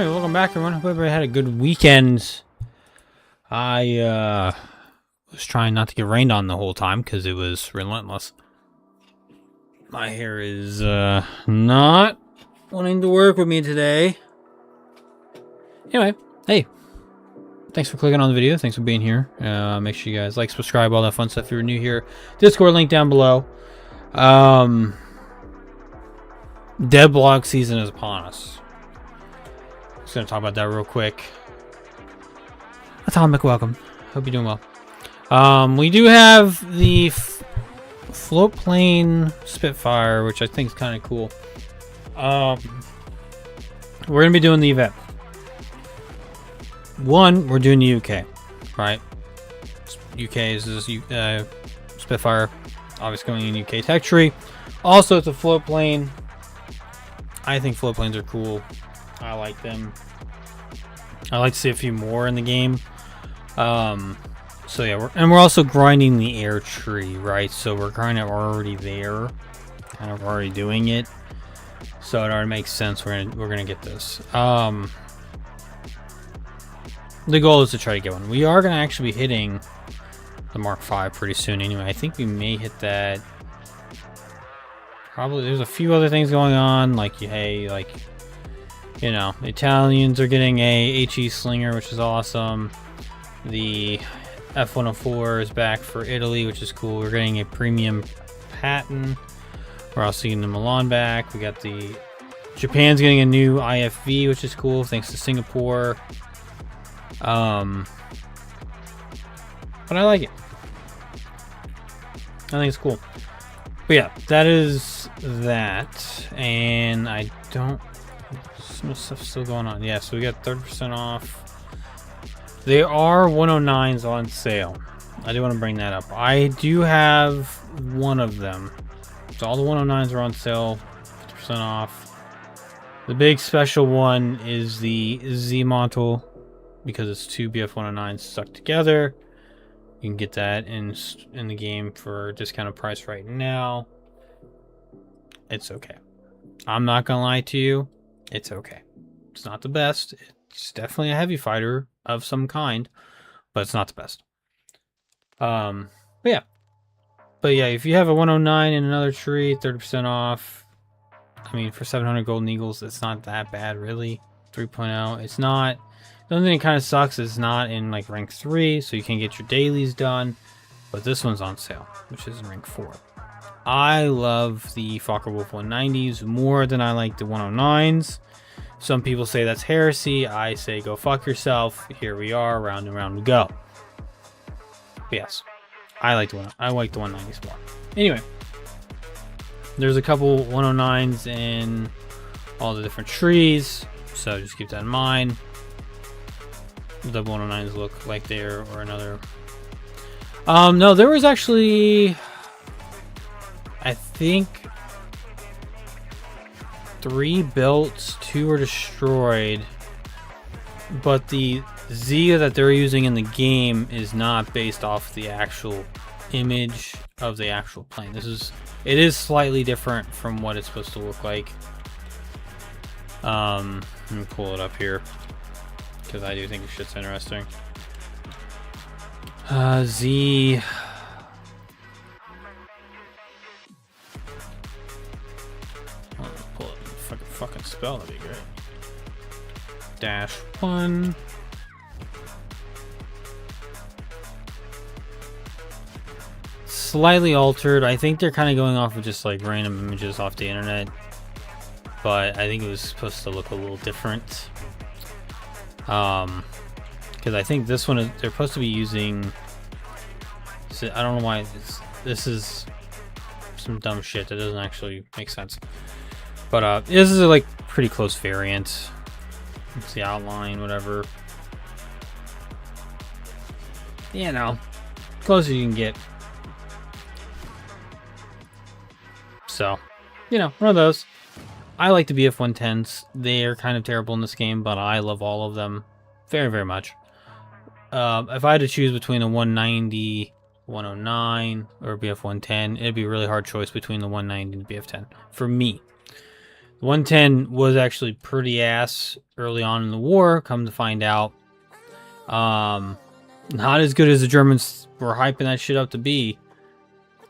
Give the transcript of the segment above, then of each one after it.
Alright, welcome back everyone. Hope everybody had a good weekend. I was trying not to get rained on the whole time because it was relentless. My hair is not wanting to work with me today. Anyway, hey. Thanks for clicking on the video. Thanks for being here. Make sure you guys like, subscribe, all that fun stuff if you're new here. Discord link down below. Dead block season is upon us. Just gonna talk about that real quick. Atomic, welcome. Hope you're doing well. We do have the float plane Spitfire, which I think is kind of cool. We're gonna be doing the event. One, we're doing the UK, right? UK is this Spitfire, obviously going in UK tech tree. Also, it's a float plane. I think float planes are cool. I like them. I like to see a few more in the game. So yeah, we're also grinding the air tree, right? So we're kind of already there, kind of already doing it. So it already makes sense. We're gonna get this. The goal is to try to get one. We are gonna actually be hitting the Mark V pretty soon. Anyway, I think we may hit that. Probably. There's a few other things going on, like the Italians are getting a HE Slinger, which is awesome. The F-104 is back for Italy, which is cool. We're getting a premium Patton. We're also getting the Milan back. We got the Japan's getting a new IFV, which is cool, thanks to Singapore. But I like it. I think it's cool. But yeah, that is that. And I don't... Some stuff still going on. Yeah, so we got 30% off. There are 109s on sale. I do want to bring that up. I do have one of them. So all the 109s are on sale, 50% off. The big special one is the Z-Model, because it's two BF-109s stuck together. You can get that in the game for a discounted price right now. It's okay. I'm not gonna lie to you. It's okay. It's not the best. It's definitely a heavy fighter of some kind, but it's not the best. But yeah, if you have a 109 in another tree, 30% off. I mean, for 700 golden eagles, it's not that bad, really. 3.0, it's not. The only thing that kind of sucks is not in like rank 3, so you can get your dailies done. But this one's on sale, which is in rank 4. I love the Focke-Wulf 190s more than I like the 109s. Some people say that's heresy. I say go fuck yourself. Here we are, round and round we go. But yes, I like the 190s more. Anyway, there's a couple 109s in all the different trees, so just keep that in mind. The 109s look like they're or another. No, there was actually, I think, 3 built, 2 were destroyed, but the Z that they're using in the game is not based off the actual image of the actual plane. It is slightly different from what it's supposed to look like. Let me pull it up here, because I do think this shit's interesting. Z. Pull it. Fucking spell, that'd be great. -1. Slightly altered. I think they're kind of going off of just like random images off the internet, but I think it was supposed to look a little different. Because I think this one they're supposed to be using. I don't know why this is some dumb shit that doesn't actually make sense. But this is a like pretty close variant. It's the outline, whatever. You know, close as you can get. So, one of those. I like the BF-110s. They are kind of terrible in this game, but I love all of them very, very much. If I had to choose between a 190, 109, or BF-110, it'd be a really hard choice between the 190 and the BF-10 for me. 110 was actually pretty ass early on in the war. Come to find out, not as good as the Germans were hyping that shit up to be.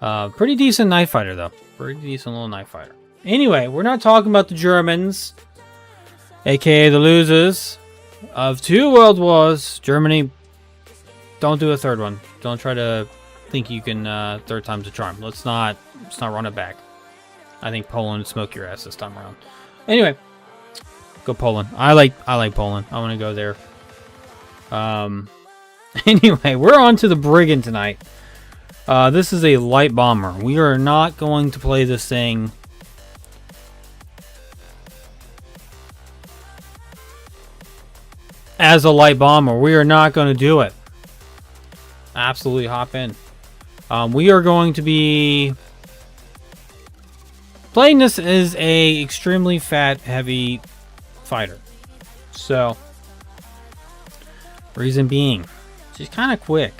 Pretty decent night fighter though. Pretty decent little night fighter. Anyway, we're not talking about the Germans, aka the losers of 2 world wars. Germany, don't do a third one. Don't try to think you can third time's a charm. Let's not run it back. I think Poland would smoke your ass this time around. Anyway, go Poland. I like Poland. I want to go there. Anyway, we're on to the Brigand tonight. This is a light bomber. We are not going to play this thing as a light bomber. We are not going to do it. Absolutely hop in. We are going to be playing this as a extremely fat, heavy fighter. So, reason being, she's kind of quick.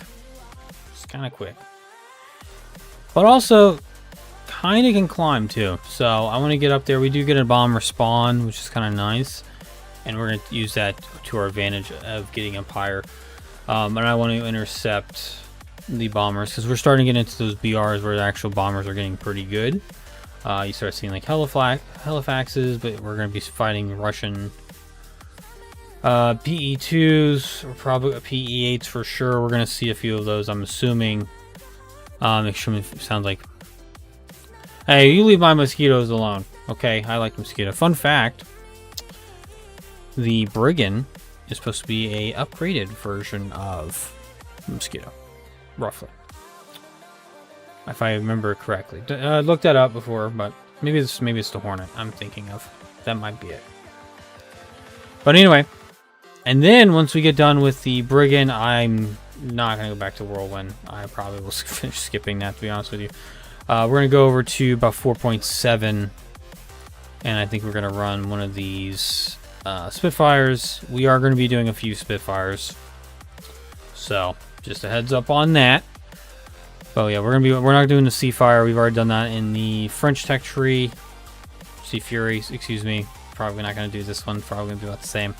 But also, kind of can climb too. So, I want to get up there. We do get a bomber spawn, which is kind of nice. And we're going to use that to our advantage of getting up higher. And I want to intercept the bombers, because we're starting to get into those BRs where the actual bombers are getting pretty good. You start seeing like Halifaxes, but we're going to be fighting Russian PE2s, or probably PE8s for sure. We're going to see a few of those, I'm assuming. Extremely sounds like, hey, you leave my mosquitoes alone. Okay, I like mosquito. Fun fact, the Brigand is supposed to be a upgraded version of mosquito, roughly, if I remember correctly. I looked that up before, but maybe it's the Hornet I'm thinking of. That might be it. But anyway, and then once we get done with the Brigand, I'm not going to go back to Whirlwind. I probably will finish skipping that, to be honest with you. We're going to go over to about 4.7, and I think we're going to run one of these Spitfires. We are going to be doing a few Spitfires, so just a heads up on that. But yeah, we're not doing the Seafire. We've already done that in the French tech tree. Sea Fury, excuse me. Probably not going to do this one. Probably going to be about the same.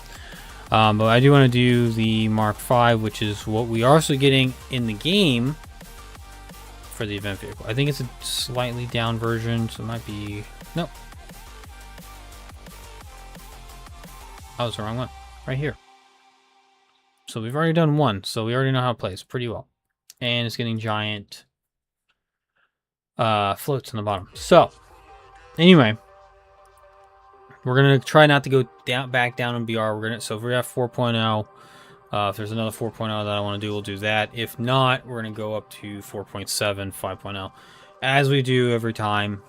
But I do want to do the Mark V, which is what we are also getting in the game for the event vehicle. I think it's a slightly down version, so it might be... Nope. Oh, it's the wrong one. Right here. So we've already done one, so we already know how it plays pretty well. And it's getting giant floats on the bottom. So, anyway, we're gonna try not to go back down in BR. So if we have 4.0, if there's another 4.0 that I want to do, we'll do that. If not, we're gonna go up to 4.7, 5.0, as we do every time.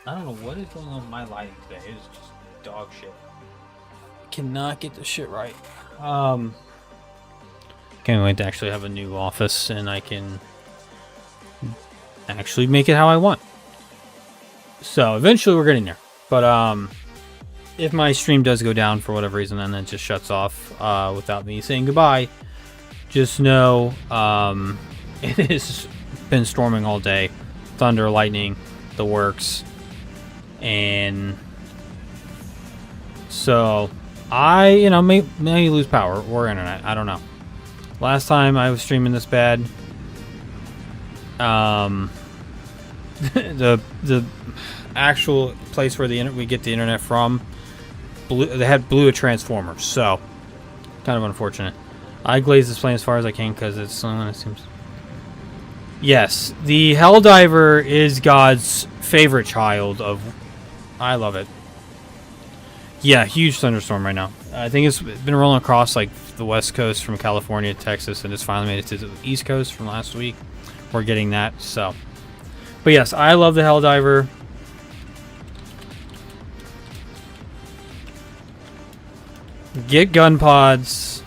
I don't know what is going on with my lighting today. It's just dog shit. Cannot get the shit right. Can't wait to actually have a new office and I can actually make it how I want. So eventually we're getting there. But if my stream does go down for whatever reason and then it just shuts off without me saying goodbye, just know it has been storming all day. Thunder, lightning, the works. And so I, may lose power or internet. I don't know. Last time I was streaming this bad, the actual place where we get the internet from, they blew a transformer, so kind of unfortunate. I glaze this plane as far as I can because it's something that seems. Yes, the Helldiver is God's favorite child. I love it. Yeah, huge thunderstorm right now. I think it's been rolling across like the west coast from California to Texas, and it's finally made it to the east coast from last week. We're getting that, so. But yes, I love the Helldiver. Get gun pods.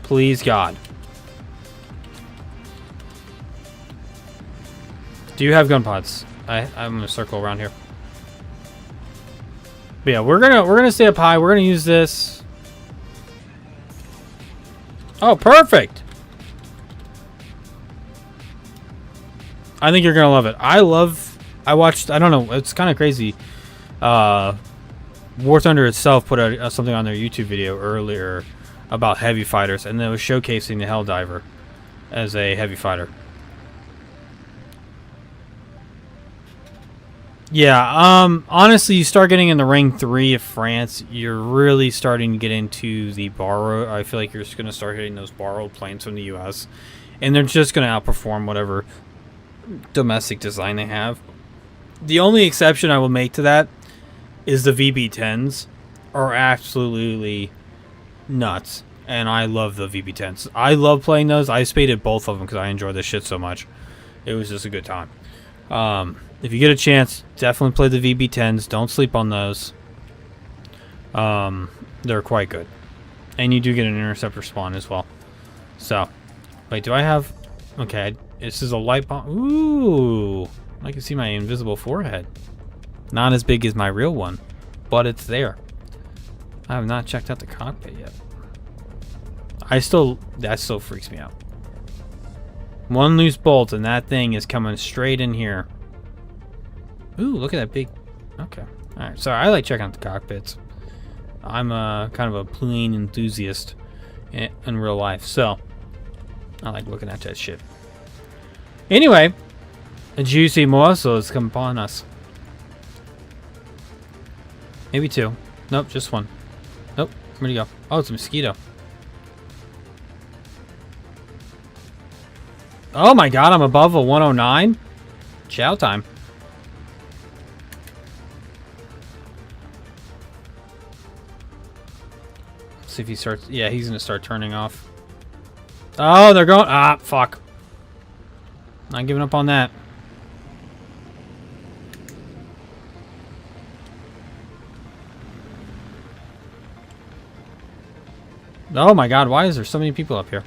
Please, God. Do you have gun pods? I'm gonna circle around here. But yeah, we're gonna stay up high. We're gonna use this. Oh, perfect. I think you're gonna love it. I don't know, it's kind of crazy. War Thunder itself put out something on their YouTube video earlier about heavy fighters, and it was showcasing the Helldiver as a heavy fighter. Yeah, honestly, you start getting in the Ring 3 of France, you're really starting to get into the borrowed. I feel like you're just going to start hitting those borrowed planes from the US, and they're just going to outperform whatever domestic design they have. The only exception I will make to that is the VB-10s are absolutely nuts, and I love the VB-10s. I love playing those. I spaded both of them because I enjoy this shit so much. It was just a good time. If you get a chance, definitely play the VB-10s. Don't sleep on those. They're quite good. And you do get an interceptor spawn as well. So, wait, do I have... Okay, this is a light bomb. Ooh, I can see my invisible forehead. Not as big as my real one, but it's there. I have not checked out the cockpit yet. That still freaks me out. One loose bolt and that thing is coming straight in here. Ooh, look at that big... Okay. Alright, sorry, I like checking out the cockpits. I'm kind of a plane enthusiast in real life, so I like looking at that shit. Anyway, a juicy morsel has come upon us. Maybe two. Nope, just one. Nope, where'd he go? Oh, it's a mosquito. Oh my god, I'm above a 109? Chow time. See if he starts. Yeah, he's gonna start turning off. Oh, they're going. Ah, fuck. Not giving up on that. Oh my god, why is there so many people up here?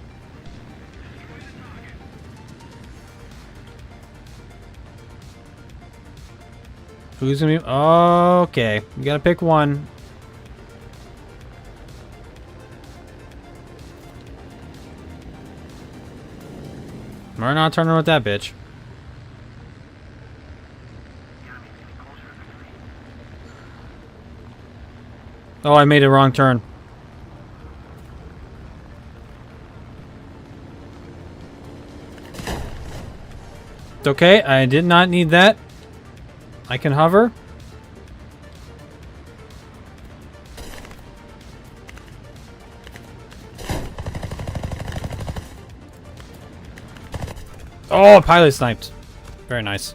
Who's gonna be? Okay, you gotta pick one. We're not turning with that bitch. Oh, I made a wrong turn. It's okay, I did not need that. I can hover. Oh, pilot sniped. Very nice.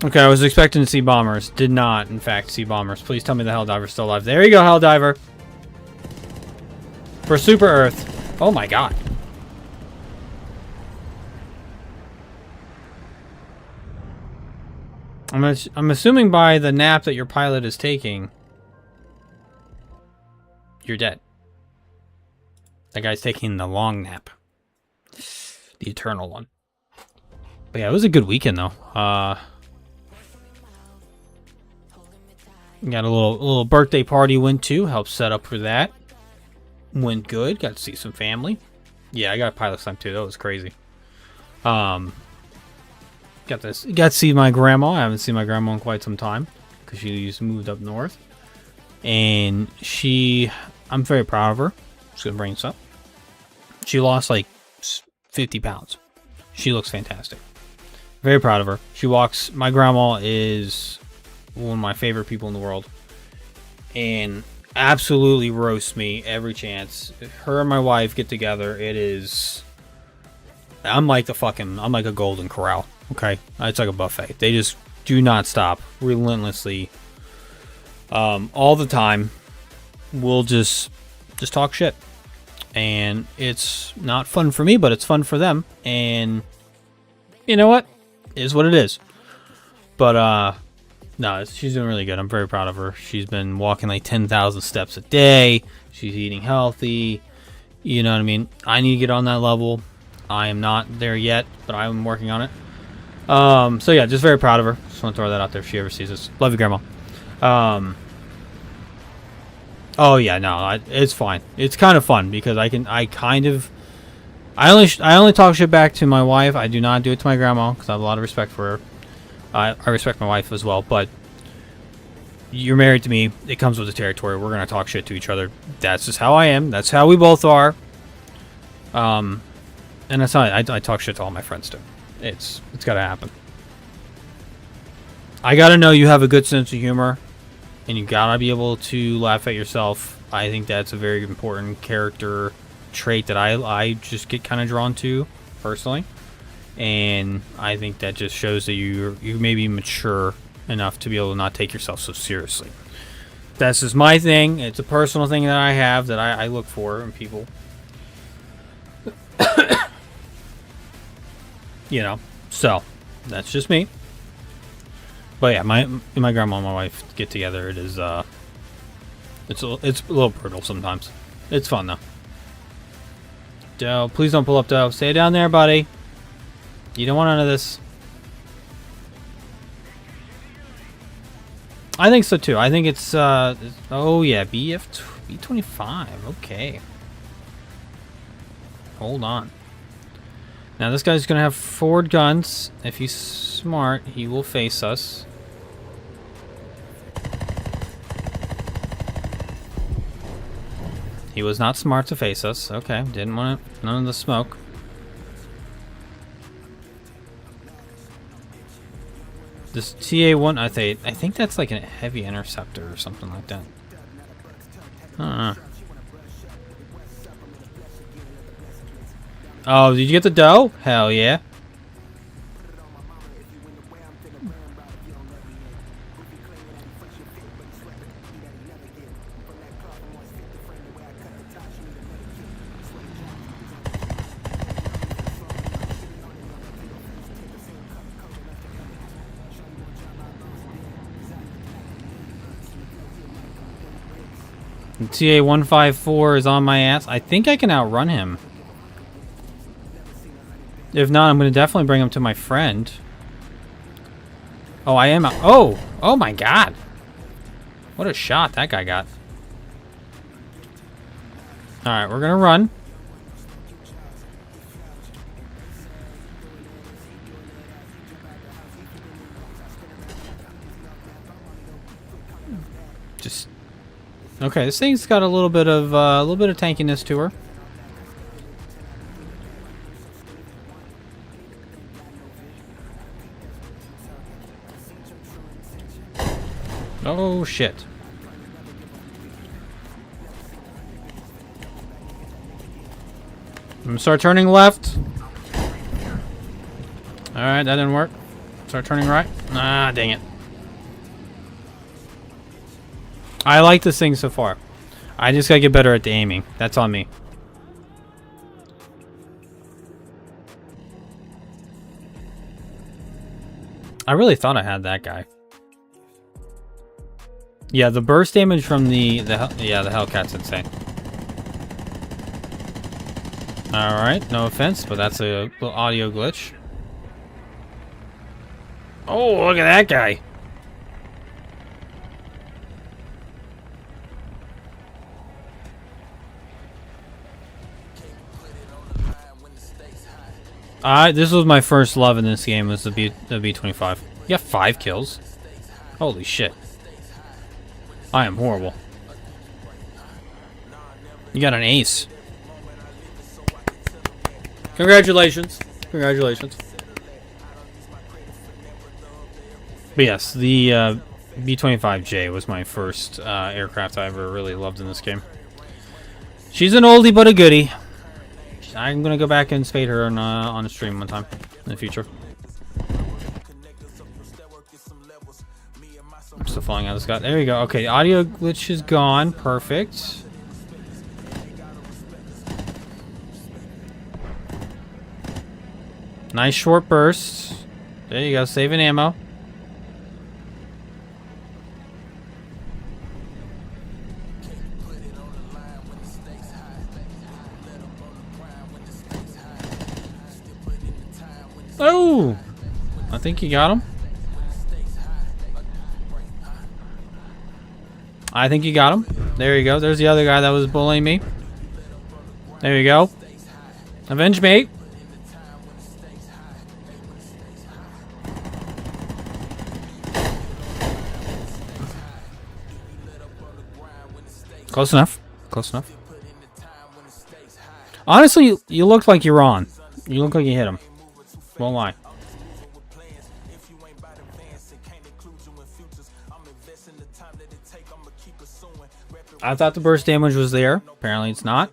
Okay, I was expecting to see bombers. Did not, in fact, see bombers. Please tell me the Helldiver's still alive. There you go, Helldiver. For Super Earth. Oh my god. I'm assuming by the nap that your pilot is taking, you're dead. That guy's taking the long nap. The eternal one. But yeah, it was a good weekend though. Got a little birthday party went to. Helped set up for that. Went good. Got to see some family. Yeah, I got a pilot time too. That was crazy. Got to see my grandma. I haven't seen my grandma in quite some time because she's moved up north. And I'm very proud of her. Just gonna bring this up. She lost like 50 pounds. She looks fantastic. Very proud of her. My grandma is one of my favorite people in the world. And absolutely roasts me every chance. Her and my wife get together. I'm like a golden corral. Okay? It's like a buffet. They just do not stop. Relentlessly. All the time. We'll just talk shit. And it's not fun for me, but it's fun for them. And you know what? It is what it is. But no, she's doing really good. I'm very proud of her. She's been walking like 10,000 steps a day. She's eating healthy. You know what I mean? I need to get on that level. I am not there yet, but I'm working on it. So yeah, just very proud of her. Just want to throw that out there if she ever sees this. Love you, Grandma. Oh yeah, no, it's fine. It's kind of fun because I only talk shit back to my wife. I do not do it to my grandma because I have a lot of respect for her. I respect my wife as well, but you're married to me. It comes with the territory. We're gonna talk shit to each other. That's just how I am. That's how we both are. And that's how I talk shit to all my friends too. It's gotta happen. I gotta know you have a good sense of humor, and you gotta be able to laugh at yourself. I think that's a very important character trait that I just get kind of drawn to personally, and I think that just shows that you may be mature enough to be able to not take yourself so seriously. That's just my thing. It's a personal thing that I have that I look for in people. You know, so that's just me. But yeah, my grandma and my wife get together. It is it's a little brutal sometimes. It's fun though. Doe, please don't pull up, Doe. Stay down there, buddy. You don't want none of this. I think so too. I think it's oh yeah, B25. Okay. Hold on. Now this guy's gonna have forward guns. If he's smart, he will face us. He was not smart to face us. Okay, didn't want none of the smoke. This TA-1, I think that's like a heavy interceptor or something like that. Oh, did you get the dough? Hell yeah. TA-154 is on my ass. I think I can outrun him. If not, I'm going to definitely bring him to my friend. Oh, I am. Oh! Oh my god! What a shot that guy got. Alright, we're going to run. Just... Okay, this thing's got a little bit of tankiness to her. Oh shit. I'm gonna start turning left. Alright, that didn't work. Start turning right. Ah, dang it. I like this thing so far. I just gotta get better at the aiming. That's on me. I really thought I had that guy. Yeah, the burst damage from the Hellcat's insane. Alright, no offense, but that's a little audio glitch. Oh, look at that guy. This was my first love in this game, was the B25. You got 5 kills? Holy shit. I am horrible. You got an ace. Congratulations. Congratulations. But yes, the B-25J was my first aircraft I ever really loved in this game. She's an oldie but a goodie. I'm gonna go back and spade her on a stream one time in the future. I'm still falling out of the sky. There you go. Okay, audio glitch is gone. Perfect. Nice short burst. There you go. Saving ammo. Oh! I think you got him. I think you got him. There you go. There's the other guy that was bullying me. There you go. Avenge me. Close enough. Close enough. Honestly, you look like you're on. You look like you hit him. Won't lie. I thought the burst damage was there. Apparently it's not.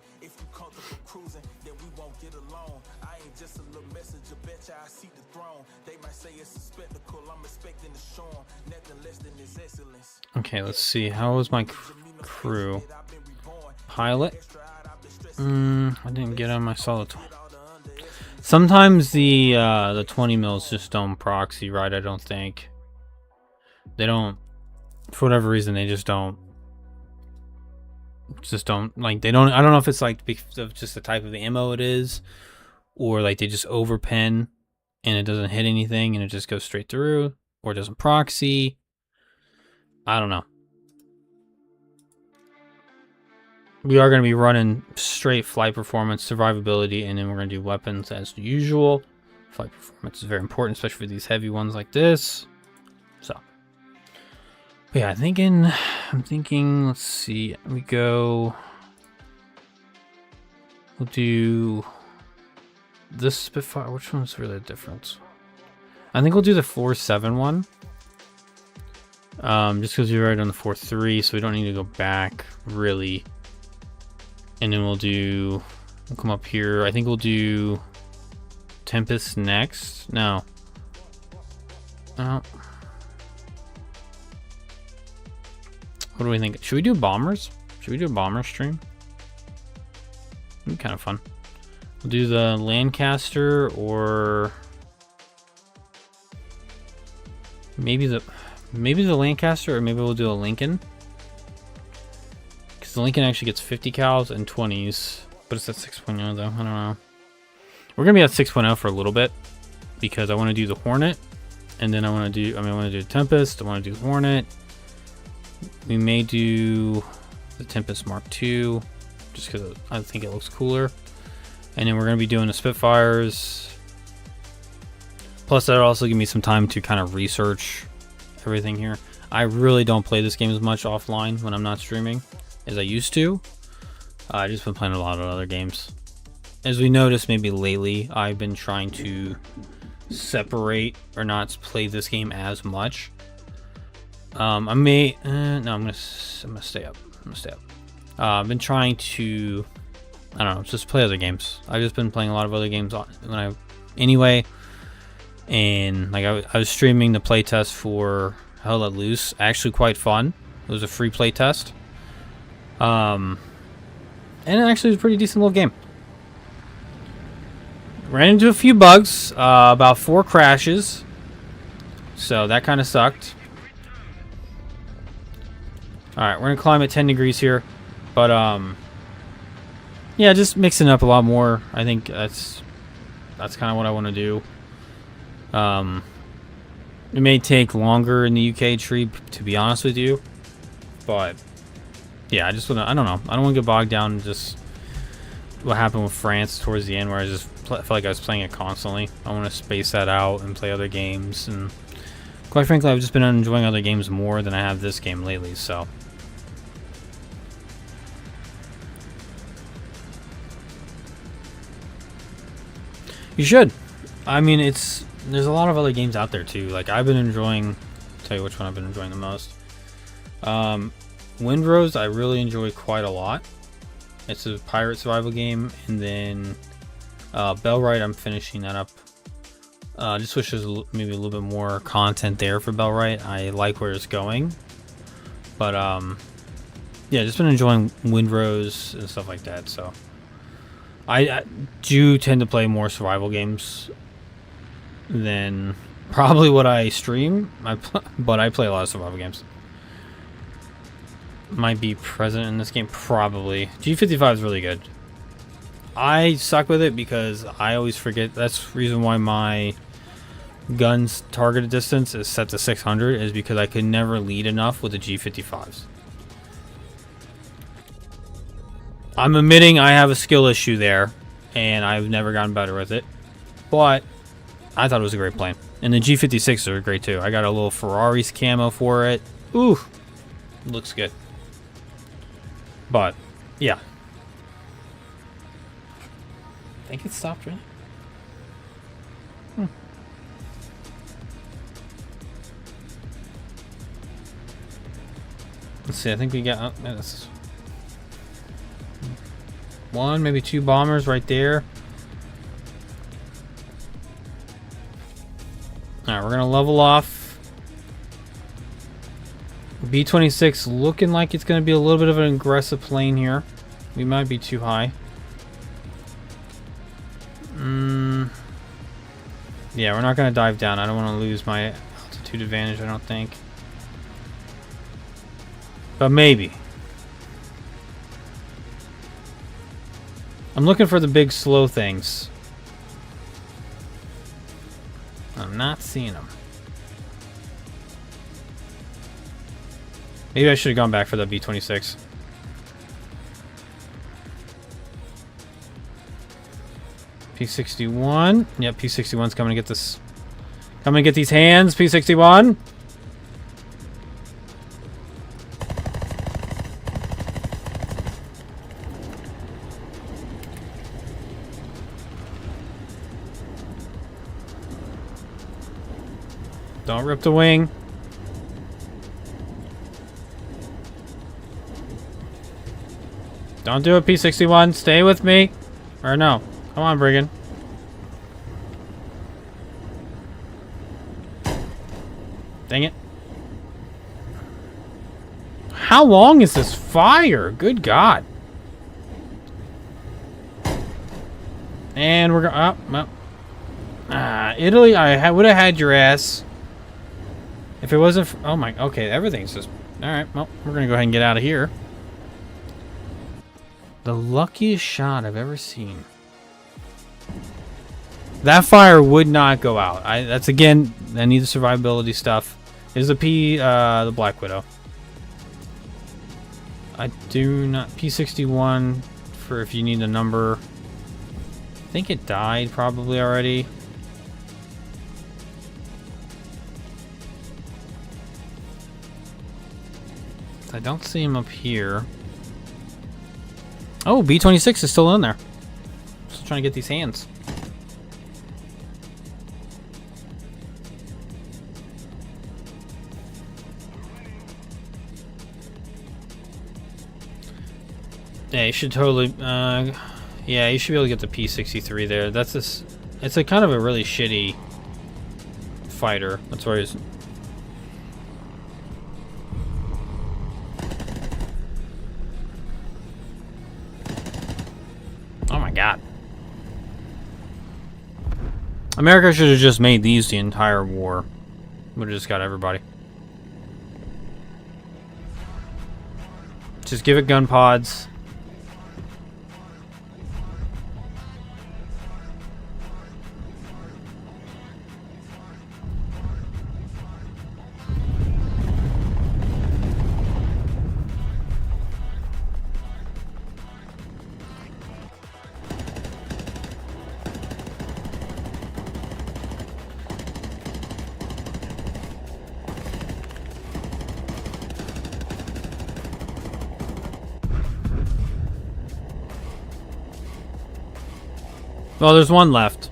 Okay, let's see. How was my crew? Pilot? I didn't get him. I saw the... Sometimes the 20 mils just don't proxy right, I don't think. They don't... For whatever reason, they just don't... Like, they don't... I don't know if it's, like, because of just the type of ammo it is. Or, like, they just overpen and it doesn't hit anything and it just goes straight through. Or it doesn't proxy. I don't know. We are going to be running straight flight performance, survivability, and then we're going to do weapons as usual. Flight performance is very important, especially for these heavy ones like this. So, but yeah, I'm thinking, let's see, we'll do this Spitfire. Which one's really the difference? I think we'll do the 4.7 one. Just because we're right on the 4.3, so we don't need to go back really. And then we'll come up here. I think we'll do Tempest next. No. Oh. What do we think? Should we do bombers? Should we do a bomber stream? That'd be kind of fun. We'll do the Lancaster or maybe the Lancaster, or maybe we'll do a Lincoln. Because the Lincoln actually gets 50 cals and 20s, but it's at 6.0 though. I don't know. We're gonna be at 6.0 for a little bit because I want to do the Hornet, and then I want to do Tempest. I want to do Hornet. We may do the Tempest Mark II, just because I think it looks cooler. And then we're gonna be doing the Spitfires. Plus, that'll also give me some time to kind of research everything here. I really don't play this game as much offline when I'm not streaming as I used to. I've just been playing a lot of other games. As we noticed, maybe lately, I've been trying to separate or not play this game as much. I'm gonna stay up. I've been trying to, I don't know, just play other games. I've just been playing a lot of other games anyway. And like I was streaming the playtest for Hell Let Loose. Actually quite fun. It was a free playtest. And it actually was a pretty decent little game. Ran into a few bugs, about 4 crashes. So that kind of sucked. Alright, we're gonna climb at 10 degrees here. But yeah, just mixing it up a lot more. I think that's kind of what I want to do. It may take longer in the UK tree, to be honest with you, but yeah, I don't know. I don't want to get bogged down in just what happened with France towards the end, where I just felt like I was playing it constantly. I want to space that out and play other games, and quite frankly, I've just been enjoying other games more than I have this game lately, so. You should. I mean, there's a lot of other games out there too. Like I've been enjoying, I'll tell you which one I've been enjoying the most. Windrose I really enjoy quite a lot. It's a pirate survival game, and then Bellwright, I'm finishing that up. Just wish there's maybe a little bit more content there for Bellwright. I like where it's going, but yeah, just been enjoying Windrose and stuff like that. So I do tend to play more survival games than probably what I stream. But I play a lot of survival games. Might be present in this game, probably. G55 is really good. I suck with it because I always forget. That's the reason why my gun's targeted distance is set to 600, is because I could never lead enough with the G55s. I'm admitting I have a skill issue there, and I've never gotten better with it, but I thought it was a great plane. And the G56s are great too. I got a little Ferrari's camo for it. Ooh, looks good. But, yeah. I think it stopped, really? Let's see, I think we got one, maybe two bombers right there. Alright, we're gonna level off. B-26 looking like it's gonna be a little bit of an aggressive plane here. We might be too high. Yeah, we're not gonna dive down. I don't want to lose my altitude advantage, I don't think. But maybe. I'm looking for the big slow things. I'm not seeing them. Maybe I should have gone back for the B-26. P-61. Yep, P-61's coming to get this. Coming to get these hands, P-61. Don't rip the wing. Don't do it, P-61. Stay with me. Or no. Come on, Brigand. Dang it. How long is this fire? Good God. And we're going... Oh, well. Italy, I would have had your ass. If it wasn't for, oh my, okay, everything's just, alright, well, we're gonna go ahead and get out of here. The luckiest shot I've ever seen. That fire would not go out. That's, again, I need the survivability stuff. Is the Black Widow. I do not, P-61 for if you need a number. I think it died probably already. I don't see him up here. Oh, B-26 is still in there. Still trying to get these hands. Yeah, you should totally... yeah, you should be able to get the P-63 there. That's this... It's a kind of a really shitty fighter. That's why he's... Oh my God. America should have just made these the entire war. Would have just got everybody. Just give it gun pods. Well, there's one left.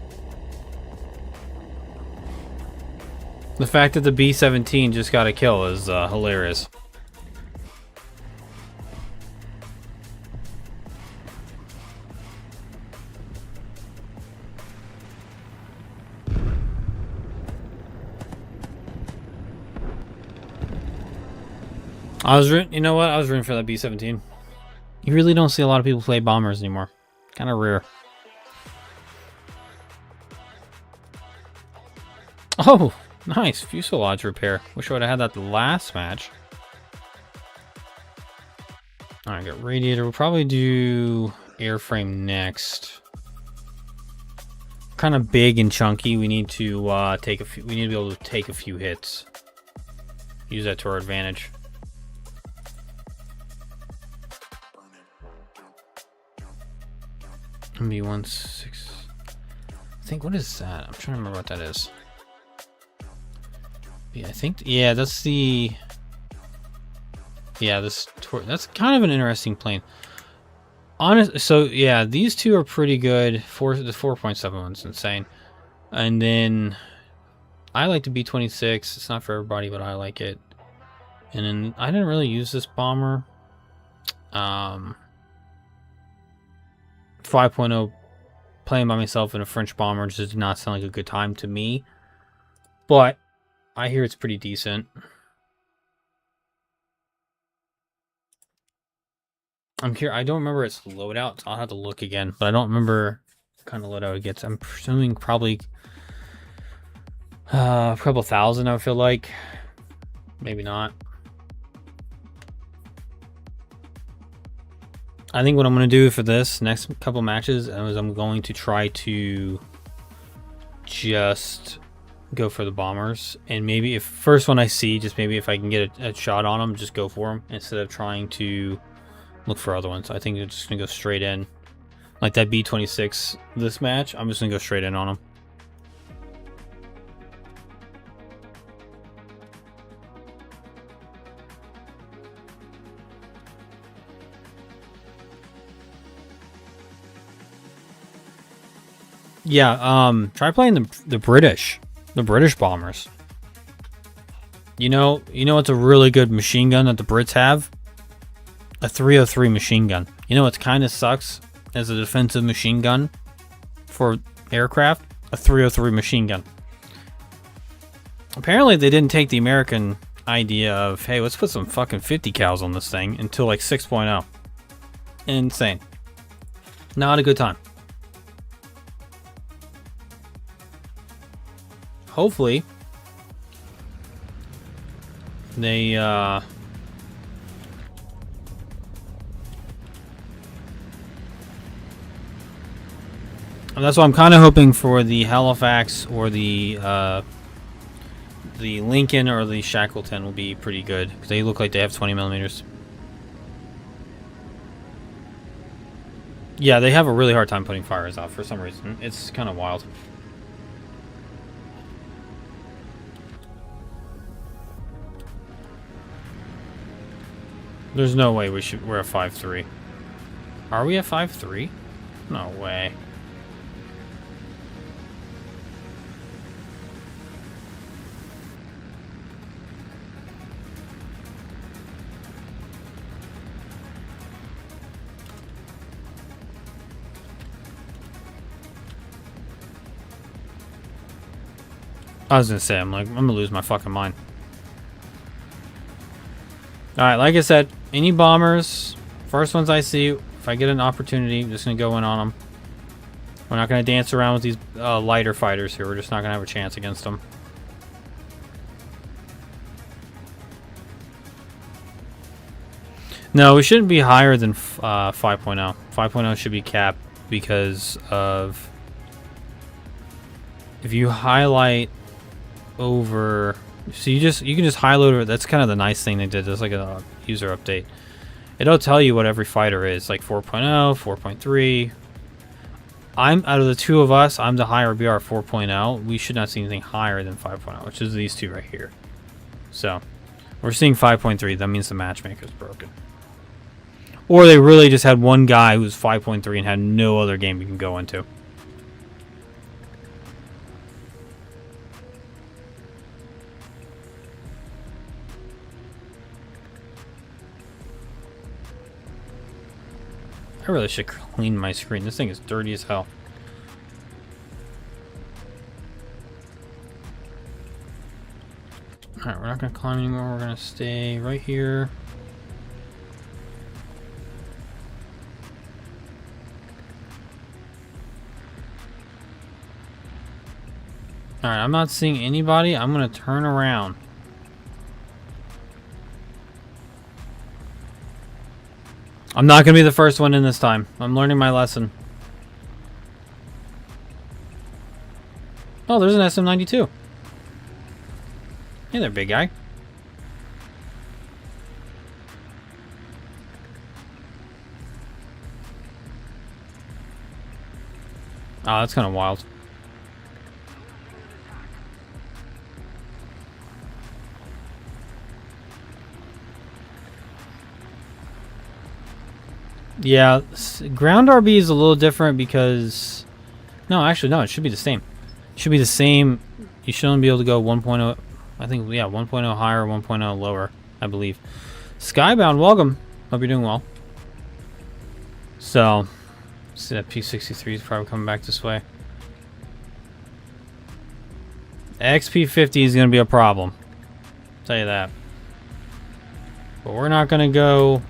The fact that the B-17 just got a kill is hilarious. You know what? I was rooting for that B-17. You really don't see a lot of people play bombers anymore. Kind of rare. Oh, nice. Fuselage repair. Wish I would have had that the last match. Alright, got radiator. We'll probably do airframe next. Kind of big and chunky. We need to take a few. We need to be able to take a few hits. Use that to our advantage. MB-16. I think, what is that? I'm trying to remember what that is. Yeah, I think, yeah, that's the... Yeah, that's kind of an interesting plane. So yeah, these two are pretty good. The 4.7 one's insane. And then I like the B-26. It's not for everybody, but I like it. And then I didn't really use this bomber. 5.0 playing by myself in a French bomber just did not sound like a good time to me. But I hear it's pretty decent. I'm curious. I don't remember its loadout, so I'll have to look again. But I don't remember what kind of loadout it gets. I'm presuming probably a couple thousand, I feel like. Maybe not. I think what I'm going to do for this next couple matches is I'm going to try to just go for the bombers. And maybe if first one I see, just maybe if I can get a shot on them, just go for them instead of trying to look for other ones. I think I'm just going to go straight in. Like that B-26 this match, I'm just going to go straight in on them. Yeah, try playing the British bombers. You know it's a really good machine gun that the Brits have? A 303 machine gun. You know what kind of sucks as a defensive machine gun for aircraft? A 303 machine gun. Apparently they didn't take the American idea of, hey, let's put some fucking 50 cals on this thing until like 6.0. Insane. Not a good time. Hopefully they and that's why I'm kind of hoping for the Halifax or the Lincoln or the Shackleton will be pretty good because they look like they have 20 millimeters. Yeah, they have a really hard time putting fires out for some reason. It's kind of wild. There's no way we're at 5.3. Are we at 5.3? No way. I was gonna say, I'm gonna lose my fucking mind. Alright, like I said, any bombers, first ones I see, if I get an opportunity, I'm just gonna go in on them. We're not gonna dance around with these lighter fighters here. We're just not gonna have a chance against them. No, we shouldn't be higher than 5.0. 5.0 should be capped because of if you highlight over, so you can just highlight over. That's kind of the nice thing they did. There's like a user update. It'll tell you what every fighter is, like 4.0, 4.3. I'm out of the two of us, I'm the higher BR 4.0. We should not see anything higher than 5.0, which is these two right here. So we're seeing 5.3. That means the matchmaker's broken. Or they really just had one guy who's 5.3 and had no other game you can go into. I really should clean my screen. This thing is dirty as hell. Alright, we're not going to climb anymore. We're going to stay right here. Alright, I'm not seeing anybody. I'm going to turn around. I'm not going to be the first one in this time. I'm learning my lesson. Oh, there's an SM-92. Hey there, big guy. Oh, that's kind of wild. Yeah, ground RB is a little different because... No, actually, no, it should be the same. It should be the same. You should only be able to go 1.0... I think, yeah, 1.0 higher, 1.0 lower, I believe. Skybound, welcome. Hope you're doing well. So, see that P63 is probably coming back this way. XP50 is going to be a problem. I'll tell you that. But we're not going to go...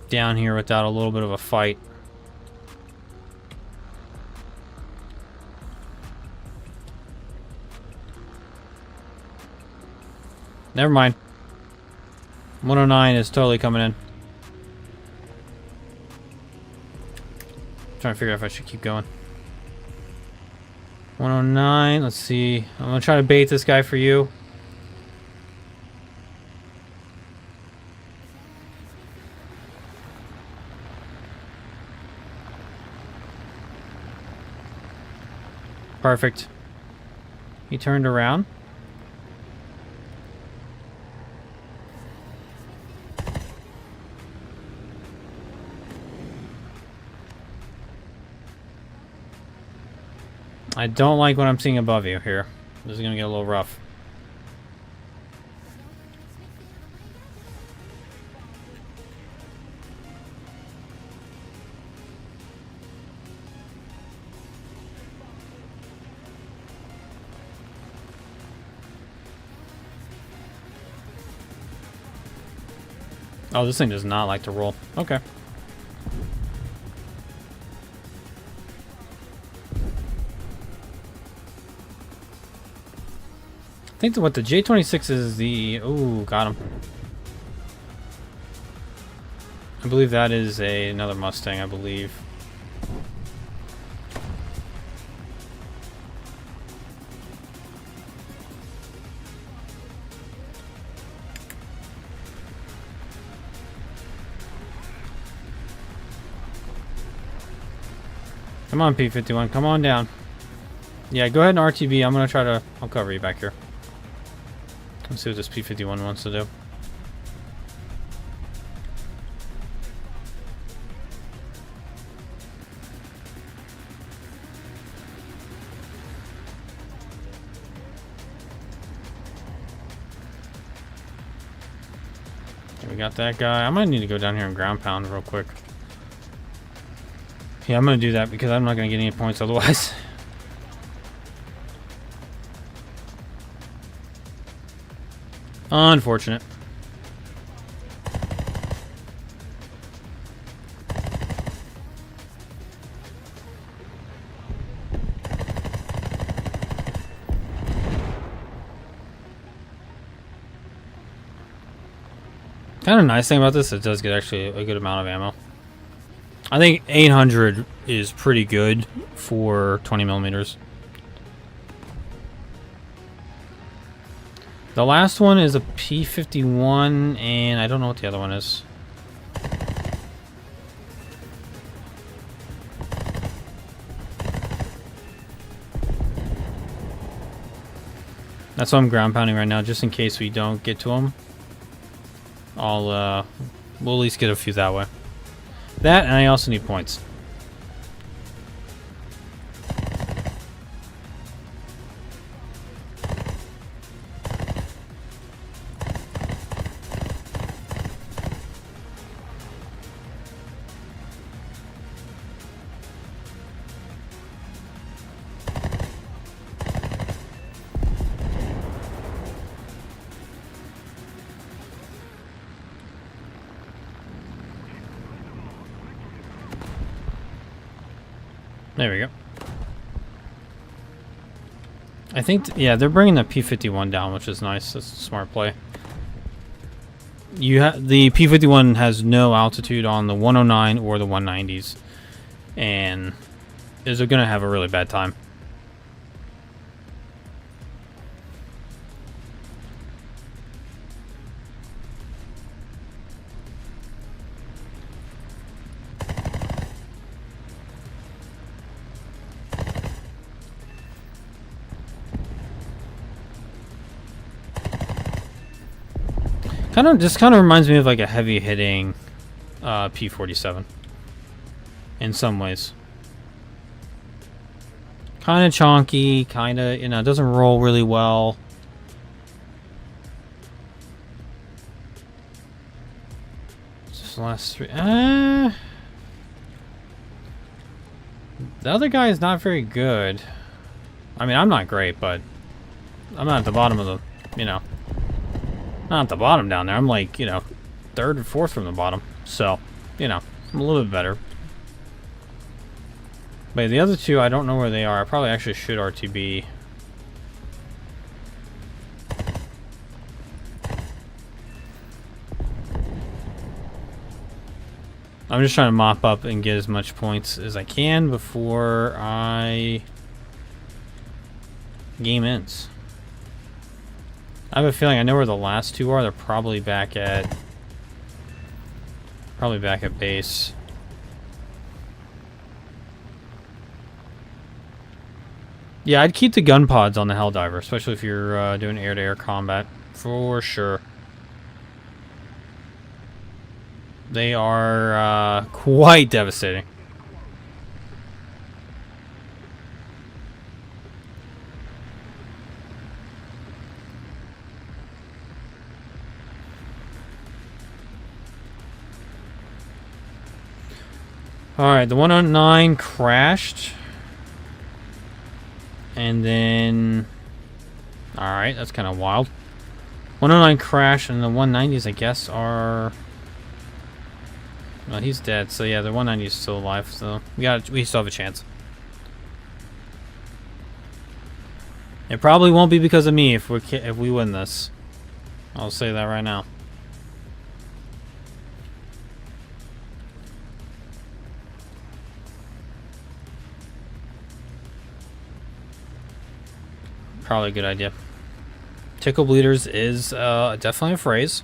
down here without a little bit of a fight. Never mind. 109 is totally coming in. Trying to figure out if I should keep going. 109, let's see. I'm gonna try to bait this guy for you. Perfect. He turned around. I don't like what I'm seeing above you here. This is gonna get a little rough. Oh, this thing does not like to roll. Okay. I think that what the J26 is the... Ooh, got him. I believe that is another Mustang, I believe. Come on, P51. Come on down. Yeah, go ahead and RTB. I'm going to try to... I'll cover you back here. Let's see what this P51 wants to do. Okay, we got that guy. I might need to go down here and ground pound real quick. Yeah, I'm going to do that because I'm not going to get any points otherwise. Unfortunate. Kind of nice thing about this, it does get actually a good amount of ammo. I think 800 is pretty good for 20 millimeters. The last one is a P51, and I don't know what the other one is. That's why I'm ground pounding right now, just in case we don't get to them. We'll at least get a few that way. That, and I also need points. There we go. I think, yeah, they're bringing the P51 down, which is nice. That's a smart play. The P51 has no altitude on the 109 or the 190s, and is going to have a really bad time. Just kind of reminds me of like a heavy hitting P-47 in some ways. Kind of chonky, kind of, you know, doesn't roll really well. Just the last three. The other guy is not very good. I mean, I'm not great, but I'm not at the bottom of the, you know, not at the bottom down there. I'm like, you know, third or fourth from the bottom. So, you know, I'm a little bit better. But the other two, I don't know where they are. I probably actually should RTB. I'm just trying to mop up and get as much points as I can before game ends. I have a feeling I know where the last two are. They're probably back at base. Yeah, I'd keep the gun pods on the Helldiver, especially if you're doing air-to-air combat, for sure. They are quite devastating. Alright, the 109 crashed. And then... Alright, that's kind of wild. 109 crashed, and the 190s, I guess, are... Well, he's dead, so yeah, the 190 is still alive, so we still have a chance. It probably won't be because of me if we win this. I'll say that right now. Probably a good idea. Tickle bleeders is definitely a phrase.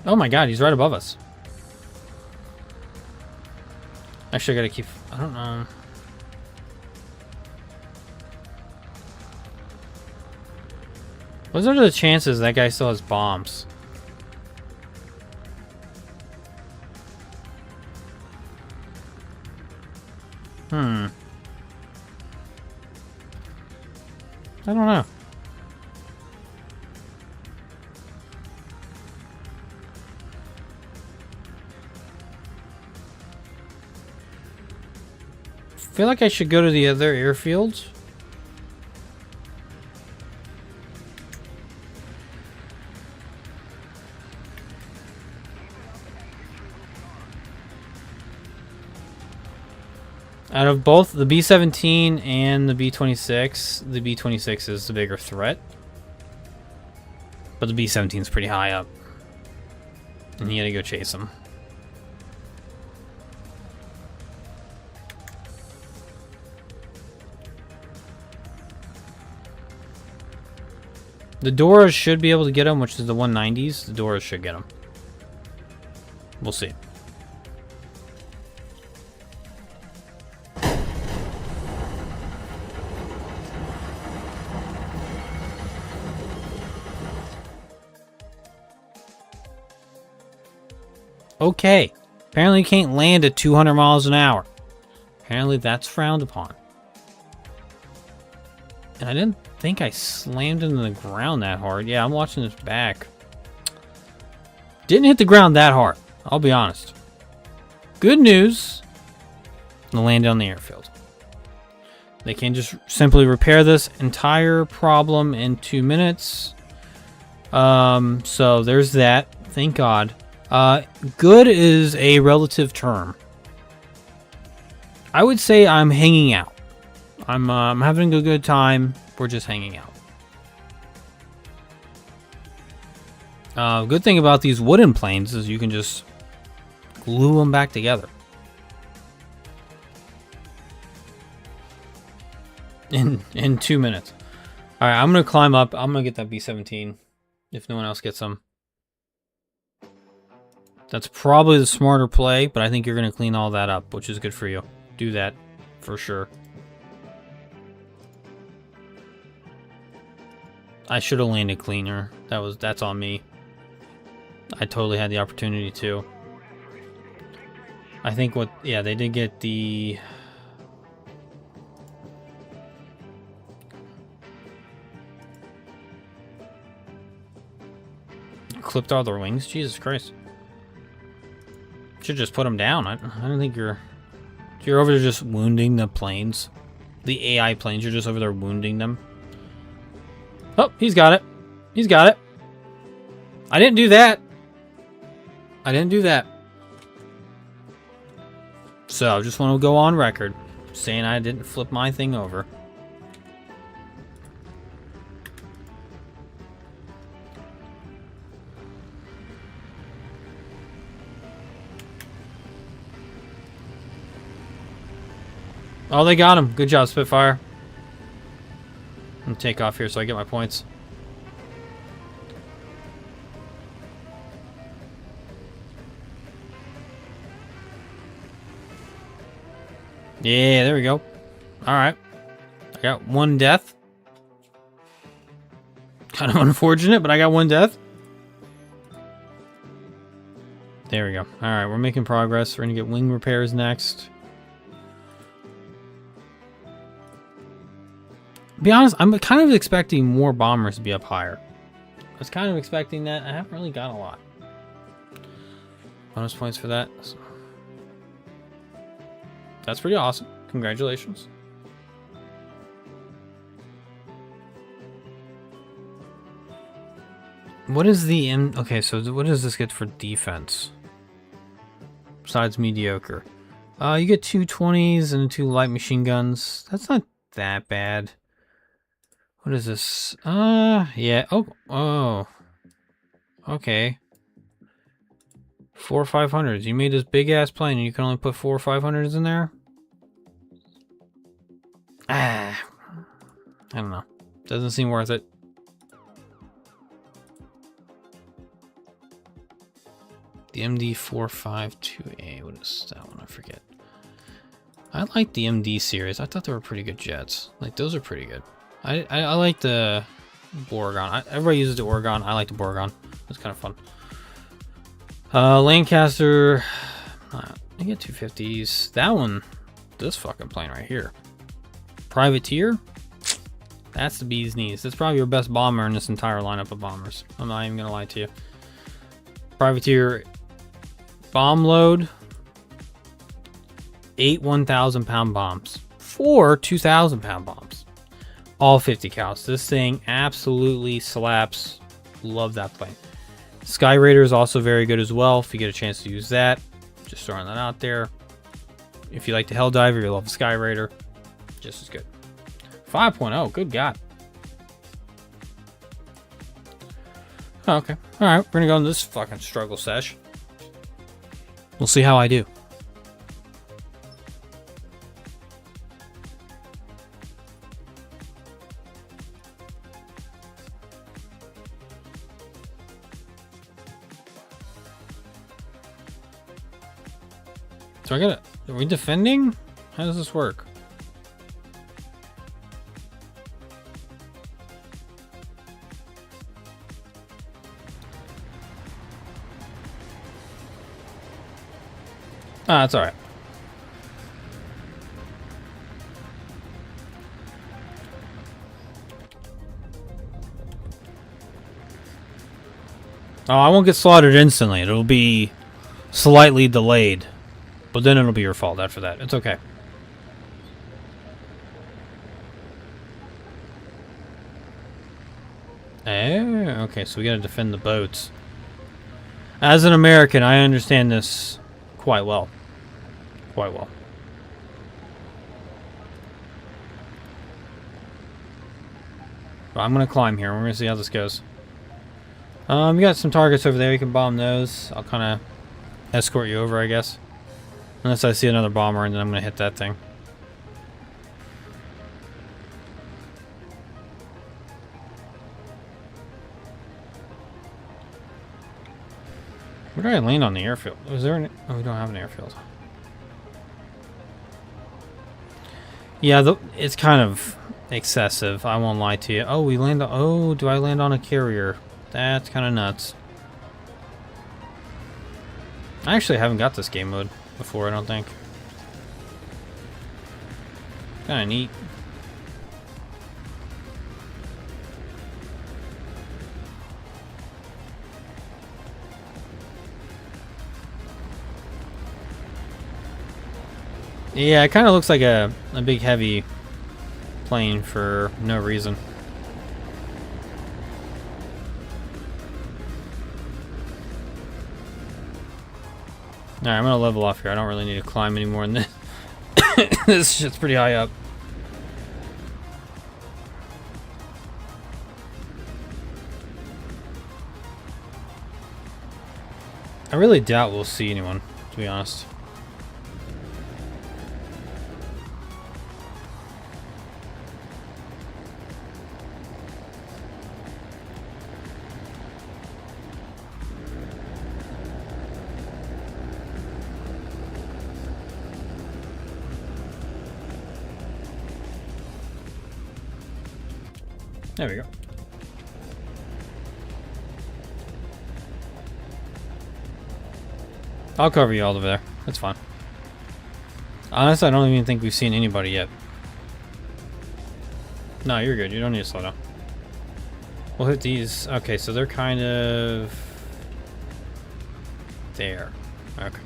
Oh my god, he's right above us. Actually, I gotta keep... I don't know... What are the chances that guy still has bombs? I don't know. I feel like I should go to the other airfields. Out of both the B-17 and the B-26, the B-26 is the bigger threat. But the B-17 is pretty high up. And you gotta go chase him. The Doras should be able to get him, which is the 190s. The Doras should get him. We'll see. Okay. Apparently you can't land at 200 miles an hour. Apparently that's frowned upon. And I didn't think I slammed into the ground that hard. Yeah, I'm watching this back. Didn't hit the ground that hard. I'll be honest. Good news. The land on the airfield. They can just simply repair this entire problem in 2 minutes. So there's that. Thank God. Good is a relative term. I would say I'm hanging out. I'm having a good time. We're just hanging out. Good thing about these wooden planes is you can just glue them back together. In 2 minutes. Alright, I'm gonna climb up. I'm gonna get that B-17. if no one else gets them. That's probably the smarter play, but I think you're going to clean all that up, which is good for you. Do that for sure. I should have landed cleaner. That's on me. I totally had the opportunity to. I think they did get the... Clipped all their wings? Jesus Christ. Should just put them down. I don't think you're over there just wounding the planes. The AI planes, you're just over there wounding them. Oh, he's got it. He's got it. I didn't do that. I didn't do that. So, I just want to go on record saying I didn't flip my thing over. Oh, they got him. Good job, Spitfire. I'm gonna take off here so I get my points. Yeah, there we go. Alright. I got one death. Kind of unfortunate, but I got one death. There we go. Alright, we're making progress. We're gonna get wing repairs next. To be honest, I'm kind of expecting more bombers to be up higher. I was kind of expecting that. I haven't really got a lot. Bonus points for that. That's pretty awesome. Congratulations. What is the okay, so what does this get for defense? Besides mediocre. You get 2 20s and 2 light machine guns. That's not that bad. What is this? Yeah. Oh. Okay. 4 500s. You made this big ass plane and you can only put 4 500s in there? I don't know. Doesn't seem worth it. The MD452A. What is that one? I forget. I like the MD series. I thought they were pretty good jets. Like, those are pretty good. I like the Borgon. Everybody uses the Oregon. I like the Borgon. It's kind of fun. Lancaster. You get 250s. That one. This fucking plane right here. Privateer. That's the bee's knees. That's probably your best bomber in this entire lineup of bombers. I'm not even going to lie to you. Privateer. Bomb load. 8 1,000-pound bombs. 4 2,000-pound bombs. All 50 cals. This thing absolutely slaps. Love that plane. Sky Raider is also very good as well. If you get a chance to use that, just throwing that out there. If you like the Helldiver, you love the Sky Raider. Just as good. 5.0. Good God. Oh, okay. All right. We're going to go into this fucking struggle sesh. We'll see how I do. So I gotta... Are we defending? How does this work? Ah, that's alright. Oh, I won't get slaughtered instantly. It'll be slightly delayed. But then it'll be your fault after that. It's okay. Okay, so we gotta defend the boats. As an American, I understand this quite well. Quite well. But I'm gonna climb here. We're gonna see how this goes. You got some targets over there. You can bomb those. I'll kind of escort you over, I guess. Unless I see another bomber, and then I'm going to hit that thing. Where did I land on the airfield? Was there an... Oh, we don't have an airfield. Yeah, it's kind of excessive. I won't lie to you. Oh, we land on... Oh, do I land on a carrier? That's kind of nuts. I actually haven't got this game mode before, I don't think. Kind of neat. Yeah, it kind of looks like a big heavy plane for no reason. Alright, I'm gonna level off here. I don't really need to climb anymore in this. This shit's pretty high up. I really doubt we'll see anyone, to be honest. There we go. I'll cover you all over there. That's fine. Honestly, I don't even think we've seen anybody yet. No, you're good. You don't need to slow down. We'll hit these. Okay, so they're kind of... there. Okay.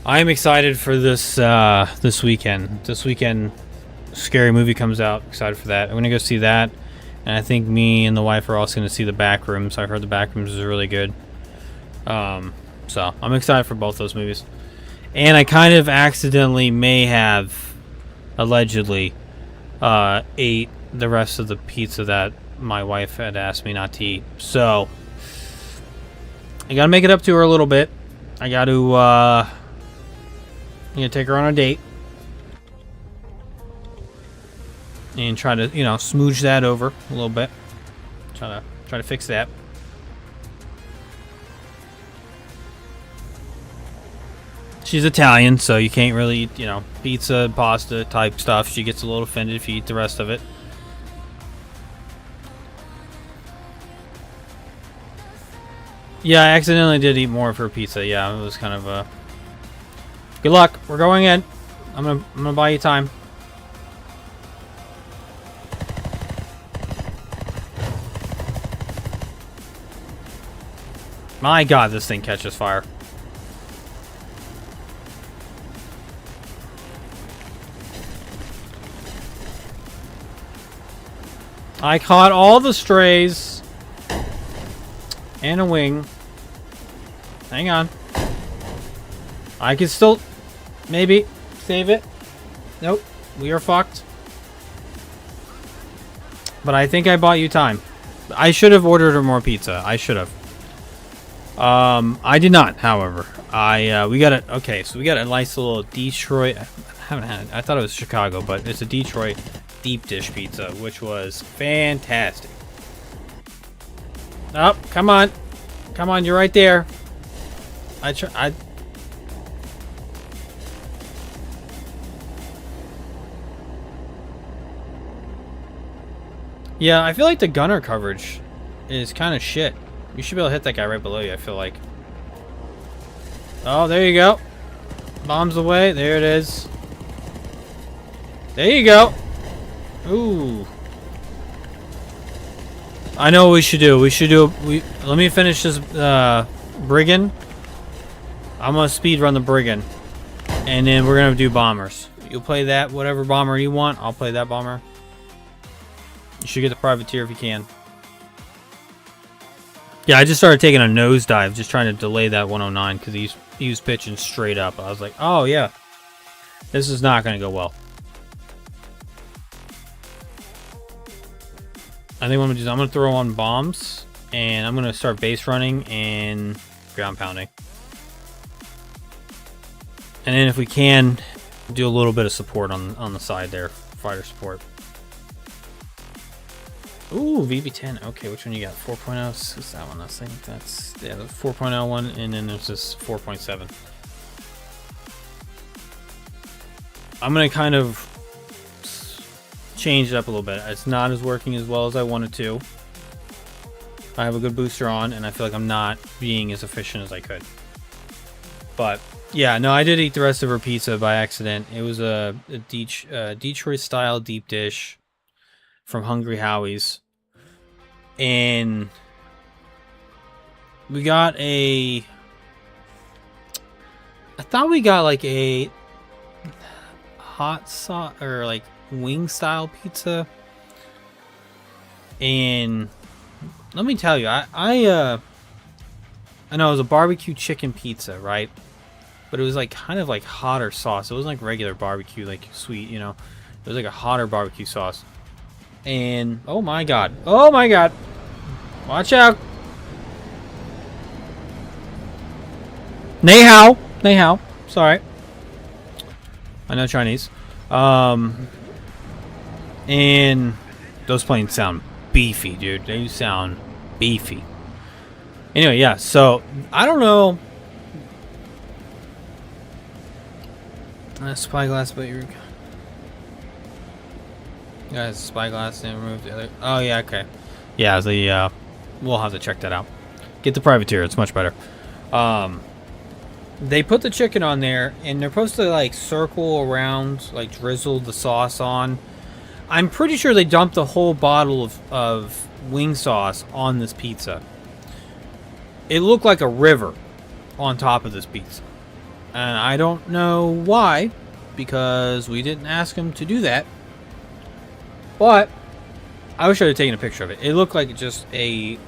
I am excited for this this weekend. This weekend, Scary Movie comes out. Excited for that. I'm gonna go see that, and I think me and the wife are also gonna see The Backrooms. I've heard The Backrooms is really good. So I'm excited for both those movies. And I kind of accidentally may have, allegedly, ate the rest of the pizza that my wife had asked me not to eat. So I gotta make it up to her a little bit. I gotta take her on a date and try to, smooch that over a little bit. Try to fix that. She's Italian, so you can't really eat, pizza, pasta type stuff. She gets a little offended if you eat the rest of it. Yeah, I accidentally did eat more of her pizza. Yeah, it was kind of a... Good luck. We're going in. I'm gonna buy you time. My God, this thing catches fire. I caught all the strays and a wing. Hang on. I can still maybe save it. Nope, we are fucked. But I think I bought you time. I should have ordered her more pizza. I should have. I did not, however. We got it. Okay, so we got a nice little Detroit. I haven't had it. I thought it was Chicago, but it's a Detroit deep dish pizza, which was fantastic. Oh, come on. Come on, you're right there. Yeah, I feel like the gunner coverage is kind of shit. You should be able to hit that guy right below you, I feel like. Oh, there you go. Bombs away. There it is. There you go. Ooh. I know what we should do. Let me finish this brigand. I'm gonna speed run the brigand. And then we're gonna do bombers. You'll play that, whatever bomber you want. I'll play that bomber. You should get the privateer if you can. Yeah, I just started taking a nosedive, just trying to delay that 109 because he was pitching straight up. I was like, oh yeah, this is not going to go well. I think what I'm going to do is I'm going to throw on bombs, and I'm going to start base running and ground pounding. And then if we can, do a little bit of support on the side there, fighter support. Ooh, VB10. Okay, which one you got? 4.0? Is that one? I think that's, yeah, the 4.0 one, and then there's this 4.7. I'm gonna kind of change it up a little bit. It's not as working as well as I wanted to. I have a good booster on, and I feel like I'm not being as efficient as I could. But yeah, no, I did eat the rest of her pizza by accident. It was a Detroit-style deep dish from Hungry Howie's, and we got a. I thought we got like a hot sauce or like wing-style pizza, and let me tell you, I know it was a barbecue chicken pizza, right? But it was like kind of like hotter sauce. It wasn't like regular barbecue, like sweet, you know. It was like a hotter barbecue sauce. And oh my god, watch out! Nei hao. Sorry, I know Chinese. And those planes sound beefy, dude. They sound beefy. Anyway, yeah. So I don't know. Spyglass, but you're. Guys, spyglass and remove the other. Oh yeah, okay. Yeah, the we'll have to check that out. Get the privateer. It's much better. They put the chicken on there, and they're supposed to like circle around, like drizzle the sauce on. I'm pretty sure they dumped the whole bottle of wing sauce on this pizza. It looked like a river on top of this pizza. And I don't know why, because we didn't ask them to do that. But I wish I had taken a picture of it. It looked like just a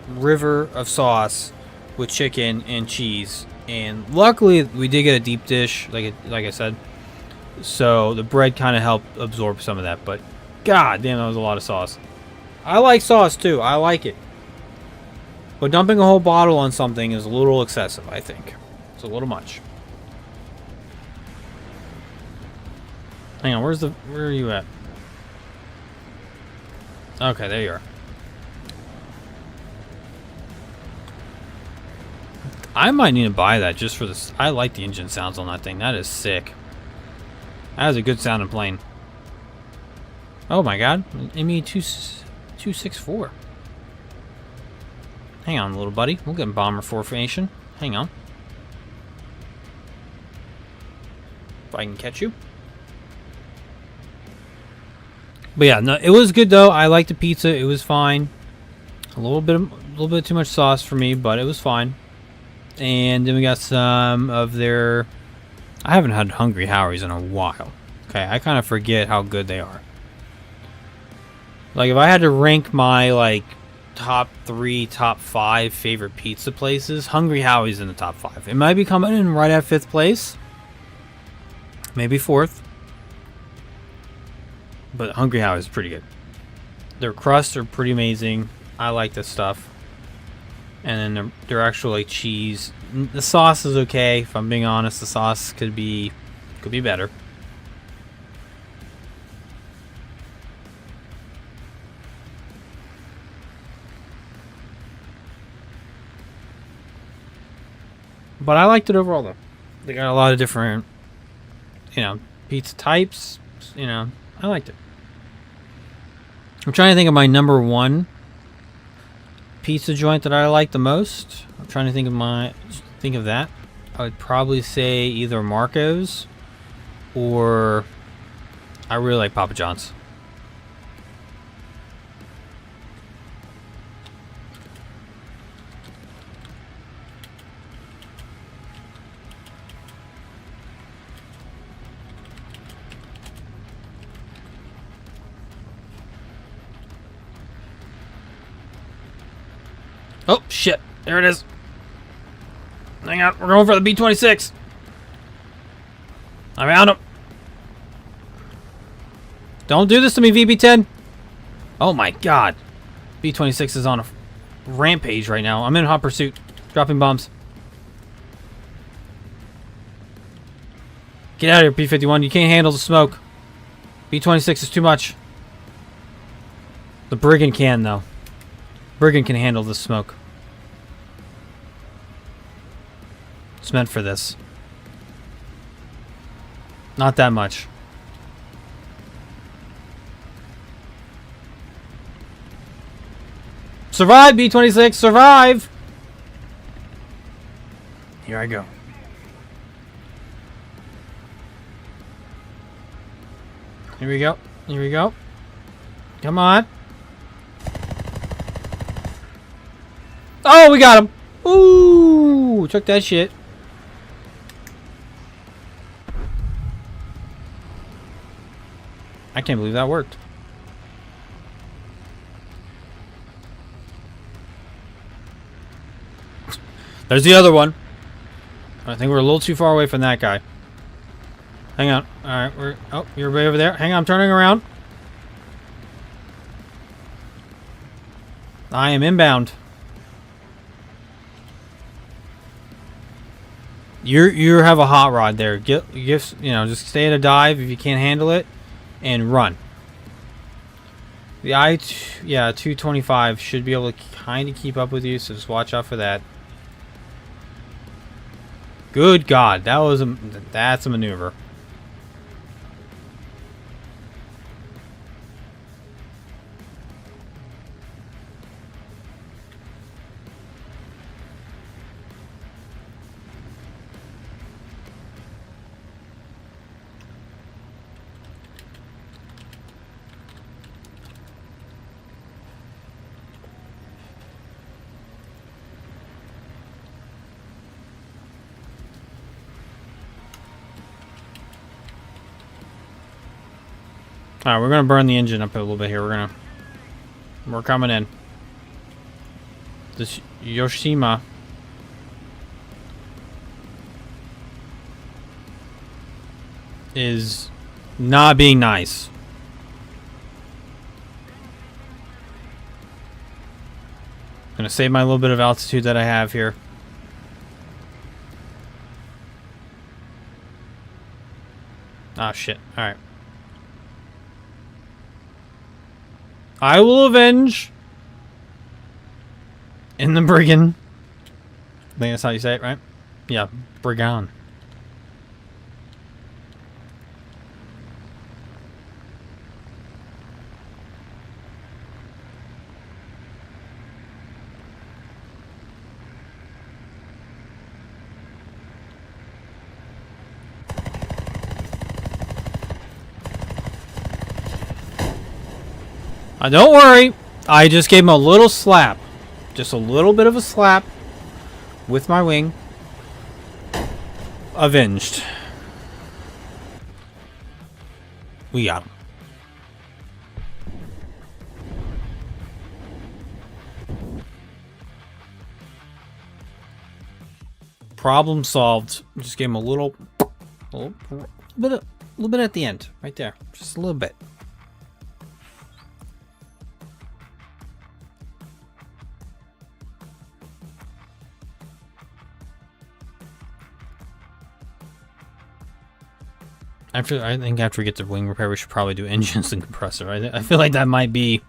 river of sauce with chicken and cheese. And luckily, we did get a deep dish, like I said. So the bread kind of helped absorb some of that. But god damn, that was a lot of sauce. I like sauce too. I like it. But dumping a whole bottle on something is a little excessive, I think. It's a little much. Hang on, where are you at? Okay, there you are. I might need to buy that just for this. I like the engine sounds on that thing. That is sick. That is a good sounding plane. Oh my god. ME-264. Hang on, little buddy. We'll get bomber formation. Hang on. If I can catch you. But yeah, no, it was good though. I liked the pizza. It was fine. A little bit too much sauce for me, but it was fine. And then we got some of their. I haven't had Hungry Howie's in a while. Okay, I kind of forget how good they are. Like if I had to rank my like top 3, top 5 favorite pizza places, Hungry Howie's in the top 5. It might be coming in right at 5th place, maybe 4th. But Hungry Howie's is pretty good. Their crusts are pretty amazing. I like this stuff. And then their actual like cheese. The sauce is okay. If I'm being honest, the sauce could be better. But I liked it overall though. They got a lot of different, pizza types. I liked it. I'm trying to think of my number 1 pizza joint that I like the most. I'm trying to think of that. I would probably say either Marco's or I really like Papa John's. Oh, shit. There it is. Hang on. We're going for the B-26. I found him. Don't do this to me, VB-10. Oh, my God. B-26 is on a rampage right now. I'm in hot pursuit. Dropping bombs. Get out of here, P-51. You can't handle the smoke. B-26 is too much. The Brigand can, though. Brigand can handle the smoke. It's meant for this. Not that much. Survive, B-26! Survive! Here I go. Here we go. Here we go. Come on. Oh, we got him! Ooh! Took that shit. I can't believe that worked. There's the other one. I think we're a little too far away from that guy. Hang on. Alright, we're... Oh, you're way over there. Hang on, I'm turning around. I am inbound. You have a hot rod there. You know, just stay at a dive if you can't handle it, and run. The yeah, 225 should be able to kind of keep up with you, so just watch out for that. Good God, that's a maneuver. Alright, we're gonna burn the engine up a little bit here. We're coming in. This Yoshima is not being nice. Gonna save my little bit of altitude that I have here. Ah, shit. Alright. I will avenge in the Brigand. I think that's how you say it, right? Yeah, Brigand. Don't worry. I just gave him a little slap. Just a little bit of a slap with my wing. Avenged. We got him. Problem solved. Just gave him a little bit at the end, right there. Just a little bit. I think after we get the wing repair, we should probably do engines and compressor. I feel like that might be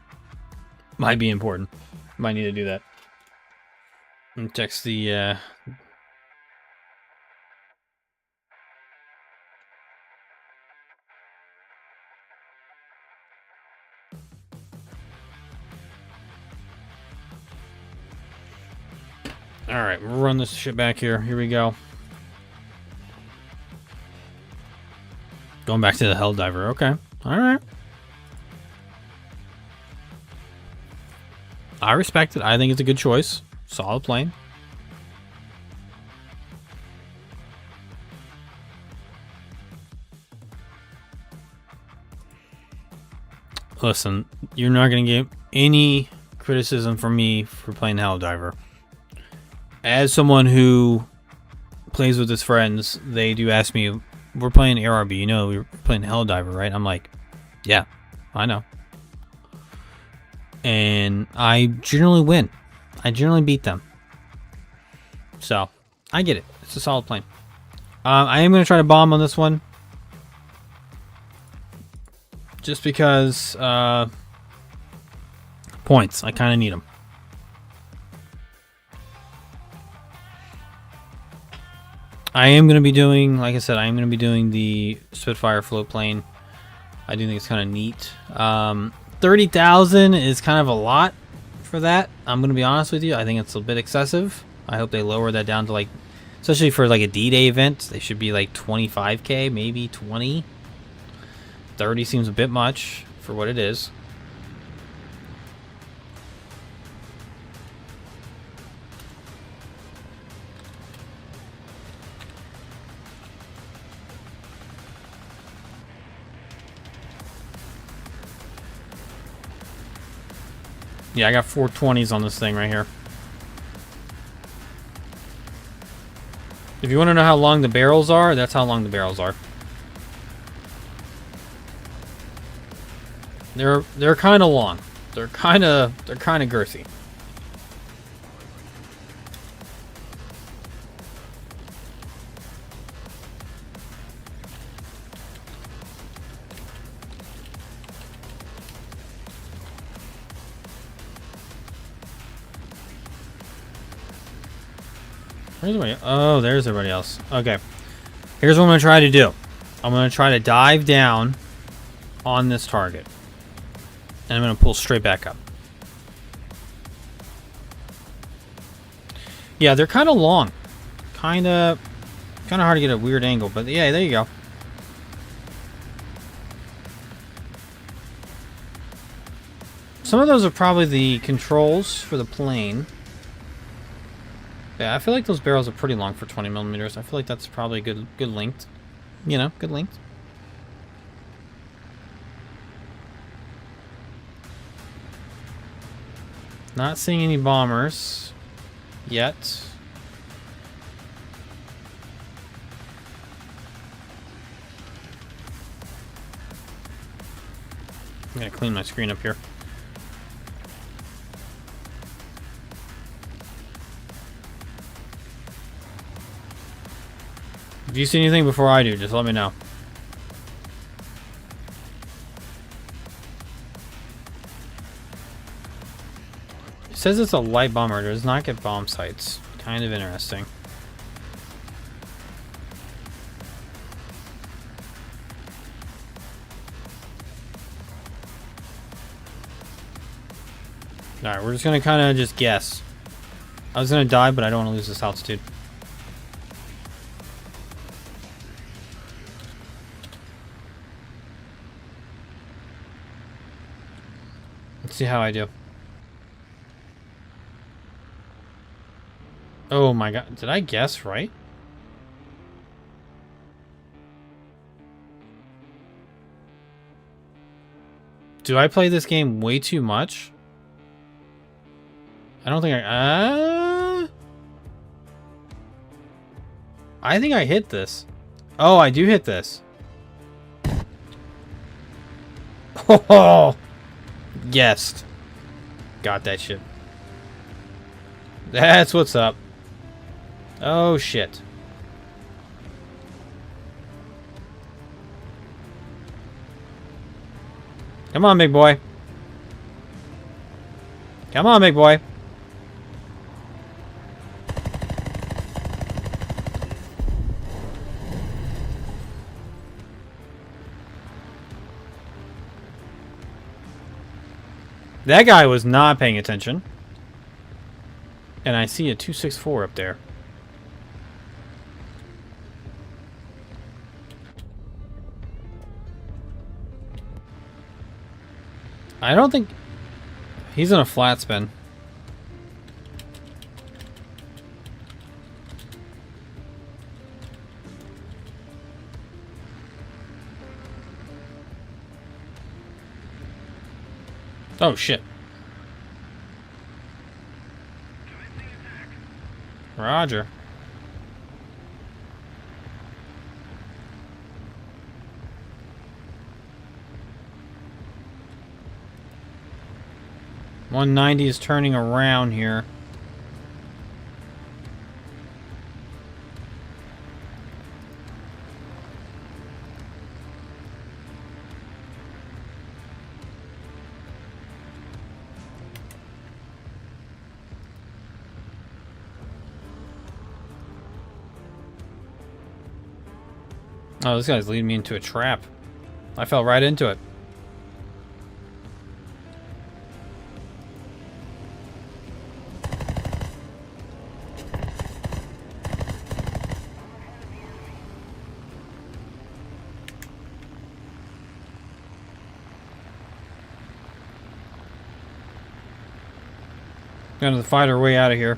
important. Might need to do that. And text the Alright, we'll run this shit back here. Here we go. Going back to the Helldiver. Okay. Alright. I respect it. I think it's a good choice. Solid plane. Listen, you're not going to get any criticism from me for playing Helldiver. As someone who plays with his friends, they do ask me, we're playing ARB, you know, we're playing Helldiver, right? I'm like, yeah, I know. And I generally win. I generally beat them. So, I get it. It's a solid plane. I am going to try to bomb on this one. Just because, Points. I kind of need them. I am going to be doing, like I said, I am going to be doing the Spitfire float plane. I do think it's kind of neat. 30,000 is kind of a lot for that. I'm going to be honest with you. I think it's a bit excessive. I hope they lower that down to like, especially for like a D-Day event, they should be like 25K, maybe 20. 30 seems a bit much for what it is. Yeah, I got 420s on this thing right here. If you want to know how long the barrels are, that's how long the barrels are. They're kind of long. They're kind of girthy. Where's everybody? Oh, there's everybody else. Okay. Here's what I'm going to try to do. I'm going to try to dive down on this target. And I'm going to pull straight back up. Yeah, they're kind of long. Kind of hard to get a weird angle. But yeah, there you go. Some of those are probably the controls for the plane. Yeah, I feel like those barrels are pretty long for 20 millimeters. I feel like that's probably good length. You know, good length. Not seeing any bombers yet. I'm gonna clean my screen up here. If you see anything before I do, just let me know. It says it's a light bomber. It does not get bomb sights. Kind of interesting. Alright, we're just gonna kind of just guess. I was gonna die, but I don't want to lose this altitude. Let's see how I do. Oh my god, did I guess right? Do I play this game way too much? I don't think I think I hit this. Oh, I do hit this. Oh, guessed. Got that shit. That's what's up. Oh, shit. Come on, big boy. Come on, big boy. That guy was not paying attention. And I see a 264 up there. I don't think... He's in a flat spin. Oh, shit. Roger. $190 is turning around here. Oh, this guy's leading me into a trap. I fell right into it. Gonna fight our way out of here.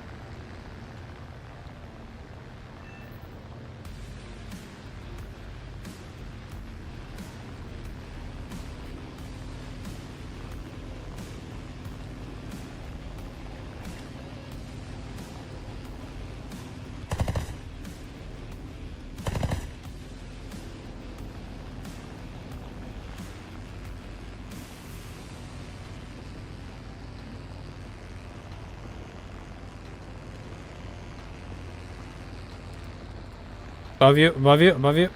Above you, above you, above you.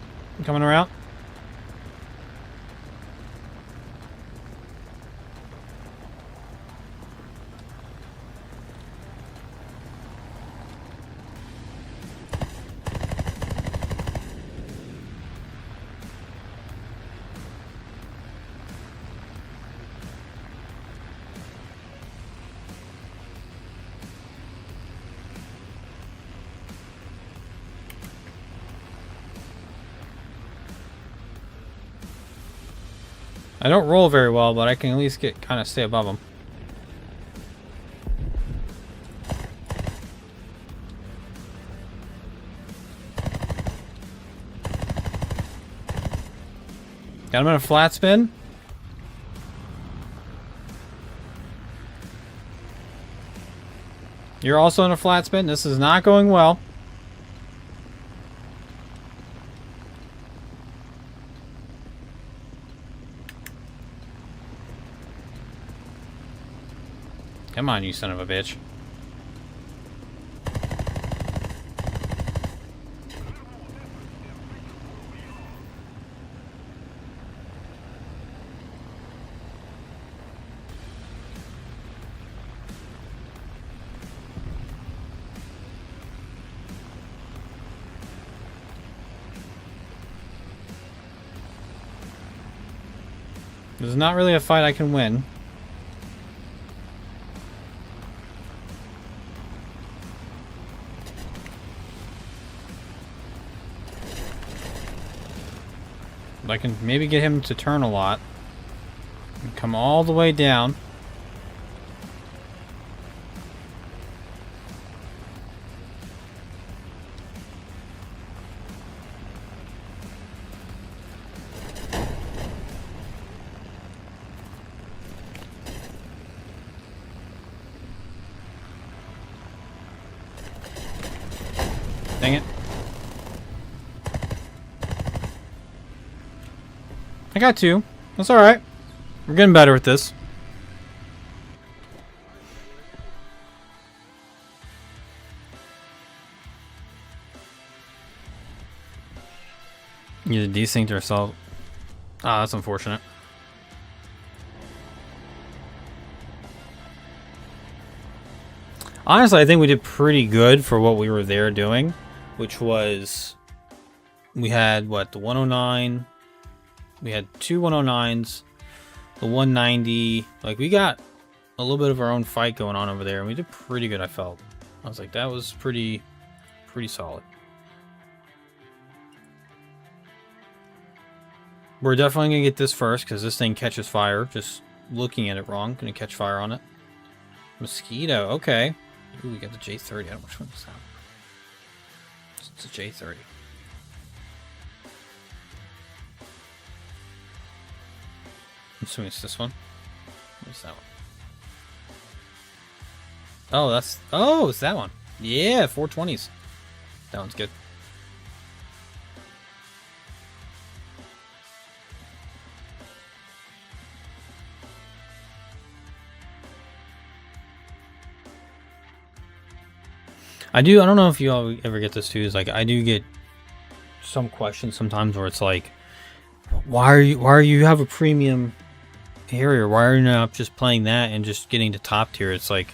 Coming around. I don't roll very well, but I can at least get kind of stay above them. Got him in a flat spin. You're also in a flat spin. This is not going well. Come on, you son of a bitch. This is not really a fight I can win. I can maybe get him to turn a lot. And come all the way down. Dang it. I got two. That's alright. We're getting better at this. You desynced yourself. Ah, that's unfortunate. Honestly, I think we did pretty good for what we were there doing, which was we had what, the 109. We had two 109s, the 190. Like, we got a little bit of our own fight going on over there, and we did pretty good, I felt. I was like, that was pretty solid. We're definitely going to get this first, because this thing catches fire. Just looking at it wrong. Going to catch fire on it. Mosquito, okay. Ooh, we got the J30. I don't know which one is that. It's a J30. I'm assuming it's this one. What's that one? Oh, that's... Oh, it's that one. Yeah, 420s. That one's good. I don't know if you all ever get this too, is like, I do get some questions sometimes where it's like, why are you have a premium Harrier? Why are you not just playing that and just getting to top tier? It's like,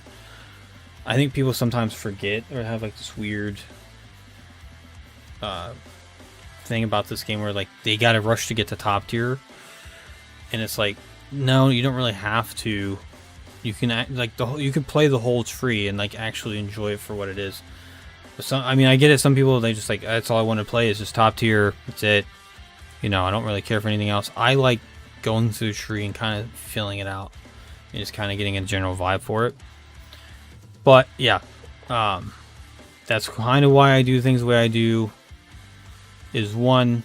I think people sometimes forget or have like this weird thing about this game where like they gotta rush to get to top tier, and it's like, no, you don't really have to. You can you can play the whole tree and like actually enjoy it for what it is. But I mean, I get it. Some people, they just like, that's all I want to play is just top tier. That's it. You know, I don't really care for anything else. I like going through the tree and kind of filling it out and just kind of getting a general vibe for it. But yeah, that's kind of why I do things the way I do. Is one,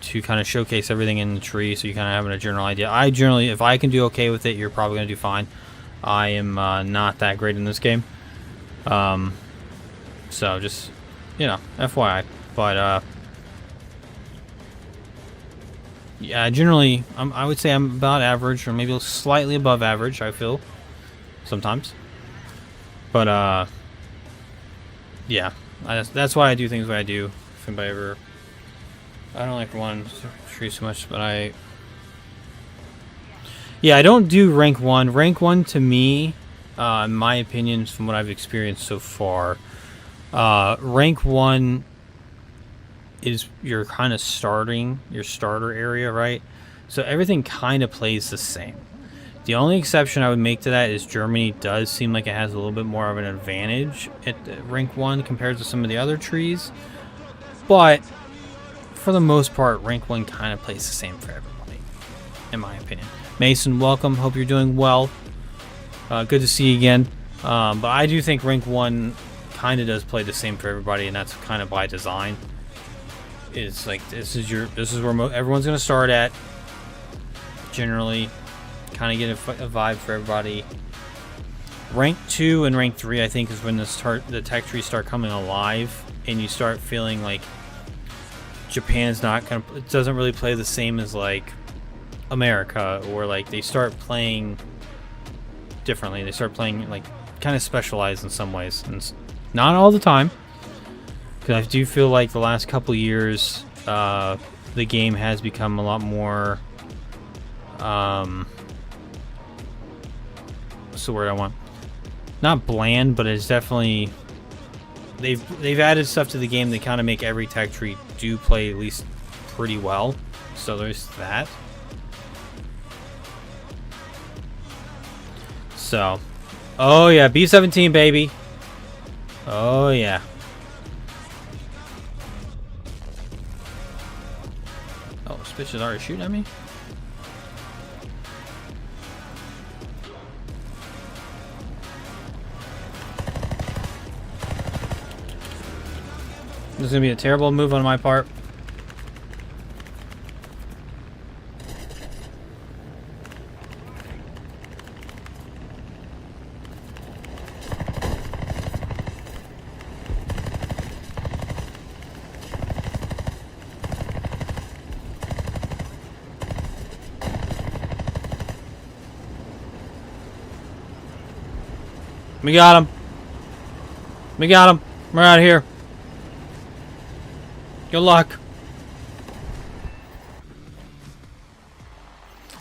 to kind of showcase everything in the tree, so you kind of have a general idea. I generally, if I can do okay with it, you're probably gonna do fine. I am not that great in this game, so just, you know, FYI. But yeah, generally, I would say I'm about average, or maybe slightly above average. I feel sometimes, but yeah, that's why I do things the way I do. If anybody ever, I don't like one tree so much, but yeah, I don't do rank 1. Rank 1 to me, in my opinion, from what I've experienced so far, rank 1 is your kind of your starter area, right? So everything kind of plays the same. The only exception I would make to that is Germany does seem like it has a little bit more of an advantage at rank 1 compared to some of the other trees. But for the most part, rank 1 kind of plays the same for everybody, in my opinion. Mason, welcome. Hope you're doing well. Good to see you again. But I do think rank 1 kind of does play the same for everybody, and that's kind of by design. It's like this is where everyone's gonna start at. Generally, kind of get a vibe for everybody. Rank 2 and rank 3, I think, is when the tech trees start coming alive, and you start feeling like Japan's not gonna. It doesn't really play the same as like America, or like they start playing differently. They start playing like kind of specialized in some ways, and not all the time. Because I do feel like the last couple years, the game has become a lot more. What's the word I want? Not bland, but it's definitely. They've added stuff to the game that kind of make every tech tree do play at least pretty well. So there's that. So, oh yeah, B-17 baby. Oh yeah. Oh, this bitch is already shooting at me. This is gonna be a terrible move on my part. We got him. We got him. We're out of here. Good luck.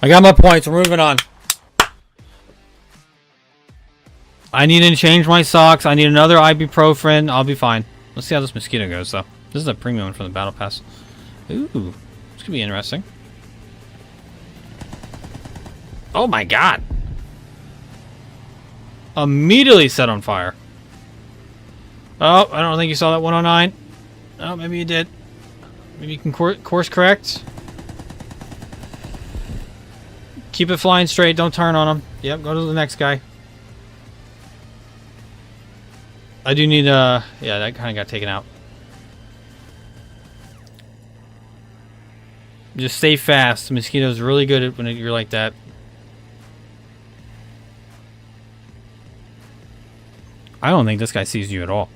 I got my points. We're moving on. I need to change my socks. I need another ibuprofen. I'll be fine. Let's see how this mosquito goes, though. This is a premium one from the battle pass. Ooh, this could be interesting. Oh my god! Immediately set on fire. Oh, I don't think you saw that 109. Oh, maybe you did. Maybe you can course correct. Keep it flying straight. Don't turn on him. Yep, go to the next guy. I do need, yeah, that kind of got taken out. Just stay fast. The mosquito's really good at when you're like that. I don't think this guy sees you at all.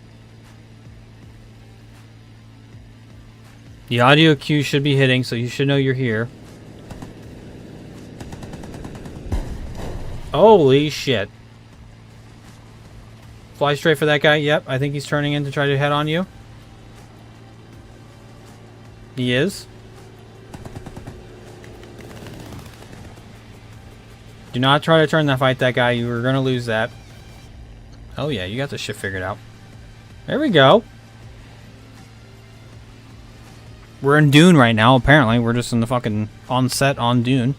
The audio cue should be hitting, so you should know you're here. Holy shit. Fly straight for that guy. Yep, I think he's turning in to try to head on you. He is. Do not try to turn that fight that guy. You were going to lose that. Oh yeah, you got this shit figured out. There we go. We're in Dune right now, apparently. We're just in the fucking on set on Dune.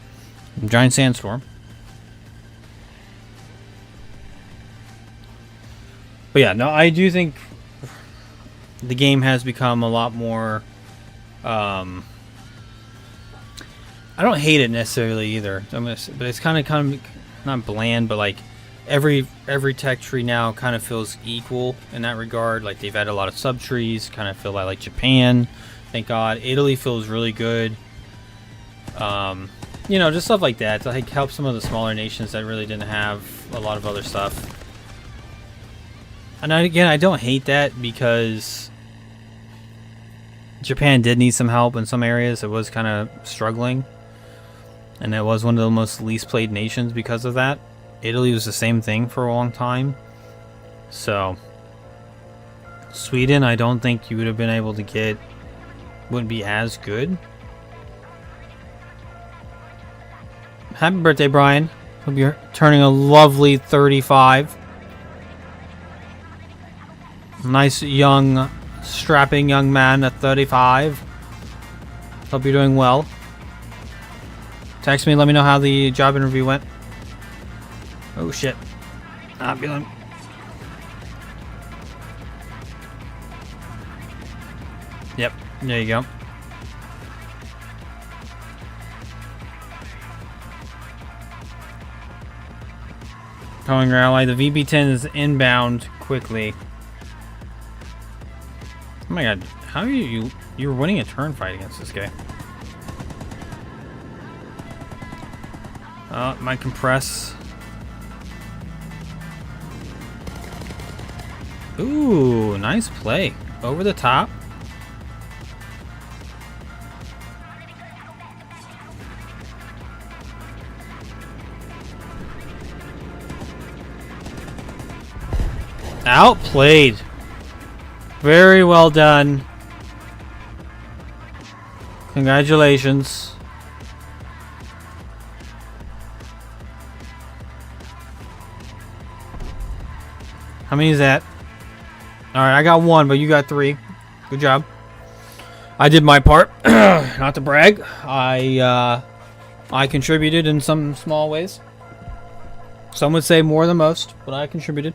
Giant sandstorm. But yeah, no, I do think the game has become a lot more... I don't hate it necessarily either. But it's kind of not bland, but like every tech tree now kind of feels equal in that regard. Like they've had a lot of sub trees. Kind of feel like Japan. Thank God. Italy feels really good. You know, just stuff like that to like help some of the smaller nations that really didn't have a lot of other stuff. And again, I don't hate that because Japan did need some help in some areas. It was kind of struggling. And it was one of the most least played nations because of that. Italy was the same thing for a long time. So, Sweden, I don't think you would have been able to get, wouldn't be as good. Happy birthday, Brian. Hope you're turning a lovely 35. Nice young, strapping young man at 35. Hope you're doing well. Text me, let me know how the job interview went. Oh shit. Not feeling. Yep, there you go. Calling your ally. The VB10 is inbound quickly. Oh my god, how are you were winning a turn fight against this guy. Might compress. Ooh, nice play. Over the top. Outplayed. Very well done. Congratulations. How many is that? Alright, I got 1, but you got 3. Good job. I did my part. Not to brag. I contributed in some small ways. Some would say more than most, but I contributed.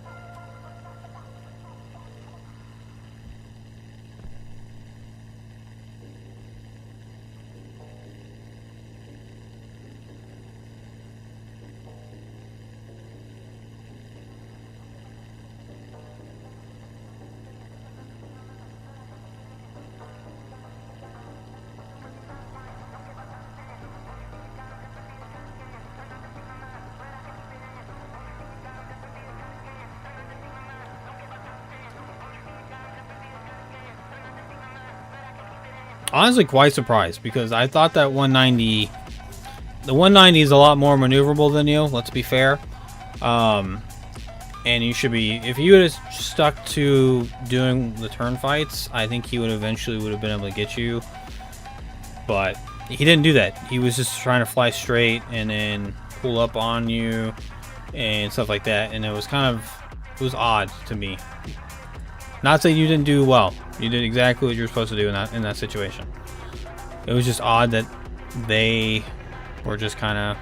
Honestly, quite surprised because I thought that 190, the 190 is a lot more maneuverable than you. Let's be fair, and you should be. If you would have stuck to doing the turn fights, I think he would eventually would have been able to get you. But he didn't do that. He was just trying to fly straight and then pull up on you and stuff like that. And it was it was odd to me. Not saying you didn't do well. You did exactly what you were supposed to do in that situation. It was just odd that they were just kind of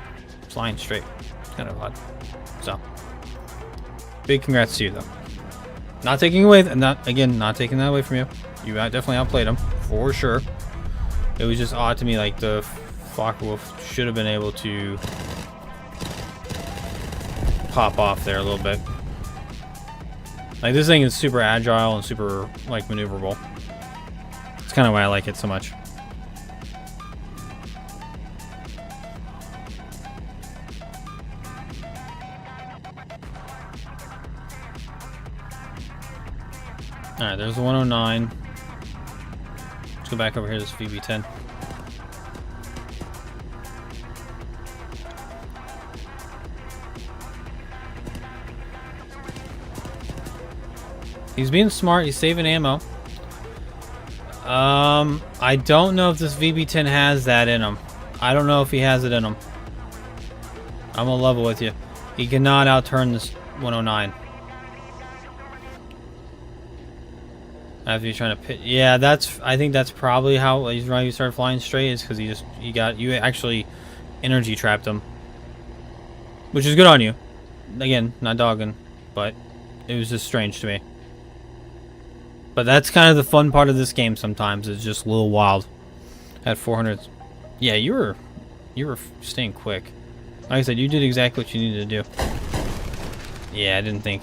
flying straight. It's kind of odd. So, big congrats to you though. Not taking not taking that away from you. You definitely outplayed them for sure. It was just odd to me, like the Focke-Wulf should have been able to pop off there a little bit. Like, this thing is super agile and super, like, maneuverable. It's kind of why I like it so much. Alright, there's the 109. Let's go back over here to this VB10. He's being smart. He's saving ammo. I don't know if this VB10 has that in him. I don't know if he has it in him. I'm gonna level with you. He cannot outturn this 109. After you're trying to pit, yeah, I think that's probably how he's why you started flying straight is because you actually energy trapped him, which is good on you. Again, not dogging, but it was just strange to me. But that's kind of the fun part of this game. Sometimes it's just a little wild. At 400, yeah, you were staying quick. Like I said, you did exactly what you needed to do. Yeah, I didn't think.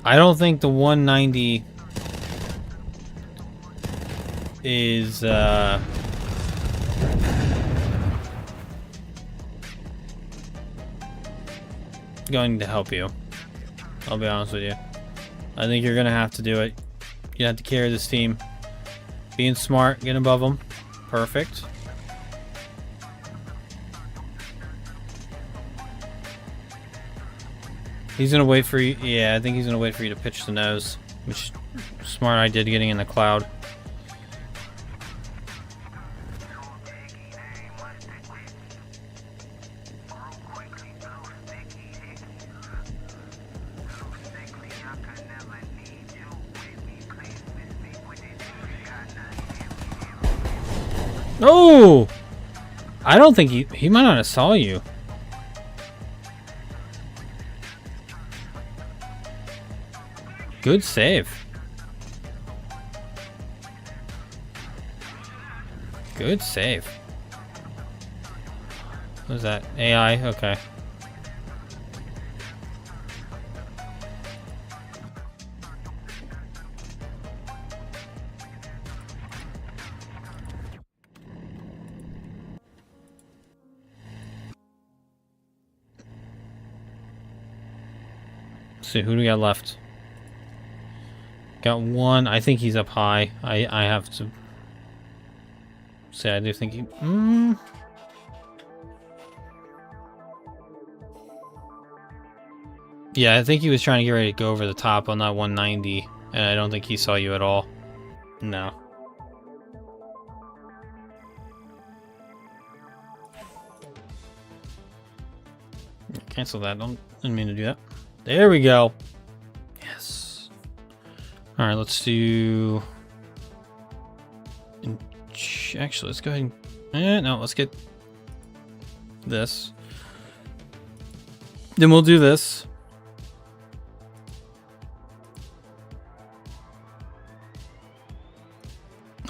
I don't think the 190 is going to help you. I'll be honest with you. I think you're gonna have to do it. You have to carry this team. Being smart, getting above them. Perfect. He's gonna wait for you. Yeah, I think he's gonna wait for you to pitch the nose. Which, smart idea getting in the cloud. Oh! I don't think he might not have saw you. Good save. Good save. What was that? AI? Okay. Let's see, who do we got left? Got one. I think he's up high. I have to say I do think he... Yeah, I think he was trying to get ready to go over the top on that 190, and I don't think he saw you at all. No. Cancel that. Didn't mean to do that. There we go. Yes. All right, let's do... Actually, let's go ahead and... no, let's get this. Then we'll do this.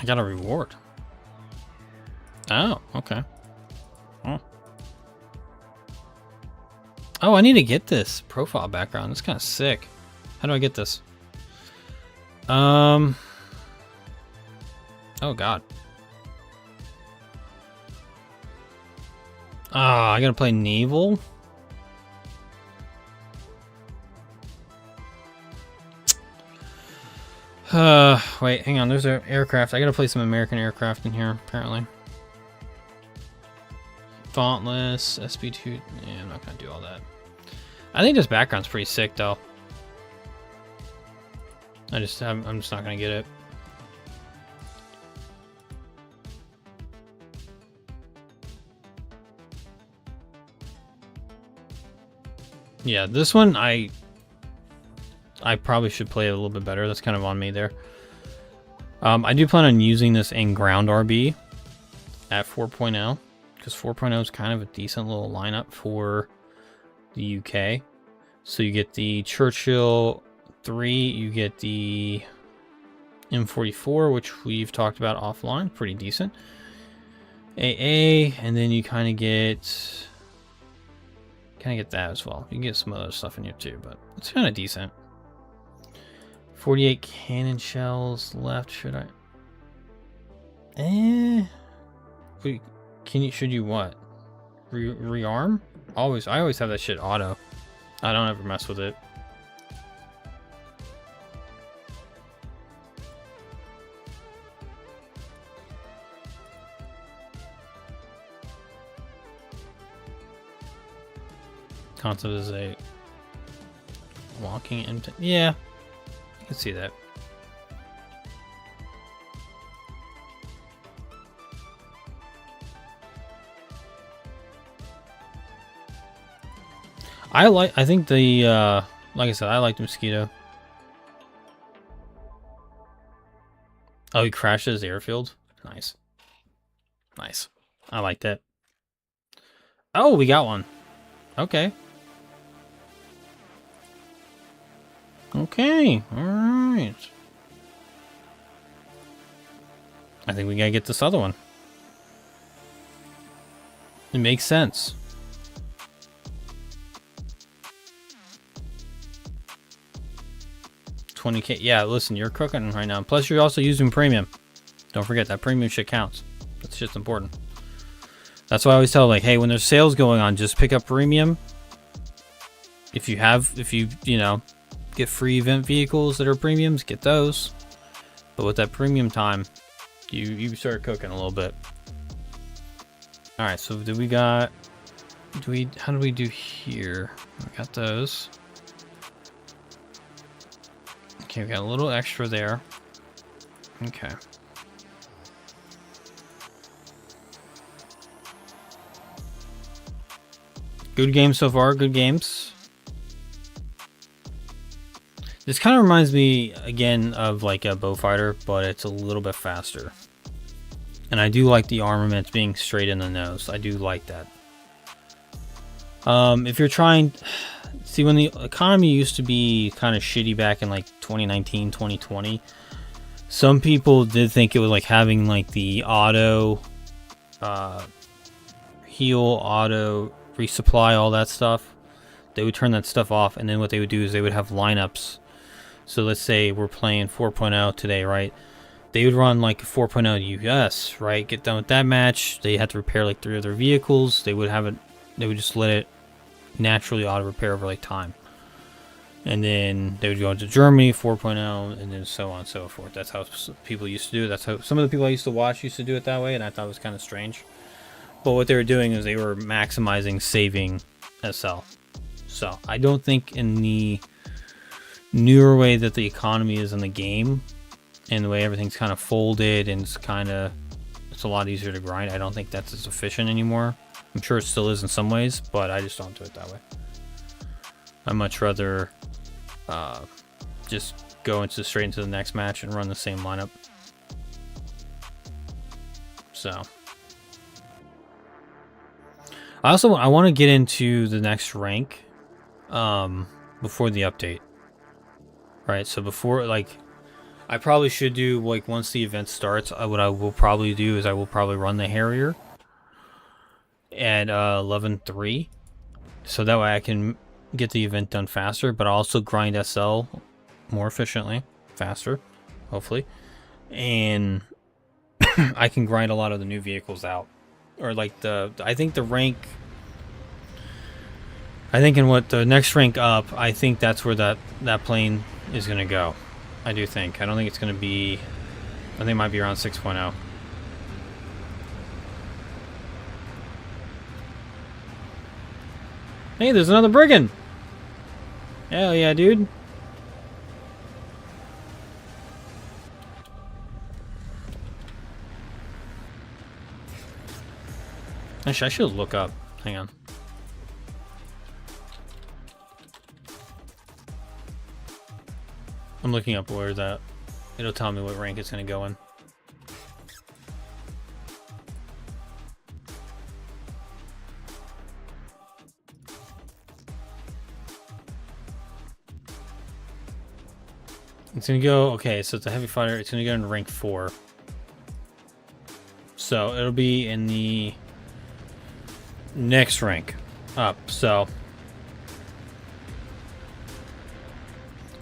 I got a reward. Oh, okay. Oh, I need to get this profile background. That's kind of sick. How do I get this? Oh, God. Ah, I gotta play naval? Wait, hang on. There's an aircraft. I gotta play some American aircraft in here, apparently. Dauntless, SB2. Yeah, I'm not gonna do all that. I think this background's pretty sick, though. I'm just not gonna get it. Yeah, this one I probably should play it a little bit better. That's kind of on me there. I do plan on using this in ground RB at 4.0 because 4.0 is kind of a decent little lineup for the UK. So you get the Churchill 3, you get the M44, which we've talked about offline, pretty decent. AA, and then you kind of get that as well. You can get some other stuff in here too, but it's kind of decent. 48 cannon shells left. Should I? Wait, should you what? Rearm? I always have that shit auto. I don't ever mess with it. Concept is a walking into... Yeah, I can see that. I think the, like I said, I like the Mosquito. Oh, he crashes the airfield? Nice. Nice. I like that. Oh, we got one. Okay. Okay. Alright. I think we gotta get this other one. It makes sense. $20K. Yeah, listen, you're cooking right now. Plus, you're also using premium. Don't forget that premium shit counts. That's just important. That's why I always tell, like, hey, when there's sales going on, just pick up premium. If you, you know, get free event vehicles that are premiums, get those. But with that premium time, you start cooking a little bit. All right, so how do we do here? We got those. Okay, we got a little extra there. Okay. Good game so far, good games. This kind of reminds me, again, of like a Beaufighter, but it's a little bit faster. And I do like the armaments being straight in the nose. I do like that. If you're trying... See, when the economy used to be kind of shitty back in like 2019, 2020, some people did think it was like having like the auto heal, auto resupply, all that stuff. They would turn that stuff off, and then what they would do is they would have lineups. So let's say we're playing 4.0 today, right? They would run like 4.0 US, right? Get done with that match. They had to repair like 3 of their vehicles. They would have it. They would just let it naturally auto repair over like time, and then they would go into Germany 4.0, and then so on and so forth. That's how people used to do it. That's how some of the people I used to watch used to do it that way, and I thought it was kind of strange. But what they were doing is they were maximizing saving SL. So I don't think in the newer way that the economy is in the game, and the way everything's kind of folded and it's a lot easier to grind, I don't think that's as efficient anymore. I'm sure it still is in some ways, but I just don't do it that way. I'd much rather just go straight into the next match and run the same lineup. So I want to get into the next rank before the update. Right, so before, like, I probably should do, like, once the event starts, what I will probably do is I will probably run the Harrier at 11.3, so that way I can get the event done faster, but I'll also grind SL more efficiently, faster, hopefully, and I can grind a lot of the new vehicles out, or like I think in what the next rank up, I think that's where that plane is gonna go. I do think. I don't think it's gonna be. I think it might be around 6.0. Hey, there's another brigand! Hell yeah, dude. Actually, I should look up. Hang on. I'm looking up where that. It'll tell me what rank it's going to go in. It's going to go, okay, so it's a heavy fighter. It's going to go in rank 4. So it'll be in the next rank up. So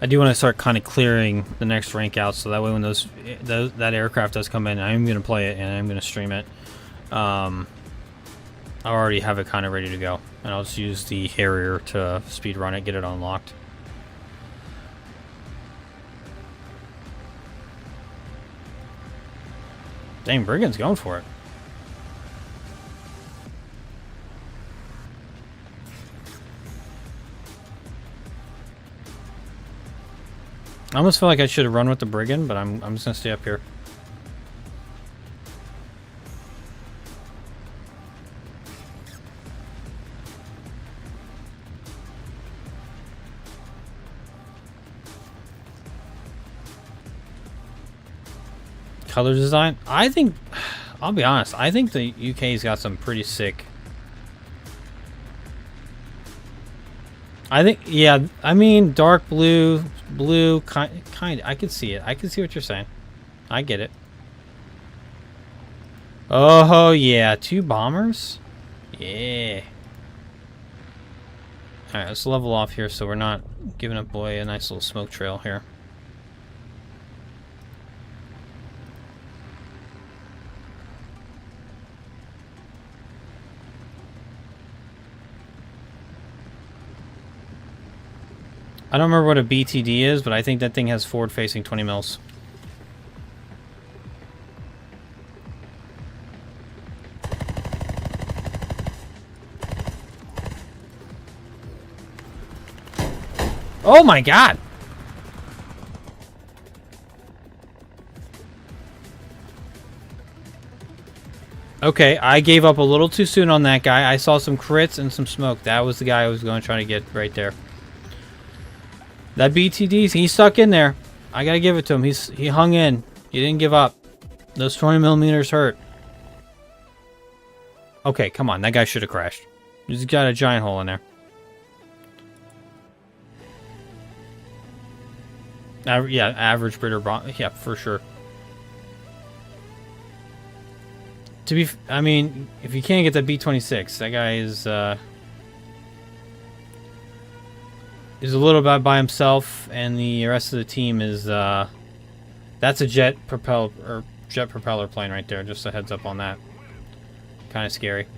I do want to start kind of clearing the next rank out, so that way when that aircraft does come in, I'm going to play it and I'm going to stream it. I already have it kind of ready to go, and I'll just use the Harrier to speed run it, get it unlocked. Dang, Brigand's going for it. I almost feel like I should have run with the Brigand, but I'm just gonna stay up here. color design. I think, I'll be honest, I think the UK's got some pretty sick. I think, yeah, I mean, dark blue, kind, I can see it. I can see what you're saying. I get it. Oh, yeah, 2 bombers? Yeah. Alright, let's level off here so we're not giving up away a nice little smoke trail here. I don't remember what a BTD is, but I think that thing has forward-facing 20 mils. Oh my god! Okay, I gave up a little too soon on that guy. I saw some crits and some smoke. That was the guy I was going to try to get right there. That BTD, he stuck in there. I gotta give it to him. He hung in. He didn't give up. Those 20 millimeters hurt. Okay, come on. That guy should have crashed. He's got a giant hole in there. Yeah, average Britter bomb. Yeah, for sure. I mean, if you can't get that B-26, that guy is a little bit by himself, and the rest of the team is that's a jet propeller plane right there. Just a heads up on that. Kind of scary.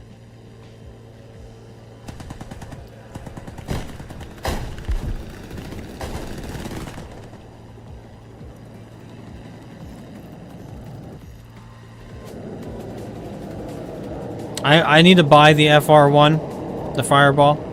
I need to buy the FR1, the fireball.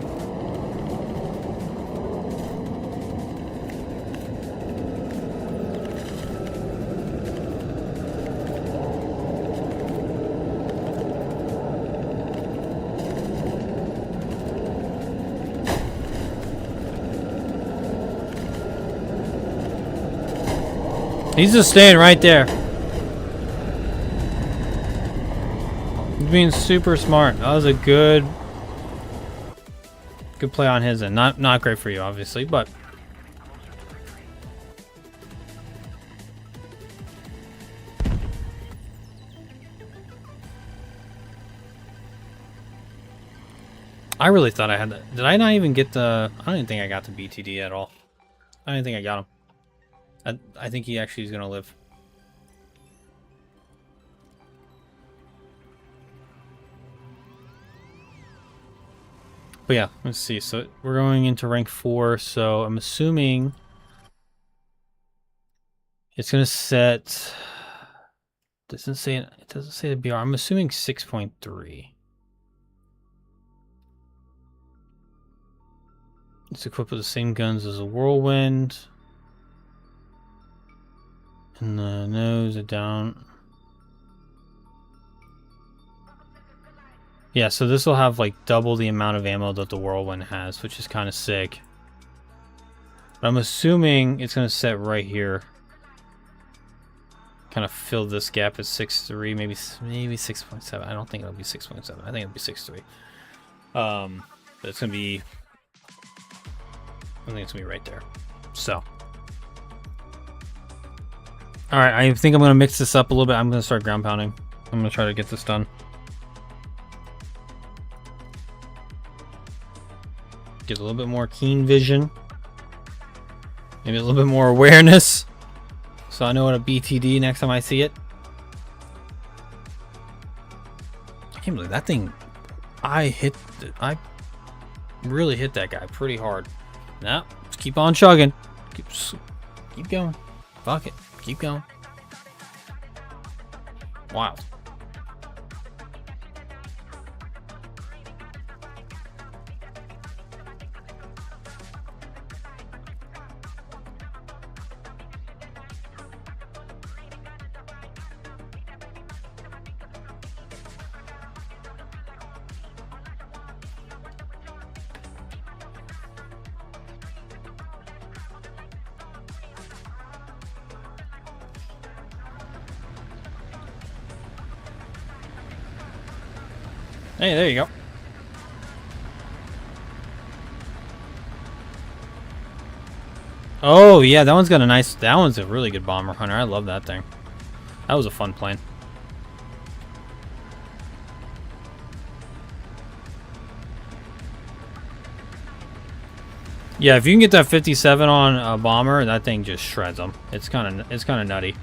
He's just staying right there. He's being super smart. That was a good play on his end. Not great for you, obviously, but I really thought I had that. Did I not even get the? I don't even think I got the BTD at all. I don't even think I got him. I think he actually is gonna live. But yeah, let's see. So we're going into rank 4, so I'm assuming it's gonna set. It doesn't say the BR. I'm assuming 6.3. It's equipped with the same guns as a Whirlwind. And the nose are down. Yeah, so this will have like double the amount of ammo that the Whirlwind has, which is kind of sick. But I'm assuming it's going to set right here. Kind of fill this gap at 6.3, maybe 6.7. I don't think it'll be 6.7. I think it'll be 6.3. But it's going to be... I think it's going to be right there. So... Alright, I think I'm going to mix this up a little bit. I'm going to start ground pounding. I'm going to try to get this done. Get a little bit more keen vision. Maybe a little bit more awareness. So I know what a BTD next time I see it. I can't believe that thing... I really hit that guy pretty hard. Now, just keep on chugging. Keep going. Fuck it. Keep going. Wow. Hey, there you go. Oh, yeah, that one's got a nice... That one's a really good bomber hunter. I love that thing. That was a fun plane. Yeah, if you can get that 57 on a bomber, that thing just shreds them. It's kind of nutty.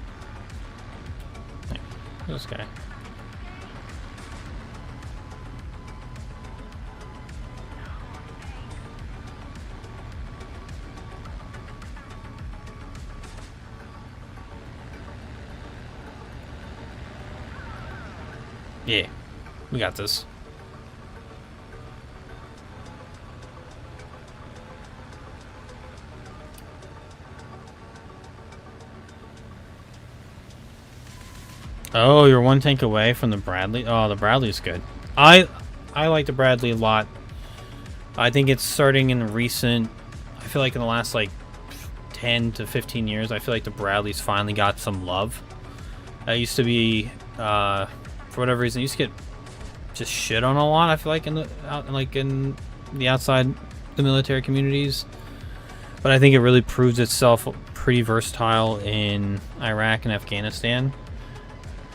This guy. Yeah, we got this. Oh, you're one tank away from the Bradley. Oh, the Bradley's good. I like the Bradley a lot. I think it's starting in recent... I feel like in the last, like, 10 to 15 years, I feel like the Bradley's finally got some love. I used to be, for whatever reason, I used to get just shit on a lot, I feel like, in the outside the military communities. But I think it really proves itself pretty versatile in Iraq and Afghanistan.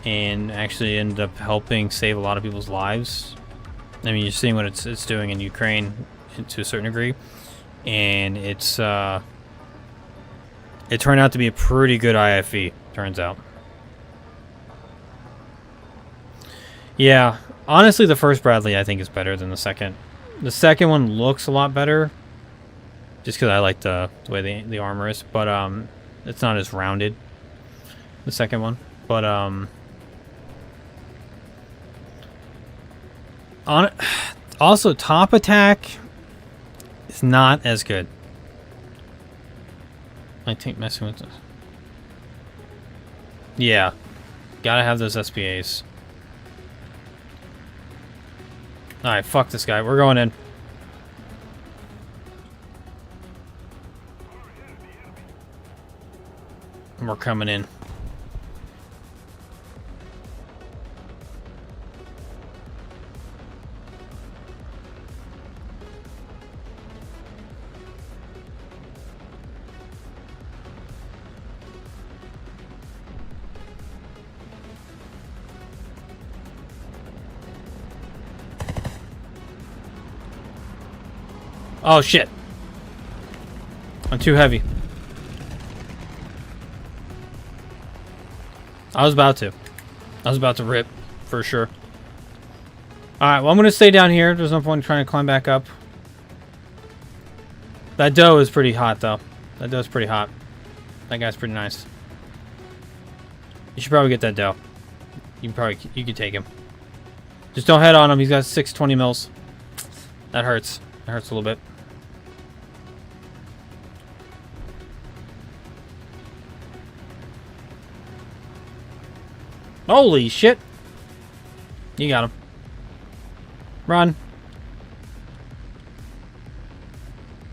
And actually ended up helping save a lot of people's lives. I mean, you're seeing what it's doing in Ukraine to a certain degree, and it turned out to be a pretty good IFE. Turns out. Yeah, honestly, the first Bradley I think is better than the second. The second one looks a lot better, just because I like the way the armor is, but it's not as rounded. The second one, but also, top attack is not as good. I think messing with this. Yeah. Gotta have those SPAs. Alright, fuck this guy. We're going in. We're coming in. Oh shit. I'm too heavy. I was about to rip, for sure. Alright, well I'm gonna stay down here. There's no point in trying to climb back up. That dough is pretty hot though. That dough's pretty hot. That guy's pretty nice. You should probably get that dough. You can take him. Just don't head on him. He's got 620 mils. That hurts. That hurts a little bit. Holy shit! You got him. Run.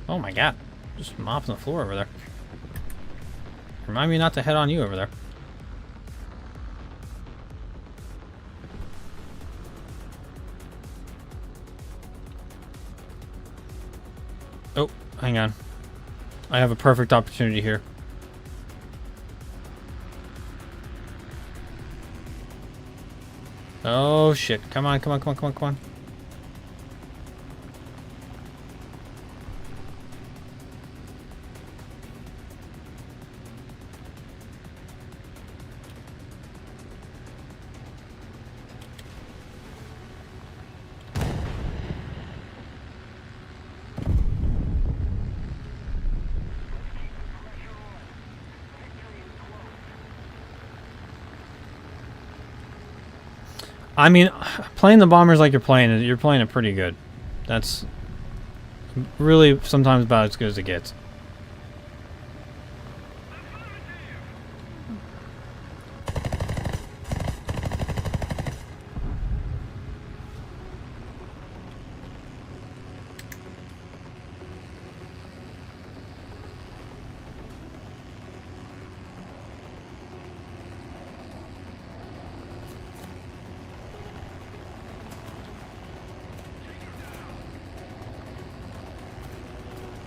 Oh my god. Just mopping the floor over there. Remind me not to head on you over there. Oh, hang on. I have a perfect opportunity here. Oh shit. Come on, come on, come on, come on, come on. I mean, playing the bombers like you're playing it pretty good. That's really sometimes about as good as it gets.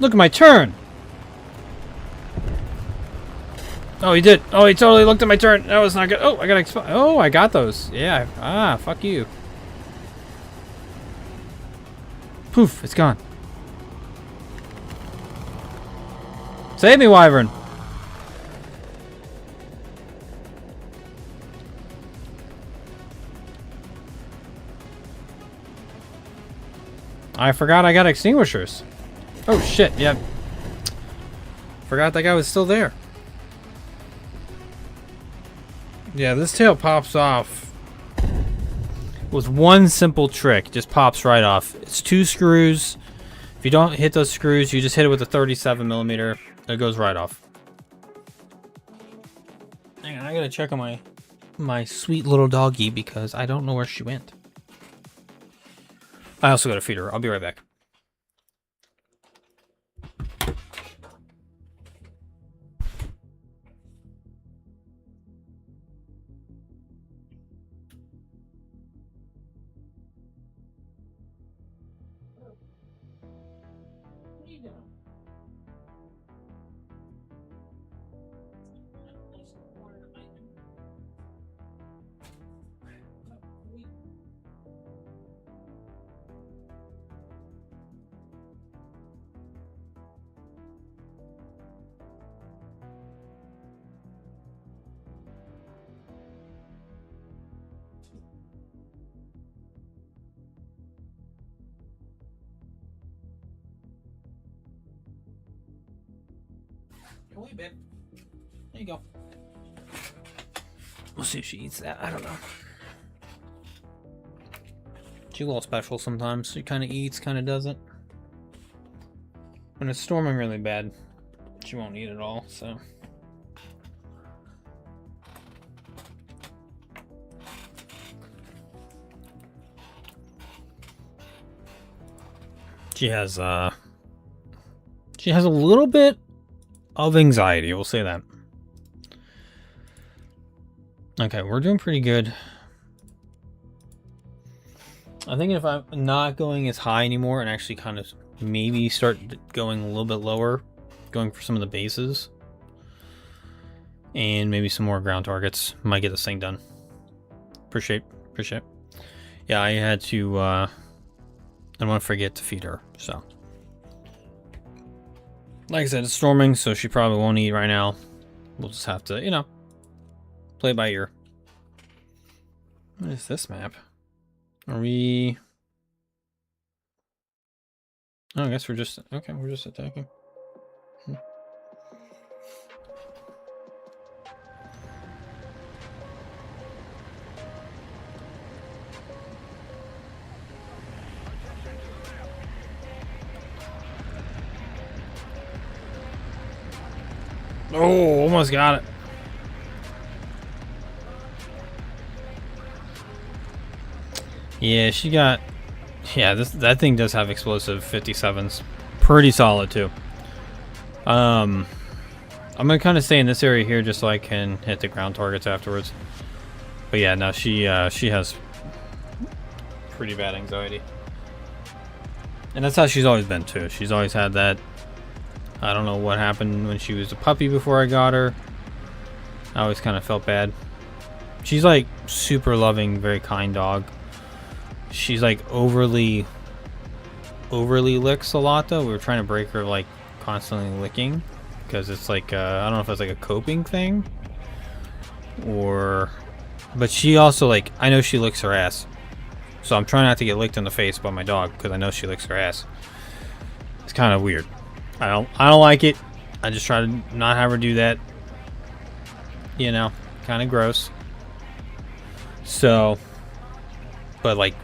Look at my turn. Oh, he did. Oh, he totally looked at my turn. That was not good. Oh, I got expo. Oh, I got those. Yeah. Ah, fuck you. Poof, it's gone. Save me, Wyvern. I forgot I got extinguishers. Oh shit, yeah. Forgot that guy was still there. Yeah, this tail pops off with one simple trick. Just pops right off. It's 2 screws. If you don't hit those screws, you just hit it with a 37mm. It goes right off. Hang on, I gotta check on my sweet little doggy because I don't know where she went. I also gotta feed her. I'll be right back. Wait, babe. There you go. We'll see if she eats that. I don't know. She's a little special sometimes. She kind of eats, kind of doesn't. When it's storming really bad, she won't eat at all, so. She has a little bit of anxiety, we'll say that. Okay, we're doing pretty good. I'm thinking if I'm not going as high anymore and actually kind of maybe start going a little bit lower, going for some of the bases, and maybe some more ground targets, might get this thing done. Appreciate. Yeah, I had to, I don't want to forget to feed her, so. Like I said, it's storming, so she probably won't eat right now. We'll just have to, you know, play it by ear. What is this map? Are we... Oh, I guess we're just... Okay, we're just attacking. Oh, almost got it. Yeah, she got... Yeah, that thing does have explosive 57s. Pretty solid, too. I'm going to kind of stay in this area here just so I can hit the ground targets afterwards. But yeah, no, she has pretty bad anxiety. And that's how she's always been, too. She's always had that. I don't know what happened when she was a puppy before I got her. I always kind of felt bad. She's like super loving, very kind dog. She's like overly licks a lot though. We were trying to break her like constantly licking because it's like I don't know if it's like a coping thing or, but she also like, I know she licks her ass, so I'm trying not to get licked in the face by my dog because I know she licks her ass. It's kind of weird. I don't like it. I just try to not have her do that. You know, kind of gross. So, but like,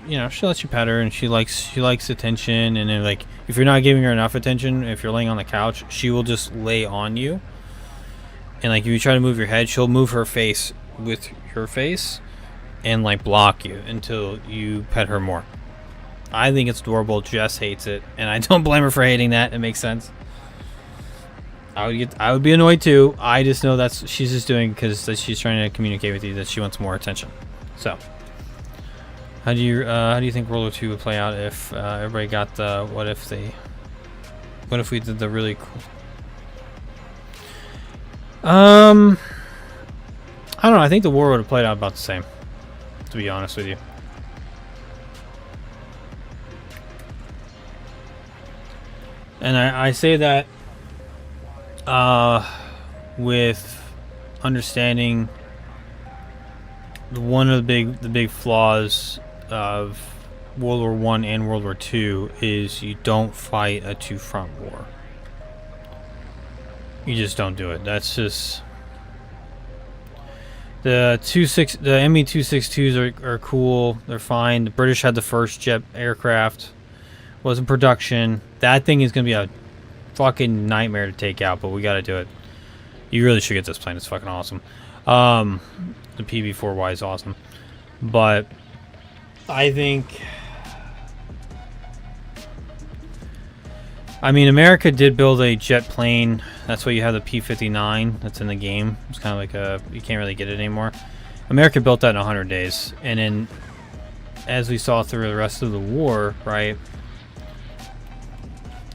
you know, she lets you pet her and she likes attention. And then like, if you're not giving her enough attention, if you're laying on the couch, she will just lay on you. And like, if you try to move your head, she'll move her face with your face and like block you until you pet her more. I think it's adorable. Jess hates it, and I don't blame her for hating that. It makes sense. I would be annoyed too. I just know that's she's just doing because she's trying to communicate with you that she wants more attention. So, how do you think World War II would play out if everybody got the what if they What if we did the really cool? I don't know. I think the war would have played out about the same, to be honest with you. And I say that with understanding one of the big flaws of World War I and World War II is you don't fight a two-front war. You just don't do it. That's just the ME-262s are cool. They're fine. The British had the first jet aircraft. Was in production. That thing is gonna be a fucking nightmare to take out, but we gotta do it. You really should get this plane. It's fucking awesome. The PB-4Y is awesome, but I think, I mean, America did build a jet plane. That's why you have the P-59 that's in the game. It's kind of like you can't really get it anymore. America built that in 100 days, and then as we saw through the rest of the war, right?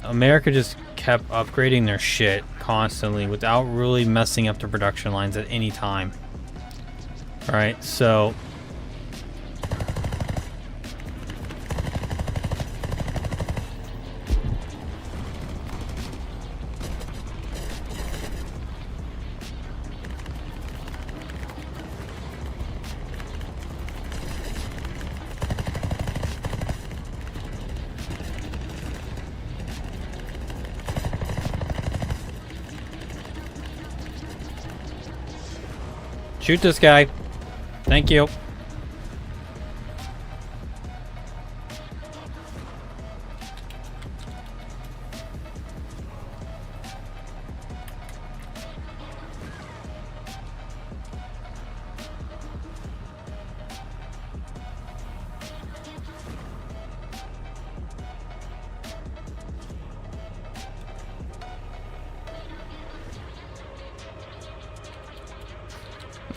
America just kept upgrading their shit constantly without really messing up the production lines at any time. Alright, so shoot this guy. Thank you.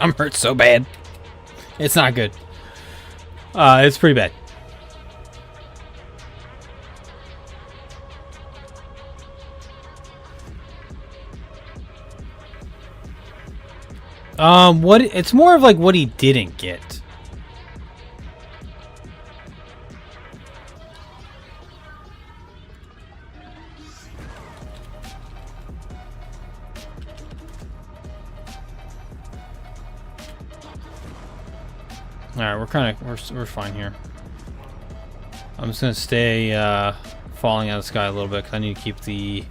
I'm hurt so bad. It's not good. It's pretty bad. It's more of like what he didn't get. Alright, we're fine here. I'm just gonna stay falling out of the sky a little bit because I need to keep the...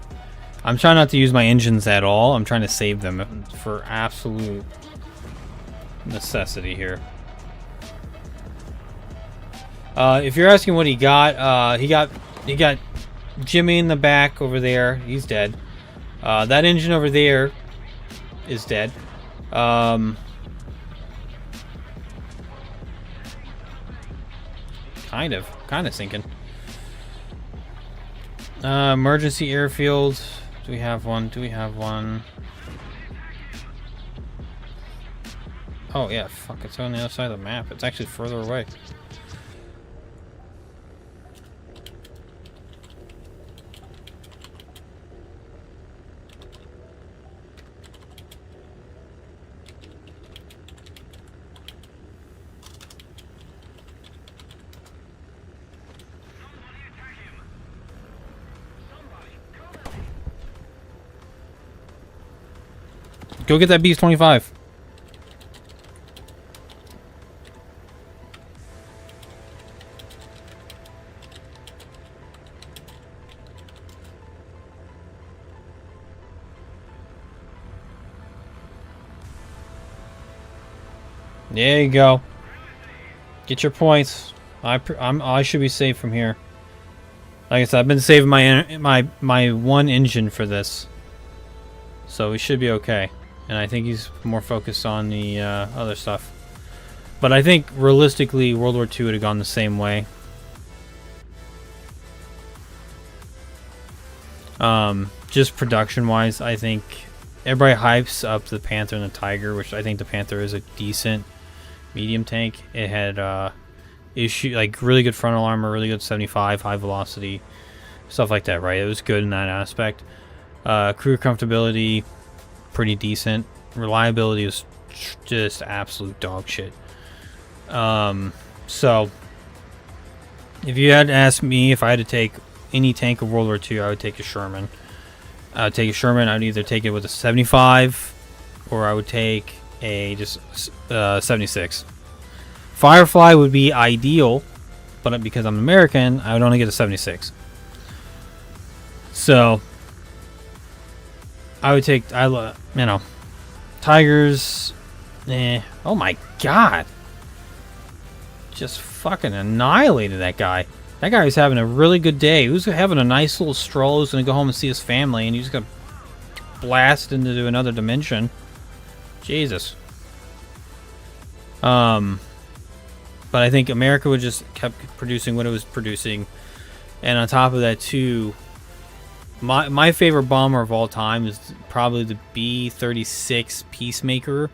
I'm trying not to use my engines at all. I'm trying to save them for absolute necessity here. If you're asking what he got Jimmy in the back over there. He's dead. That engine over there is dead. Kind of sinking. Emergency airfield. Do we have one? Oh yeah, fuck, it's on the other side of the map. It's actually further away. Go get that Beast-25. There you go. Get your points. I should be safe from here. Like I said, I've been saving my one engine for this, so we should be okay. And I think he's more focused on the other stuff. But I think realistically, World War II would have gone the same way. Just production-wise, I think everybody hypes up the Panther and the Tiger, which I think the Panther is a decent medium tank. It had really good frontal armor, really good 75 high velocity stuff like that, right? It was good in that aspect. Crew comfortability, pretty decent. Reliability was just absolute dog shit. So if you had asked me if I had to take any tank of World War II, I would take a Sherman. I would take a Sherman. I would either take it with a 75 or I would take a just 76. Firefly would be ideal, but because I'm American, I would only get a 76. So I would take, Tigers. Oh my god. Just fucking annihilated that guy. That guy was having a really good day. He was having a nice little stroll. He was going to go home and see his family, and he just got blasted into another dimension. Jesus. But I think America would just kept producing what it was producing. And on top of that, too, my favorite bomber of all time is probably the B-36 Peacemaker.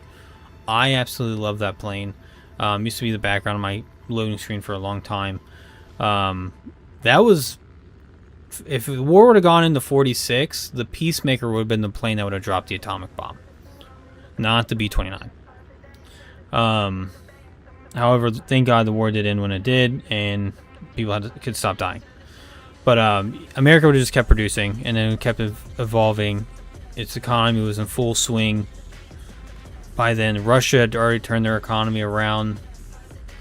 I absolutely love that plane. Used to be the background of my loading screen for a long time. That was, if the war would have gone into 46, the Peacemaker would have been the plane that would have dropped the atomic bomb, not the B-29. However, thank God the war did end when it did, and people could stop dying. But America would have just kept producing, and then it kept evolving. Its economy was in full swing. By then, Russia had already turned their economy around,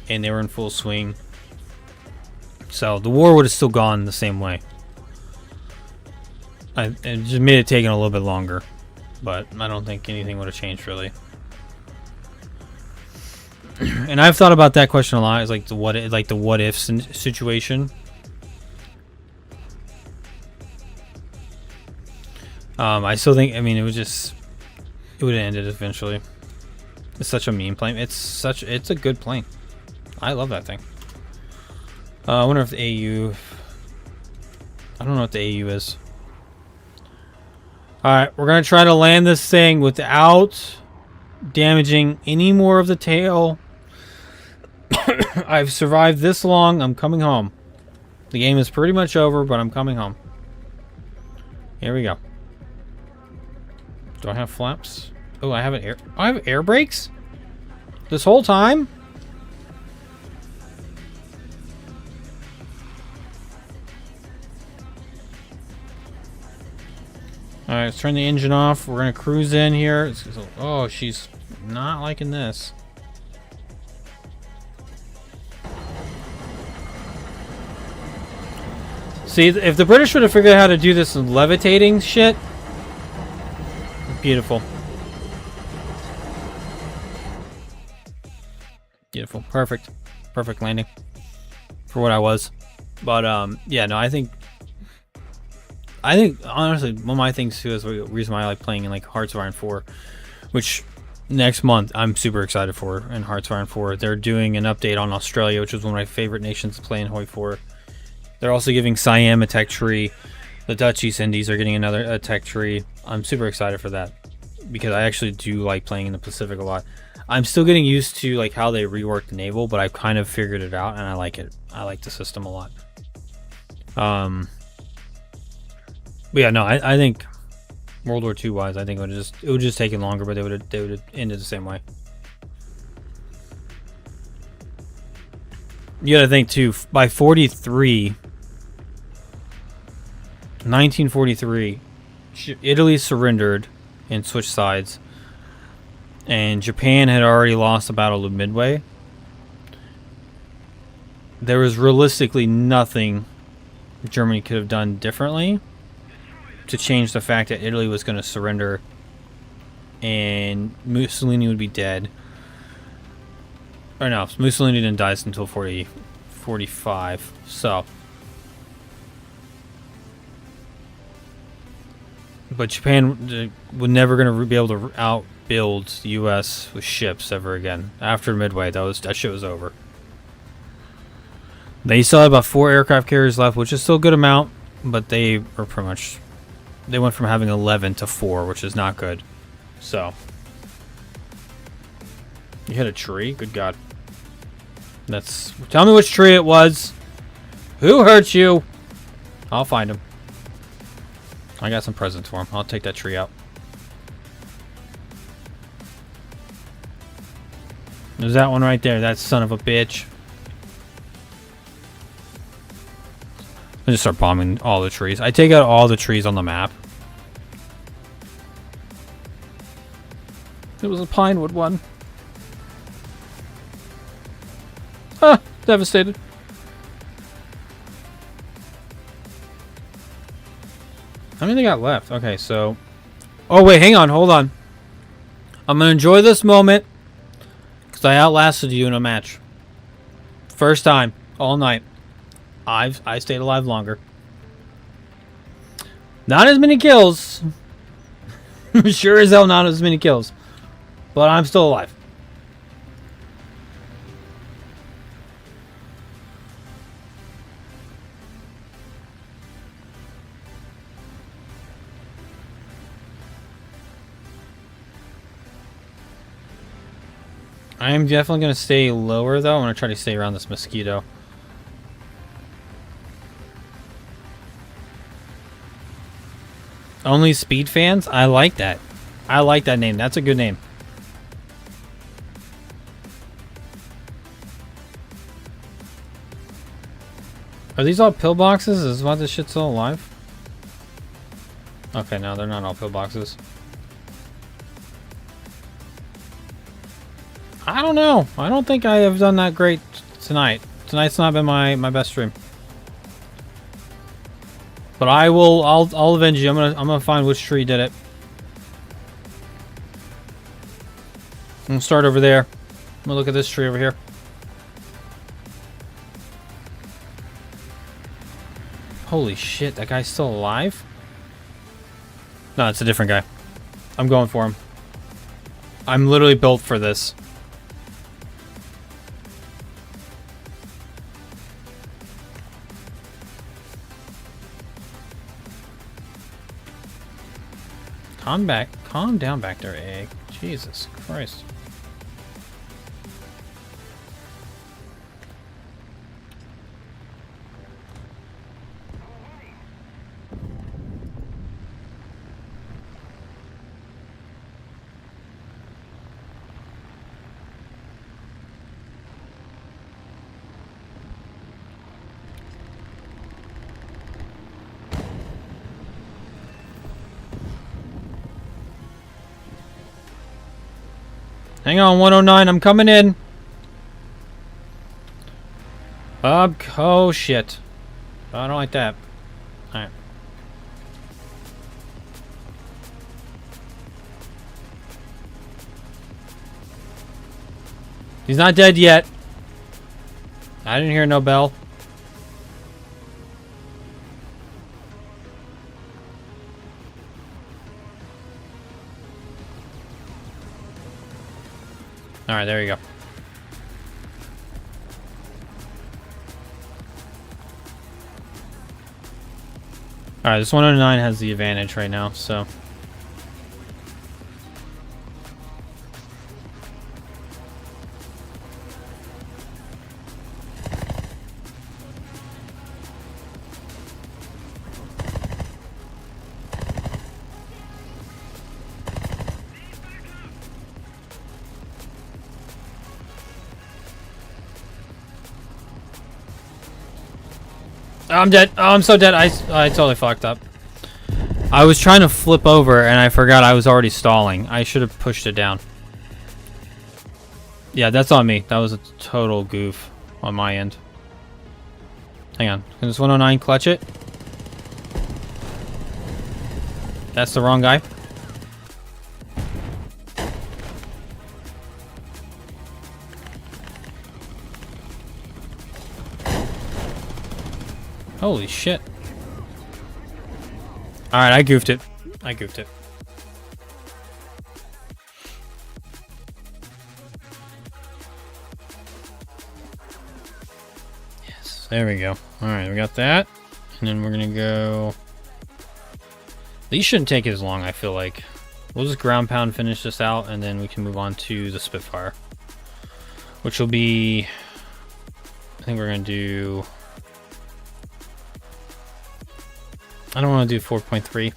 and they were in full swing. So the war would have still gone the same way. It just made it taking a little bit longer, but I don't think anything would have changed really. And I've thought about that question a lot. It's like the what if situation. I still think. I mean, it would have ended eventually. It's such a mean plane. It's a good plane. I love that thing. I wonder if the AU. I don't know what the AU is. All right, we're gonna try to land this thing without damaging any more of the tail. I've survived this long. I'm coming home. The game is pretty much over, but I'm coming home. Here we go. Do I have flaps? Oh, I have an air. I have air brakes? This whole time? Alright, let's turn the engine off. We're gonna cruise in here. Oh, she's not liking this. See, if the British would have figured out how to do this levitating shit. Beautiful. Beautiful. Perfect. Perfect landing. For what I was. But, yeah, no, I think, honestly, one of my things, too, is the reason why I like playing in, like, Hearts of Iron 4. Which, next month, I'm super excited for in Hearts of Iron 4. They're doing an update on Australia, which is one of my favorite nations to play in Hoi 4. They're also giving Siam a tech tree. The Dutch East Indies are getting another tech tree. I'm super excited for that because I actually do like playing in the Pacific a lot. I'm still getting used to like how they rework the naval, but I've kind of figured it out and I like it. I like the system a lot. But yeah, no, I think World War II wise, I think it would just take longer, but they would have ended the same way. You gotta think too. By 1943, Italy surrendered and switched sides, and Japan had already lost the Battle of Midway. There was realistically nothing Germany could have done differently to change the fact that Italy was going to surrender and Mussolini would be dead. Or no, Mussolini didn't die until 45. So, but Japan was never going to be able to outbuild the U.S. with ships ever again. After Midway, that shit was over. They still had about 4 aircraft carriers left, which is still a good amount, but they were pretty much, they went from having 11 to 4, which is not good. So, you hit a tree? Good God. Tell me which tree it was. Who hurt you? I'll find him. I got some presents for him. I'll take that tree out. There's that one right there. That son of a bitch. I just start bombing all the trees. I take out all the trees on the map. It was a pinewood one. Ah, devastated. How many they got left? Okay, so... Oh, wait, hang on, hold on. I'm gonna enjoy this moment because I outlasted you in a match. First time, all night. I stayed alive longer. Not as many kills. Sure as hell not as many kills. But I'm still alive. I am definitely going to stay lower, though. I'm going to try to stay around this mosquito. Only speed fans? I like that. I like that name. That's a good name. Are these all pillboxes? Is why this shit's still alive? Okay, no, they're not all pillboxes. I don't know. I don't think I have done that great tonight. Tonight's not been my best stream. But I'll avenge you. I'm gonna find which tree did it. I'm gonna start over there. I'm gonna look at this tree over here. Holy shit, that guy's still alive? No, it's a different guy. I'm going for him. I'm literally built for this. Calm down back there, egg. Jesus Christ. Hang on, 109, I'm coming in. Oh shit. I don't like that. Alright. He's not dead yet. I didn't hear no bell. Alright, there you go. Alright, this 109 has the advantage right now, so... I'm dead. Oh, I'm so dead. I totally fucked up. I was trying to flip over and I forgot I was already stalling. I should have pushed it down. Yeah, that's on me. That was a total goof on my end. Hang on. Can this 109 clutch it? That's the wrong guy. Holy shit. Alright, I goofed it. I goofed it. Yes, there we go. Alright, we got that. And then we're gonna go... These shouldn't take as long, I feel like. We'll just ground pound finish this out, and then we can move on to the Spitfire. Which will be... I think we're gonna do... I don't want to do 4.3.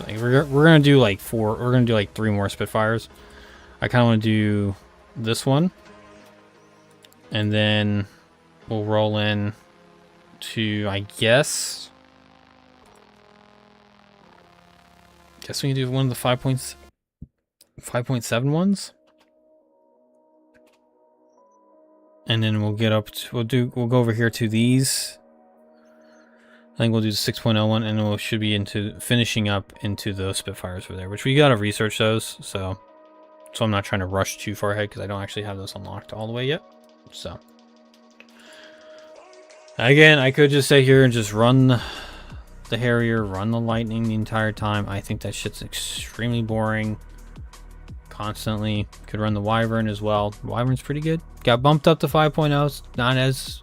Like we're gonna do like 4. We're gonna do like 3 more Spitfires. I kind of want to do this one, and then we'll roll in to, I guess we can do one of the 5.7 ones, and then we'll get up to we'll go over here to these. I think we'll do the 6.0 one, and then we should be finishing up into those Spitfires over there, which we gotta research those. So I'm not trying to rush too far ahead because I don't actually have those unlocked all the way yet. So again, I could just sit here and just run the Harrier, run the Lightning the entire time. I think that shit's extremely boring. Constantly. Could run the Wyvern as well. Wyvern's pretty good. Got bumped up to 5.0. It's not as,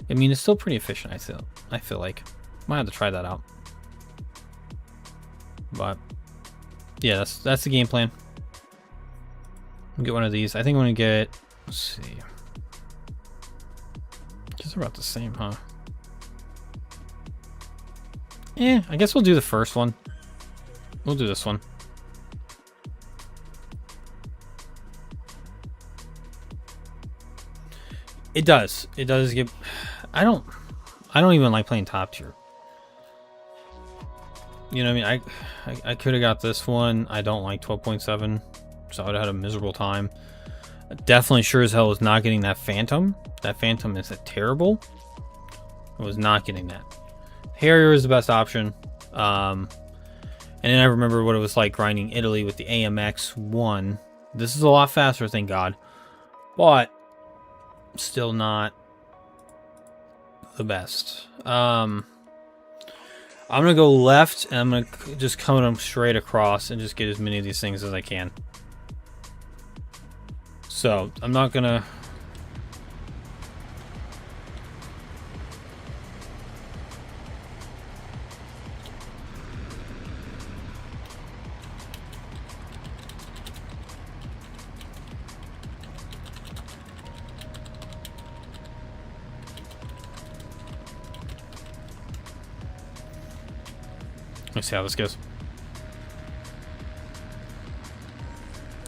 I mean, it's still pretty efficient. I feel like might have to try that out. But yeah, that's the game plan. I'll get one of these. I think I'm gonna get, let's see. These are about the same, huh? Yeah, I guess we'll do the first one. We'll do this one. It does get, I don't even like playing top tier. You know what I mean? I could have got this one. I don't like 12.7, so I would have had a miserable time. Definitely sure as hell was not getting that Phantom. That Phantom is terrible. I was not getting that. Harrier is the best option. And then I remember what it was like grinding Italy with the AMX-1. This is a lot faster, thank God. But still not the best. I'm gonna go left, and I'm gonna just come them straight across and just get as many of these things as I can. So I'm not gonna. Let's see how this goes.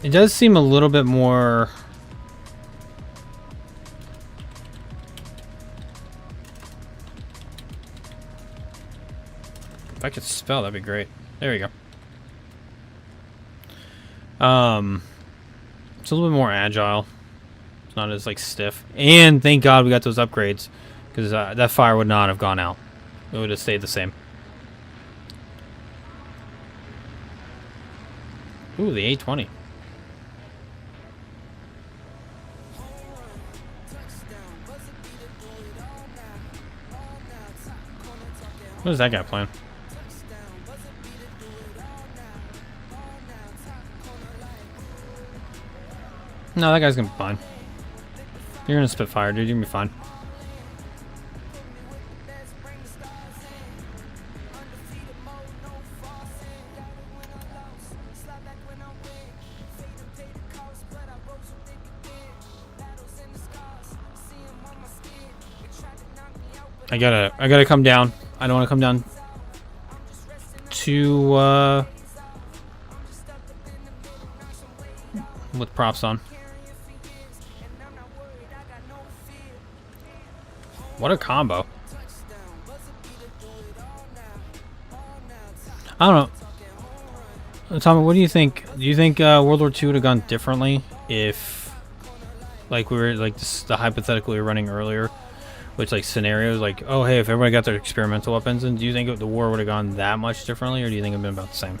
It does seem a little bit more. If I could spell, that'd be great. There we go. It's a little bit more agile. It's not as like stiff. And thank God we got those upgrades, because that fire would not have gone out. It would have stayed the same. Ooh, the 820. What is that guy playing? No, that guy's gonna be fine. You're gonna Spitfire, dude. You're gonna be fine. I gotta come down. I don't want to come down too with props on. What a combo. I don't know. Tommy, what do you think? Do you think World War II would have gone differently if, like, we were like the hypothetical we were running earlier, which like scenarios like, oh hey, if everybody got their experimental weapons, and do you think the war would have gone that much differently, or do you think it would have been about the same?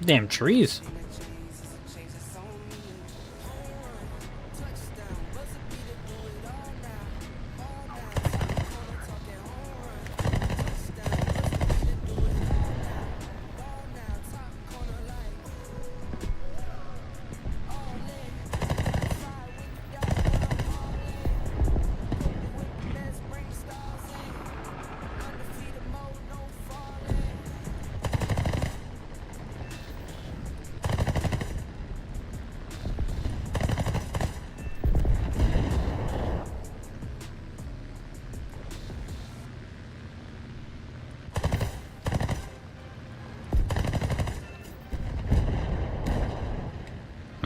Damn trees.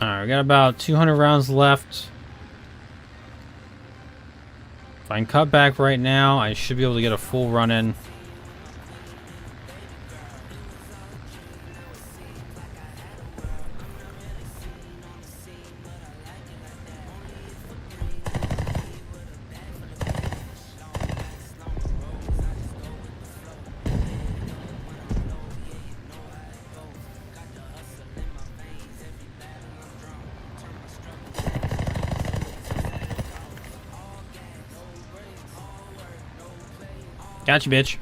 Alright, we got about 200 rounds left. If I can cut back right now, I should be able to get a full run in. Gotcha, bitch.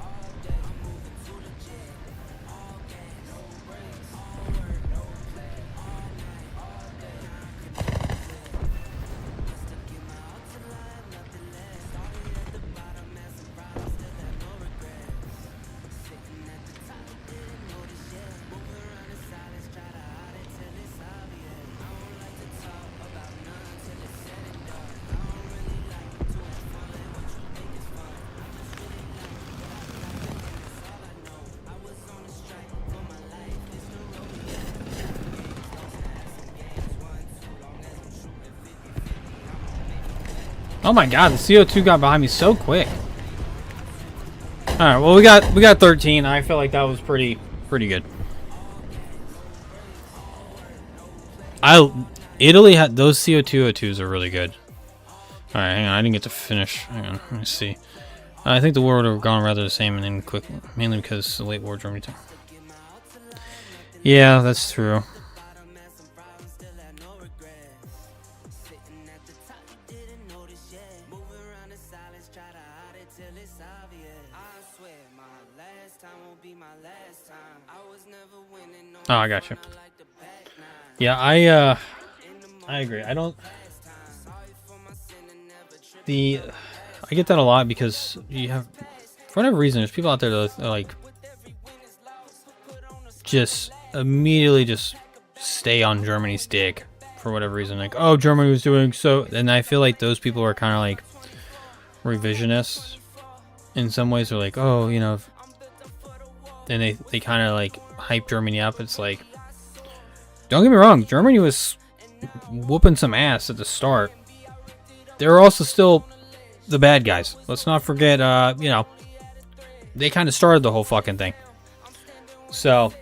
Oh my god, the CO2 got behind me so quick. Alright, well we got 13. I feel like that was pretty good. Italy had those CO202s are really good. Alright, hang on, I didn't get to finish. Hang on, let me see. I think the war would have gone rather the same and then quick, mainly because the late war Germany time. Yeah, that's true. Oh, I got you. Yeah, I agree. I get that a lot because you have, for whatever reason, there's people out there that are like just immediately just stay on Germany's dick for whatever reason. Like, oh, Germany was doing so, and I feel like those people are kind of like revisionists in some ways. They're like, oh, you know, and they kind of like hype Germany up. It's like, don't get me wrong, Germany was whooping some ass at the start. They're also still the bad guys. Let's not forget, you know, they kind of started the whole fucking thing. So,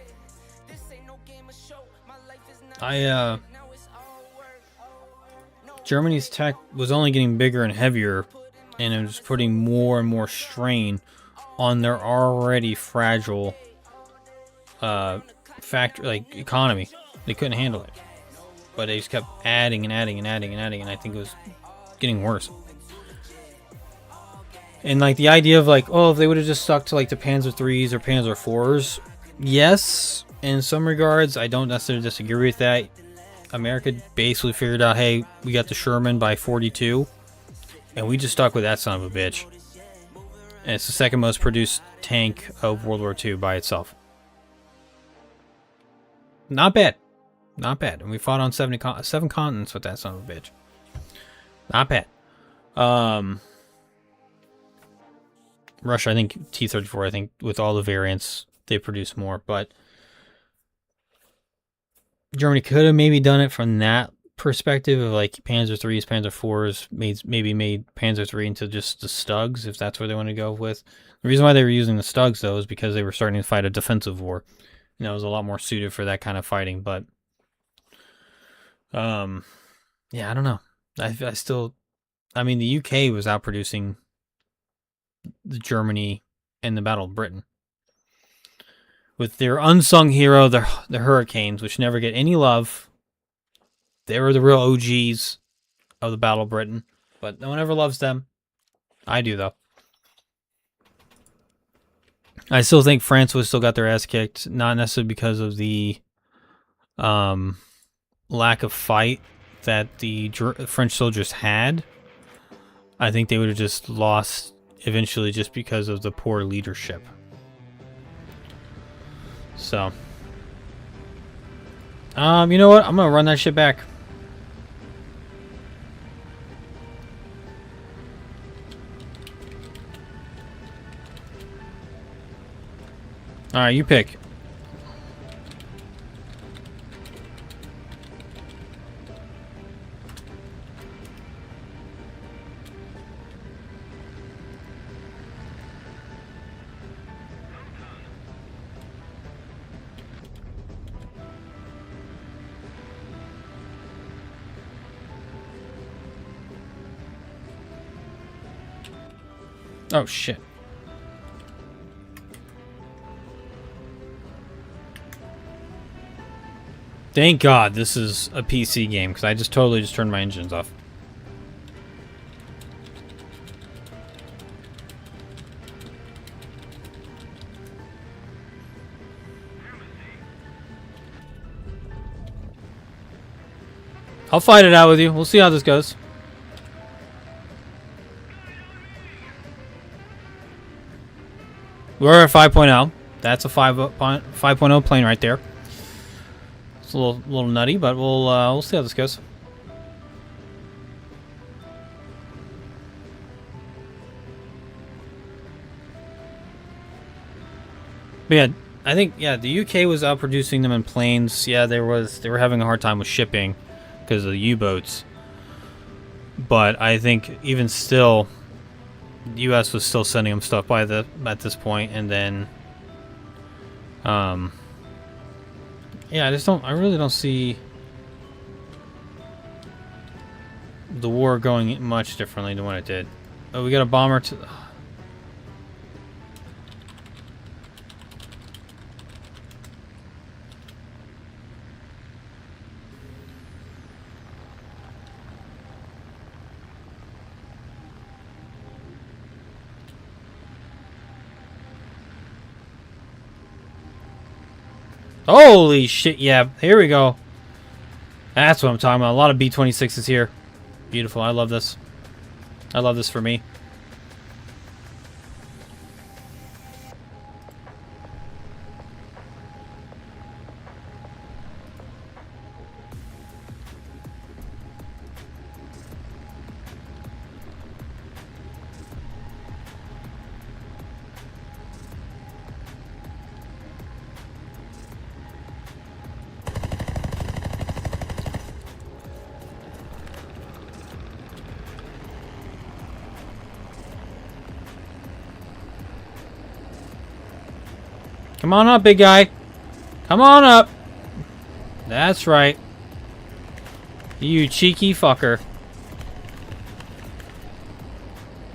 Germany's tech was only getting bigger and heavier, and it was putting more and more strain on their already fragile economy. They couldn't handle it, but they just kept adding and adding and adding and adding, and I think it was getting worse. And like the idea of like, oh, if they would have just stuck to like the Panzer IIIs or Panzer IVs, yes, in some regards, I don't necessarily disagree with that. America basically figured out, hey, we got the Sherman by 42, and we just stuck with that son of a bitch. And it's the second most produced tank of World War II by itself. Not bad. Not bad. And we fought on 7 continents with that son of a bitch. Not bad. Russia, I think T-34, I think with all the variants, they produce more. But Germany could have maybe done it from that perspective of like Panzer IIIs, Panzer IVs, maybe made Panzer III into just the Stugs, if that's where they want to go with. The reason why they were using the Stugs, though, is because they were starting to fight a defensive war. You know, it was a lot more suited for that kind of fighting, but yeah, I don't know. I mean, the UK was outproducing the Germany in the Battle of Britain. with their unsung hero, the Hurricanes, which never get any love. They were the real OGs of the Battle of Britain, but no one ever loves them. I do, though. I still think France would still got their ass kicked, not necessarily because of the lack of fight that the French soldiers had. I think they would have just lost eventually just because of the poor leadership. So, you know what? I'm gonna run that shit back. All right, you pick. Oh, shit. Thank God this is a PC game, because I just totally just turned my engines off. I'll fight it out with you. We'll see how this goes. We're at 5.0. That's a 5.0 plane right there. It's a little nutty, but we'll see how this goes. But yeah, I think the UK was outproducing them in planes. Yeah, they were having a hard time with shipping because of the U-boats. But I think even still, the U.S. was still sending them stuff at this point, and then, yeah, I really don't see the war going much differently than what it did. Oh, we got a bomber to. Holy shit, yeah, here we go. That's what I'm talking about. A lot of B-26s here. Beautiful, I love this. I love this for me. Come on up, big guy. Come on up. That's right. You cheeky fucker.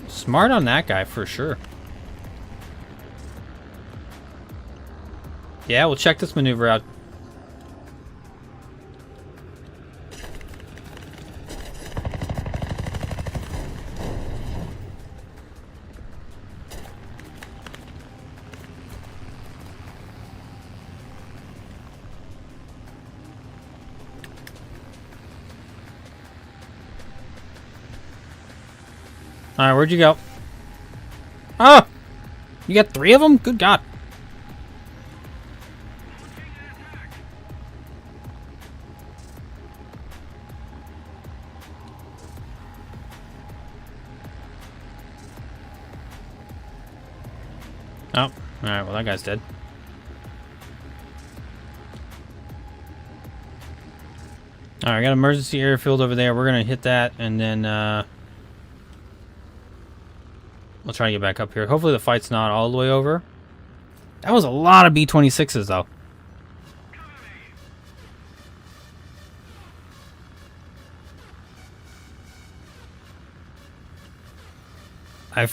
Smart on that guy, for sure. Yeah, we'll check this maneuver out. Alright, where'd you go? Ah! You got 3 of them? Good God. Oh, alright, well that guy's dead. Alright, I got an emergency airfield over there. We're gonna hit that, and then, we'll try to get back up here. Hopefully the fight's not all the way over. That was a lot of B-26s, though. I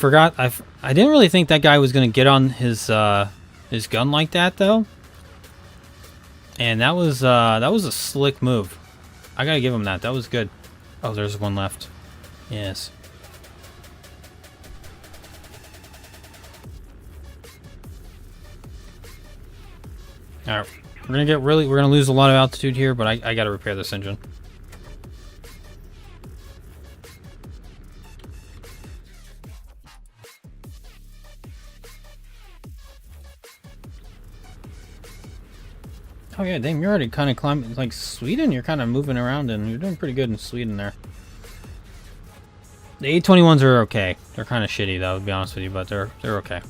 didn't really think that guy was going to get on his gun like that, though. And that was a slick move. I gotta give him that. That was good. Oh, there's one left. Yes. All right, we're gonna lose a lot of altitude here, but I gotta repair this engine. Oh yeah, damn, you're already kind of climbing, like Sweden, you're kind of moving around and you're doing pretty good in Sweden there. The A21s are okay. They're kind of shitty though, to be honest with you, but they're okay.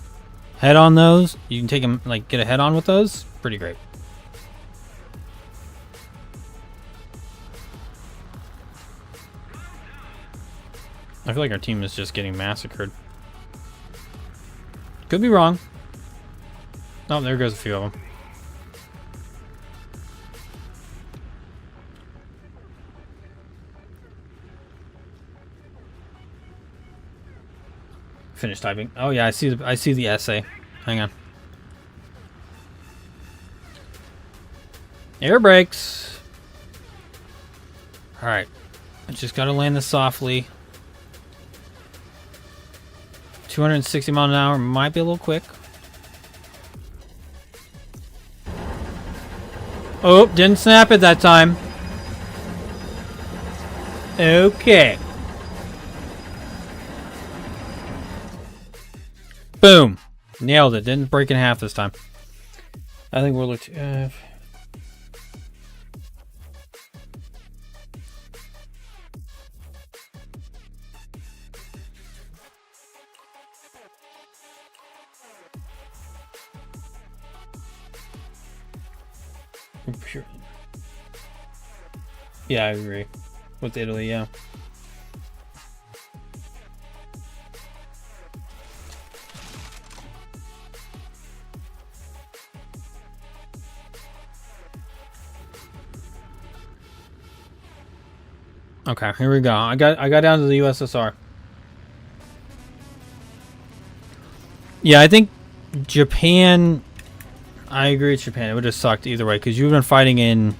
Head on those, you can take them, like get a head on with those, pretty great. I feel like our team is just getting massacred. Could be wrong. Oh, there goes a few of them. Finish typing. Oh yeah, I see the essay. Hang on. Air brakes. All right, I just gotta land this softly. 260 miles an hour might be a little quick. Oh, didn't snap it that time. Okay. Boom. Nailed it. Didn't break in half this time. I think we're looking... Sure. Yeah, I agree. With Italy, yeah. Okay, here we go. I got down to the USSR. Yeah, I think Japan... I agree with Japan. It would have sucked either way, because you've been fighting in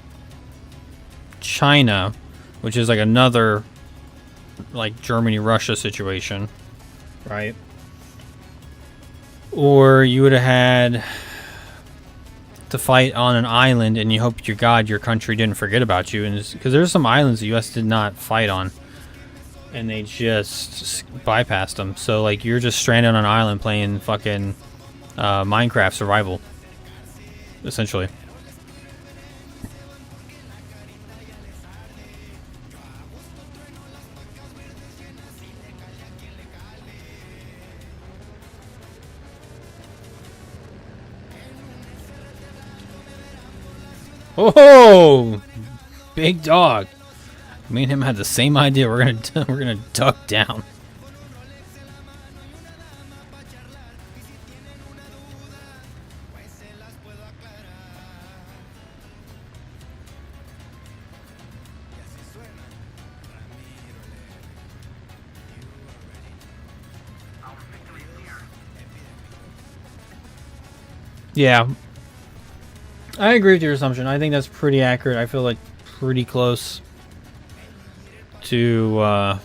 China, which is like another, like, Germany-Russia situation, right? Or you would have had to fight on an island, and you hope to God your country didn't forget about you, and because there's some islands the U.S. did not fight on, and they just bypassed them. So, like, you're just stranded on an island playing fucking Minecraft survival. Essentially. Oh, big dog. Me and him had the same idea. We're gonna duck down. Yeah, I agree with your assumption. I think that's pretty accurate. I feel like pretty close to, I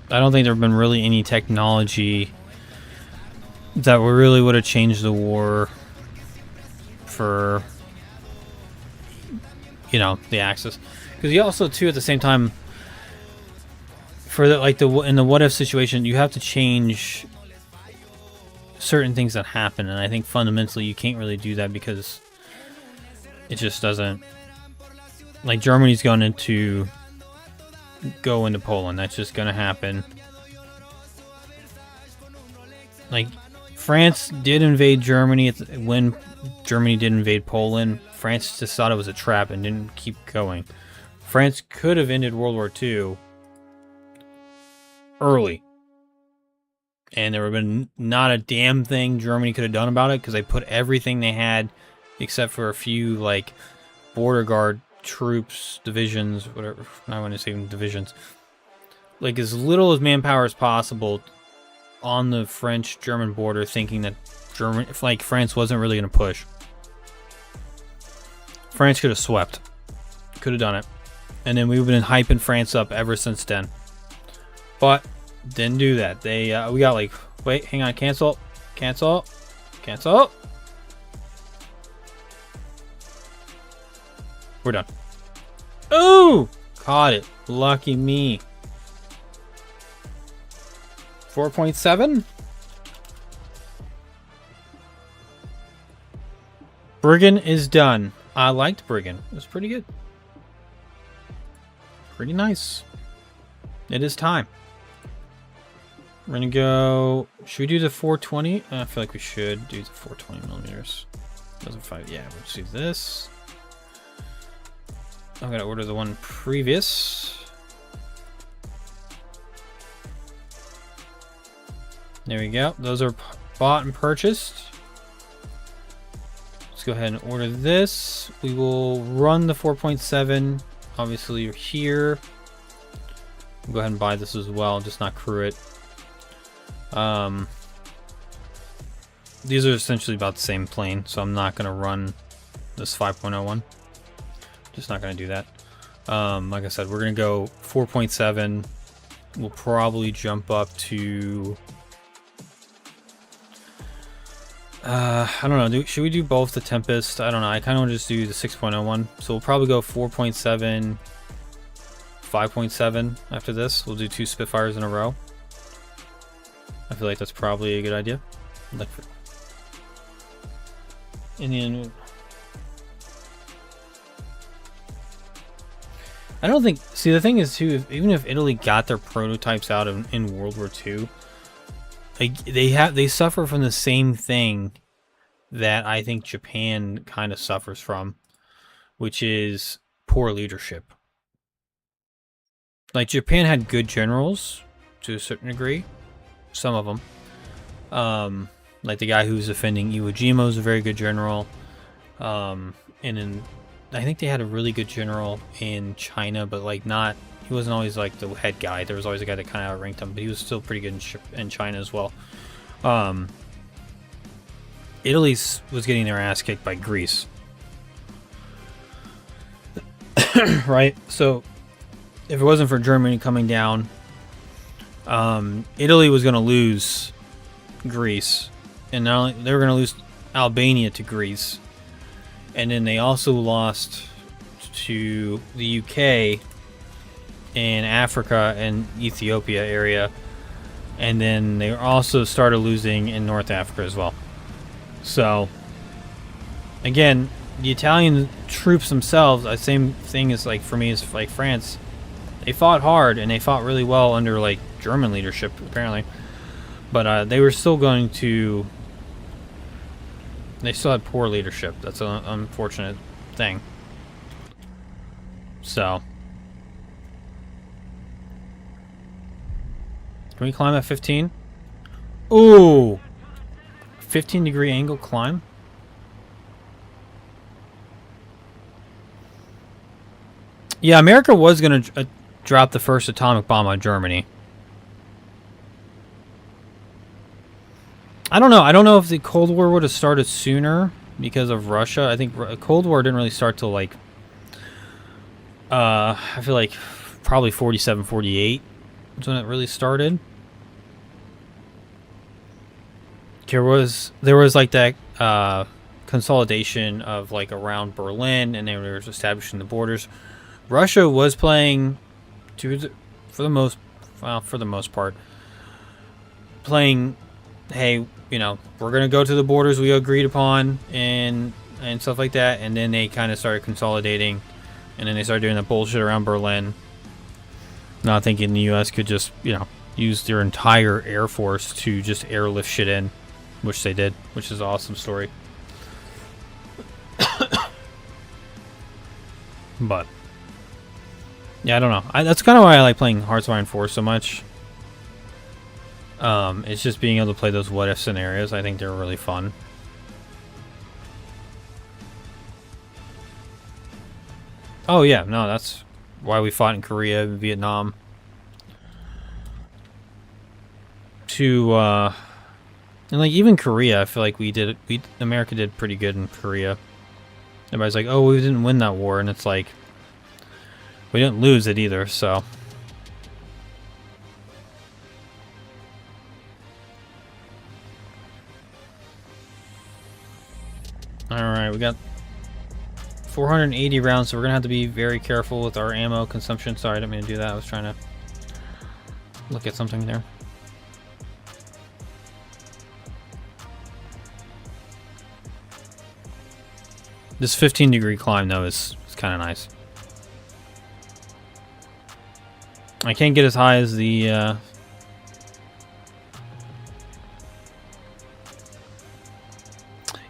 don't think there have been really any technology that really would have changed the war for, you know, the Axis. Because you also, too, at the same time, for the, like, in the what-if situation, you have to change certain things that happen, and I think fundamentally you can't really do that because it just doesn't, like, Germany's going to go into Poland. That's just going to happen. Like, France did invade Germany when Germany did invade Poland. France just thought it was a trap and didn't keep going. France could have ended World War II early. And there would have been not a damn thing Germany could have done about it because they put everything they had, except for a few, like, border guard troops, divisions, whatever. I want to say divisions. Like, as little as manpower as possible on the French-German border, thinking that France wasn't really going to push. France could have swept. Could have done it. And then we've been hyping France up ever since then. But didn't do that. They we got like, wait, hang on, cancel. Cancel. Cancel. We're done. Ooh! Caught it. Lucky me. 4.7? Brigand is done. I liked Brigand. It was pretty good. Pretty nice. It is time. We're gonna go. Should we do the 420? I feel like we should do the 420 millimeters. Doesn't fight. Yeah, we'll just do this. I'm gonna order the one previous. There we go. Those are bought and purchased. Let's go ahead and order this. We will run the 4.7. Obviously, you're here. We'll go ahead and buy this as well, just not crew it. These are essentially about the same plane, so I'm not going to run this 5.01. Just not going to do that. Like I said, we're going to go 4.7. We'll probably jump up to... I don't know. Should we do both the Tempest? I don't know. I kind of want to just do the 6.01. So we'll probably go 4.7, 5.7 after this. We'll do 2 Spitfires in a row. I feel like that's probably a good idea. Like for Indian. I don't think. See, the thing is too. Even if Italy got their prototypes out in World War II, they suffer from the same thing that I think Japan kind of suffers from, which is poor leadership. Like, Japan had good generals to a certain degree, some of them. Like the guy who's defending Iwo Jima is a very good general. And then I think they had a really good general in China, but like not. He wasn't always like the head guy. There was always a guy that kind of outranked him, but he was still pretty good in China as well. Italy was getting their ass kicked by Greece. Right? So, if it wasn't for Germany coming down, Italy was going to lose Greece. And not only, they were going to lose Albania to Greece. And then they also lost to the UK in Africa and Ethiopia area, and then they also started losing in North Africa as well. So again, the Italian troops themselves, the same thing as like for me as like France, they fought hard and they fought really well under like German leadership apparently, but they were still going to. They still had poor leadership. That's an unfortunate thing. So. Can we climb at 15? Ooh! 15-degree angle climb? Yeah, America was going to drop the first atomic bomb on Germany. I don't know. I don't know if the Cold War would have started sooner because of Russia. I think Cold War didn't really start till like... I feel like probably 47, 48. That's when it really started. There was like that consolidation of like around Berlin, and they were establishing the borders. Russia was playing, for the most part, playing. Hey, you know, we're gonna go to the borders we agreed upon, and stuff like that. And then they kind of started consolidating, and then they started doing the bullshit around Berlin. Not thinking the U.S. could just, you know, use their entire air force to just airlift shit in, which they did, which is an awesome story. But yeah, I don't know. That's kind of why I like playing Hearts of Iron 4 so much. It's just being able to play those what-if scenarios. I think they're really fun. Oh yeah, no, that's why we fought in Korea and Vietnam. And like even Korea, I feel like America did pretty good in Korea. Everybody's like, oh, we didn't win that war, and it's like, we didn't lose it either, so. Alright, we got 480 rounds, so we're going to have to be very careful with our ammo consumption. Sorry, I didn't mean to do that. I was trying to look at something there. This 15-degree climb, though, is kind of nice. I can't get as high as the...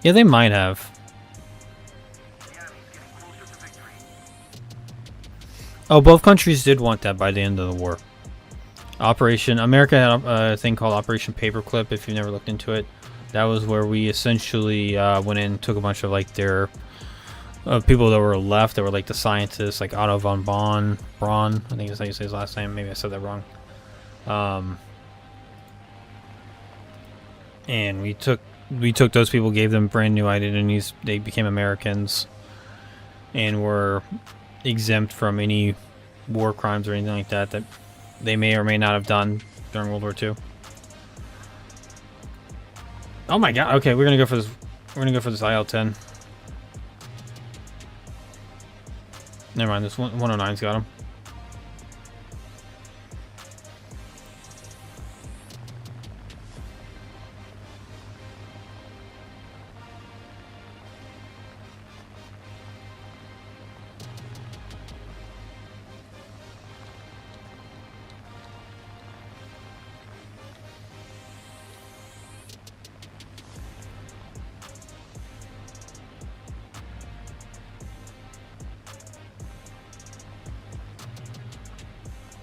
Yeah, they might have. Oh, both countries did want that by the end of the war. America had a thing called Operation Paperclip, if you've never looked into it. That was where we essentially went in and took a bunch of like their people that were left, that were like the scientists, like Otto von Braun, I think that's how you say his last name. Maybe I said that wrong. And we took those people, gave them brand new identities. They became Americans and were exempt from any war crimes or anything like that that they may or may not have done during World War II. Oh my god. Okay, we're gonna go for this. We're gonna go for this IL-10. Never mind. This 109's got him.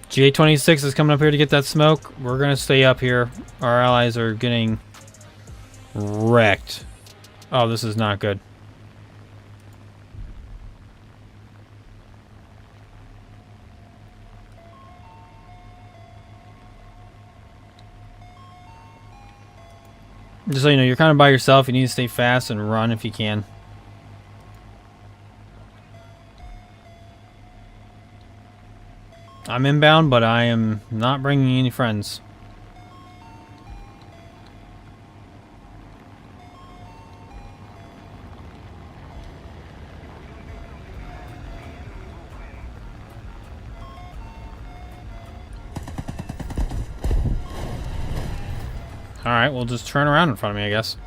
GA-26 is coming up here to get that smoke. We're going to stay up here. Our allies are getting wrecked. Oh, this is not good. Just so you know, you're kind of by yourself. You need to stay fast and run if you can. I'm inbound, but I am not bringing any friends. Alright, we'll just turn around in front of me, I guess.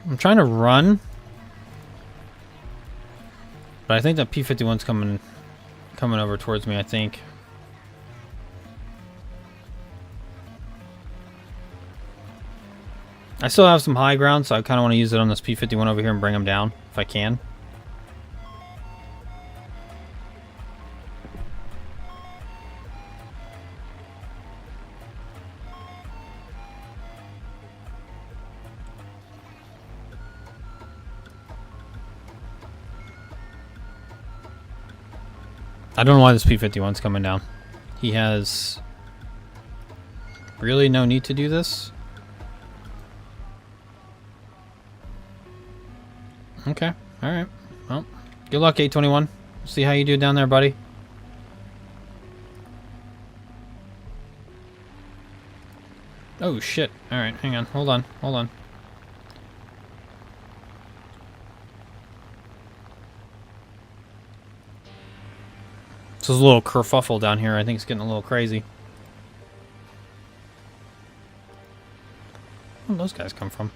I'm trying to run, but I think that P-51's coming over towards me, I think. I still have some high ground, so I kind of want to use it on this P-51 over here and bring him down, if I can. I don't know why this P-51's coming down. He has really no need to do this. Okay, alright. Well, good luck, A-21. See how you do down there, buddy. Oh, shit. Alright, hang on. Hold on. Hold on. So there's a little kerfuffle down here. I think it's getting a little crazy. Where did those guys come from?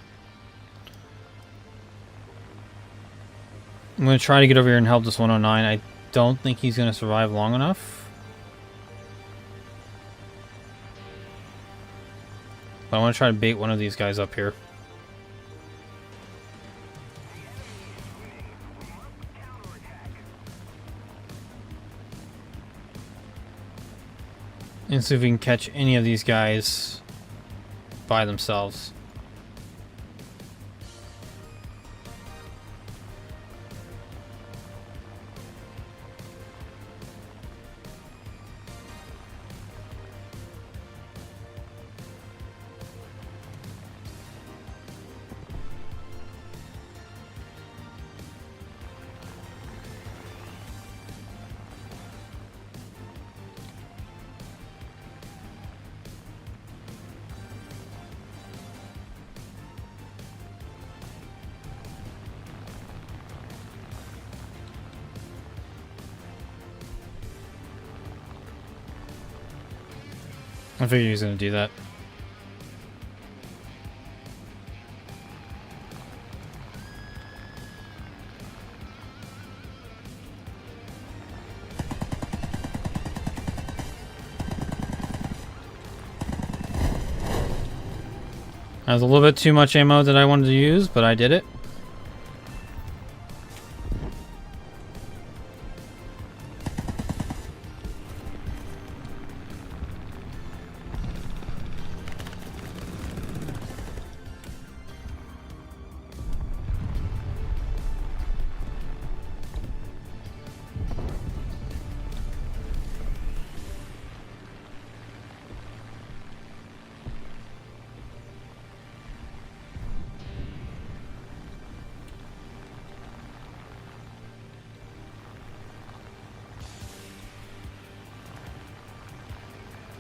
I'm going to try to get over here and help this 109. I don't think he's going to survive long enough. But I want to try to bait one of these guys up here. And see if we can catch any of these guys by themselves. I figured he was gonna do that. That was a little bit too much ammo that I wanted to use, but I did it.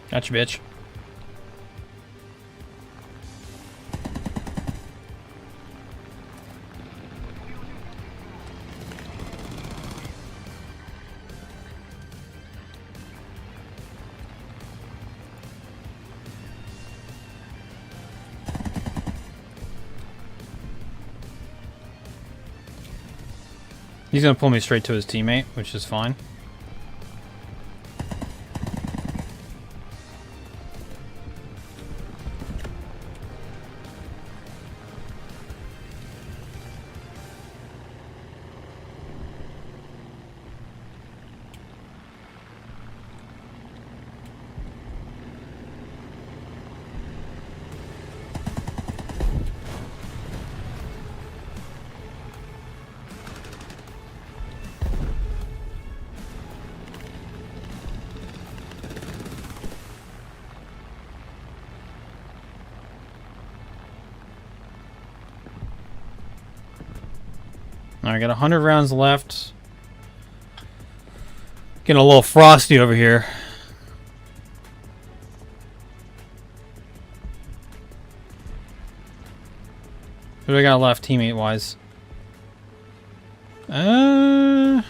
Gotcha, bitch. He's gonna pull me straight to his teammate, which is fine. I got 100 rounds left. Getting a little frosty over here. What do I got left, teammate wise? I'm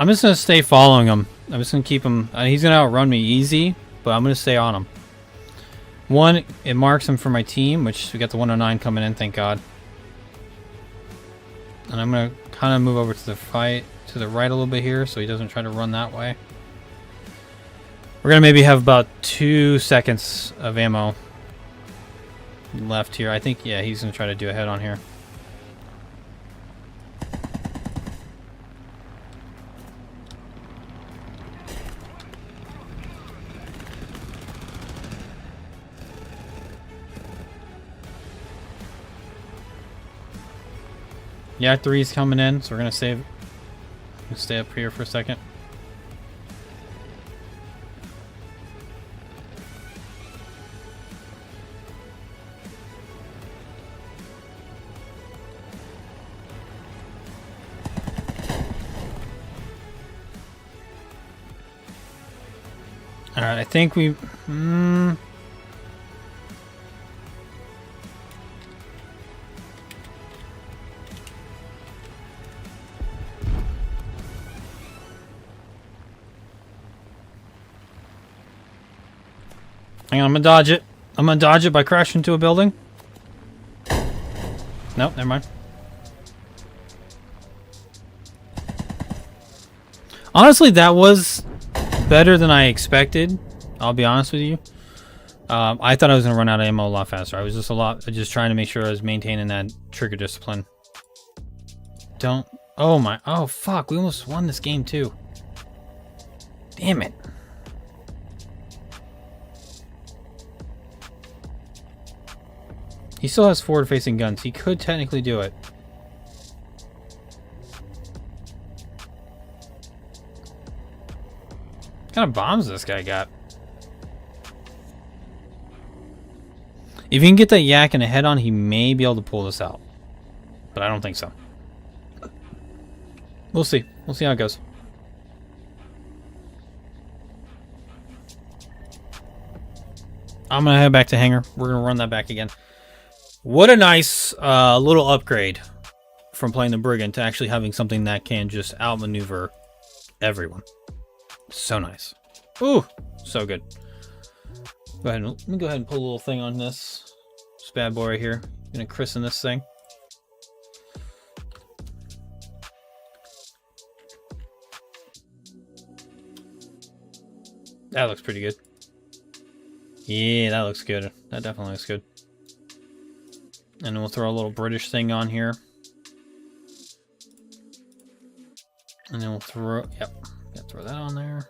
just gonna stay following him. I'm just gonna keep him. He's gonna outrun me easy, but I'm gonna stay on him. One, it marks him for my team, which we got the 109 coming in, thank God. And I'm gonna kind of move over to the fight to the right a little bit here, so he doesn't try to run that way. We're gonna maybe have about 2 seconds of ammo left here. I think, yeah, he's gonna try to do a head on here. Yeah, 3's coming in, so we're gonna save. Stay up here for a second. All right, I think we. Hang on, I'm gonna dodge it. I'm gonna dodge it by crashing into a building. Nope, never mind. Honestly, that was better than I expected. I'll be honest with you. I thought I was gonna run out of ammo a lot faster. I was just trying to make sure I was maintaining that trigger discipline. Don't. Oh my. Oh fuck. We almost won this game too. Damn it. He still has forward-facing guns. He could technically do it. What kind of bombs this guy got? If he can get that yak and a head-on, he may be able to pull this out. But I don't think so. We'll see. We'll see how it goes. I'm going to head back to hangar. We're going to run that back again. What a nice little upgrade from playing the Brigand to actually having something that can just outmaneuver everyone. So nice. Ooh, so good. Go ahead. Let me go ahead and put a little thing on this bad boy right here. I'm gonna christen this thing. That looks pretty good. Yeah, that looks good. That definitely looks good. And then we'll throw a little British thing on here. And then we'll throw, yep, throw that on there.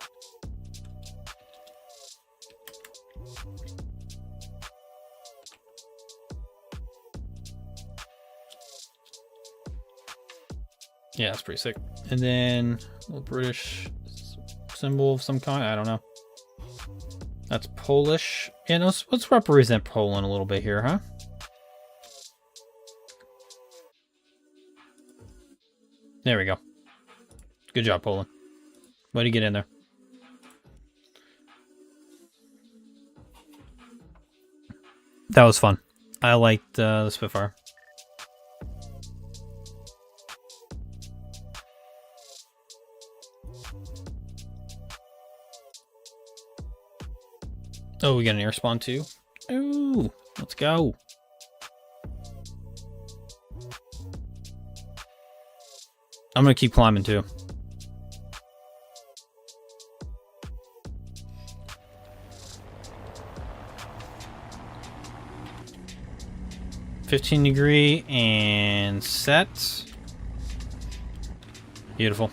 Yeah, that's pretty sick. And then a little British symbol of some kind. I don't know. That's Polish. Yeah, let's represent Poland a little bit here, huh? There we go. Good job, Poland. Way to get in there. That was fun. I liked the Spitfire. Oh, we got an air spawn too. Ooh, let's go. I'm gonna keep climbing too. .15° and set. Beautiful.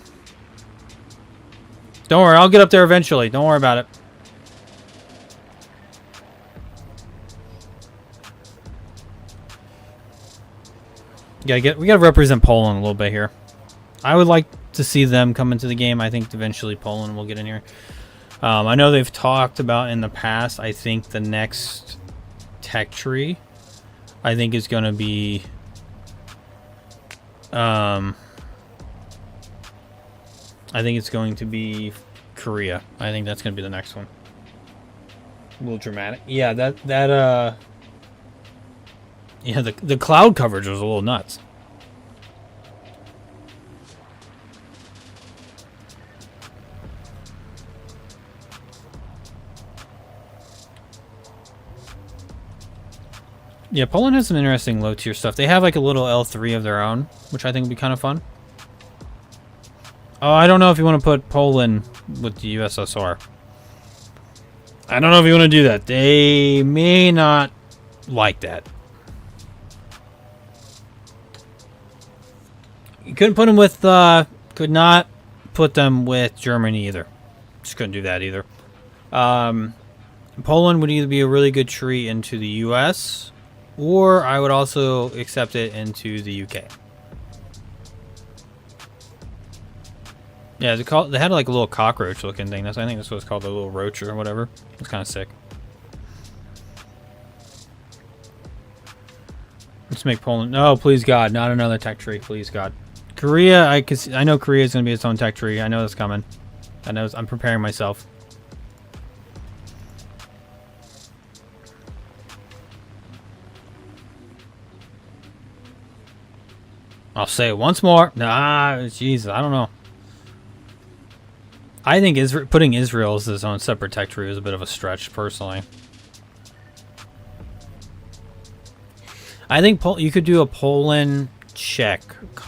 Don't worry, I'll get up there eventually. Don't worry about it. We gotta represent Poland a little bit here. I would like to see them come into the game. I think eventually Poland will get in here. I know they've talked about in the past. I think the next tech tree, I think, is going to be I think it's going to be Korea. I think that's going to be the next one. A little dramatic. Yeah, yeah, the cloud coverage was a little nuts. Yeah, Poland has some interesting low tier stuff. They have like a little L3 of their own, which I think would be kind of fun. Oh, I don't know if you want to put Poland with the USSR. I don't know if you want to do that. They may not like that. You couldn't put them with, could not put them with Germany either. Just couldn't do that either. Poland would either be a really good tree into the US, or I would also accept it into the UK. Yeah, they had like a little cockroach looking thing. I think this was called the little roach or whatever. It's kind of sick. Let's make Poland. No, please God, not another tech tree. Please God. Korea, I know Korea is going to be its own tech tree. I know that's coming. I'm preparing myself. I'll say it once more. Nah, Jesus, I don't know. I think putting Israel as its own separate tech tree is a bit of a stretch, personally. I think you could do a Poland, Czech,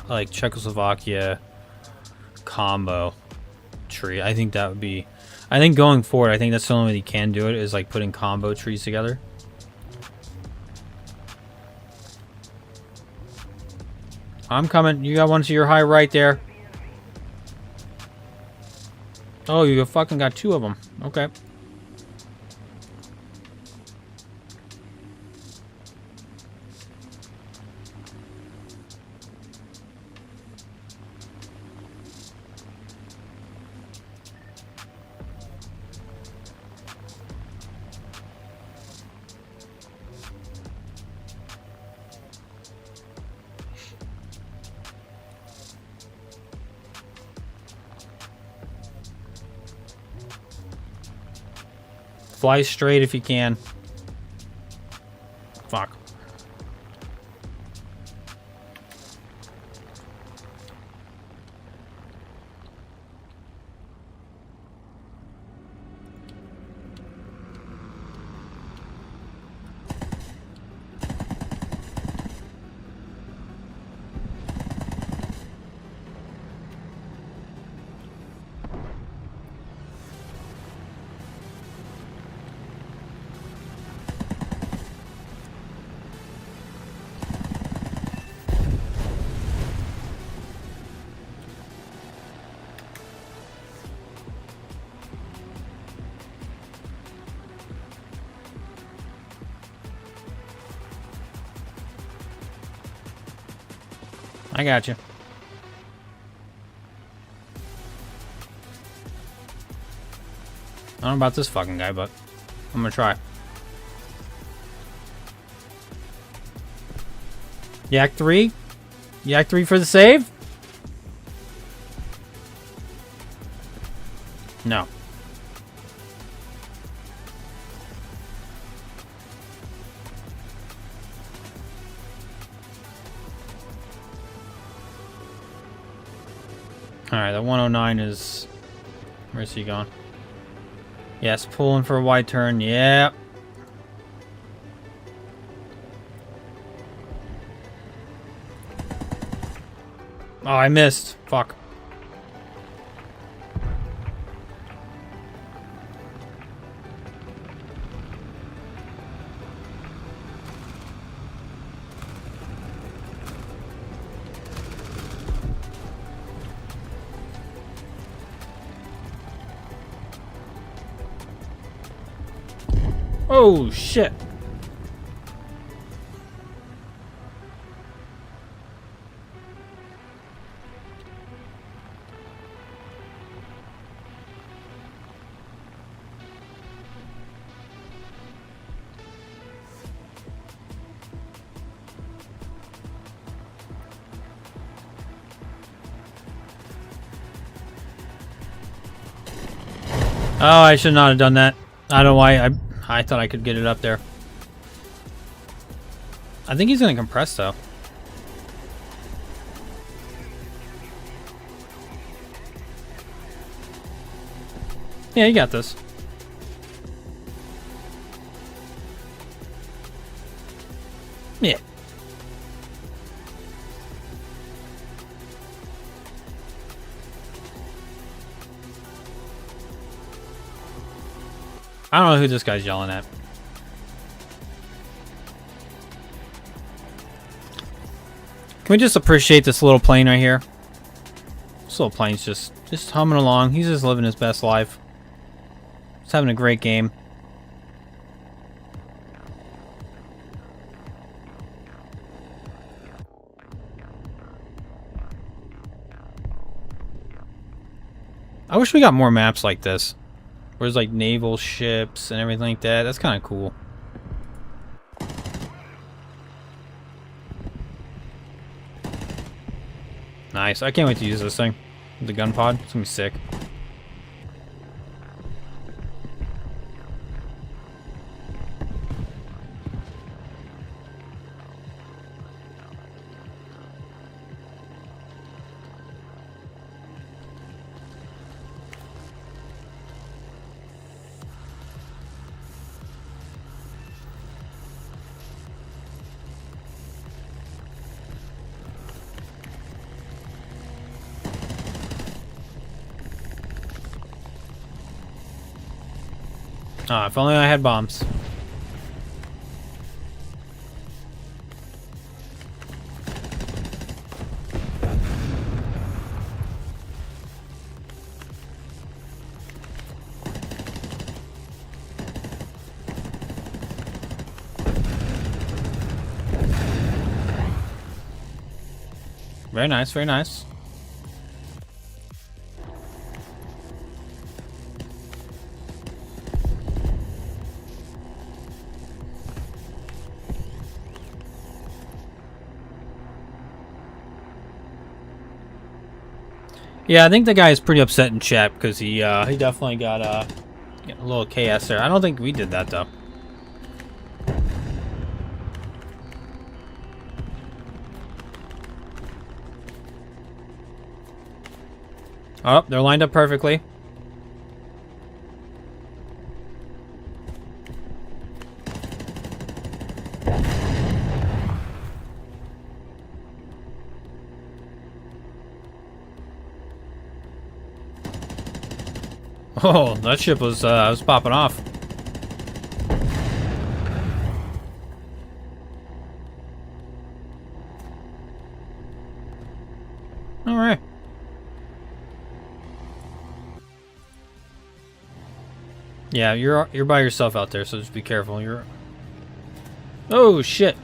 like Czechoslovakia combo tree. I think that would be... I think going forward, I think that's the only way you can do it, is like putting combo trees together. I'm coming. You got one to your high right there. Oh, you fucking got two of them. Okay. Fly straight if you can. Fuck. I got you. I don't know about this fucking guy, but I'm gonna try. Yak 3? Yak 3 for the save? No. Alright, that 109 is... Where's he going? Yes, pulling for a wide turn. Yep. Oh, I missed. Fuck. Oh, shit. Oh, I should not have done that. I don't know why. I thought I could get it up there. I think he's going to compress, though. Yeah, you got this. Yeah. I don't know who this guy's yelling at. Can we just appreciate this little plane right here? This little plane's just humming along. He's just living his best life. He's having a great game. I wish we got more maps like this. Where there's like naval ships and everything like that. That's kind of cool. Nice. I can't wait to use this thing. The gun pod. It's gonna be sick. Ah, if only I had bombs. Very nice, very nice. Yeah, I think the guy is pretty upset in chat because he definitely got a little KS there. I don't think we did that though. Oh, they're lined up perfectly. Oh, that ship was popping off. All right. Yeah, you're by yourself out there, so just be careful. You're. Oh shit.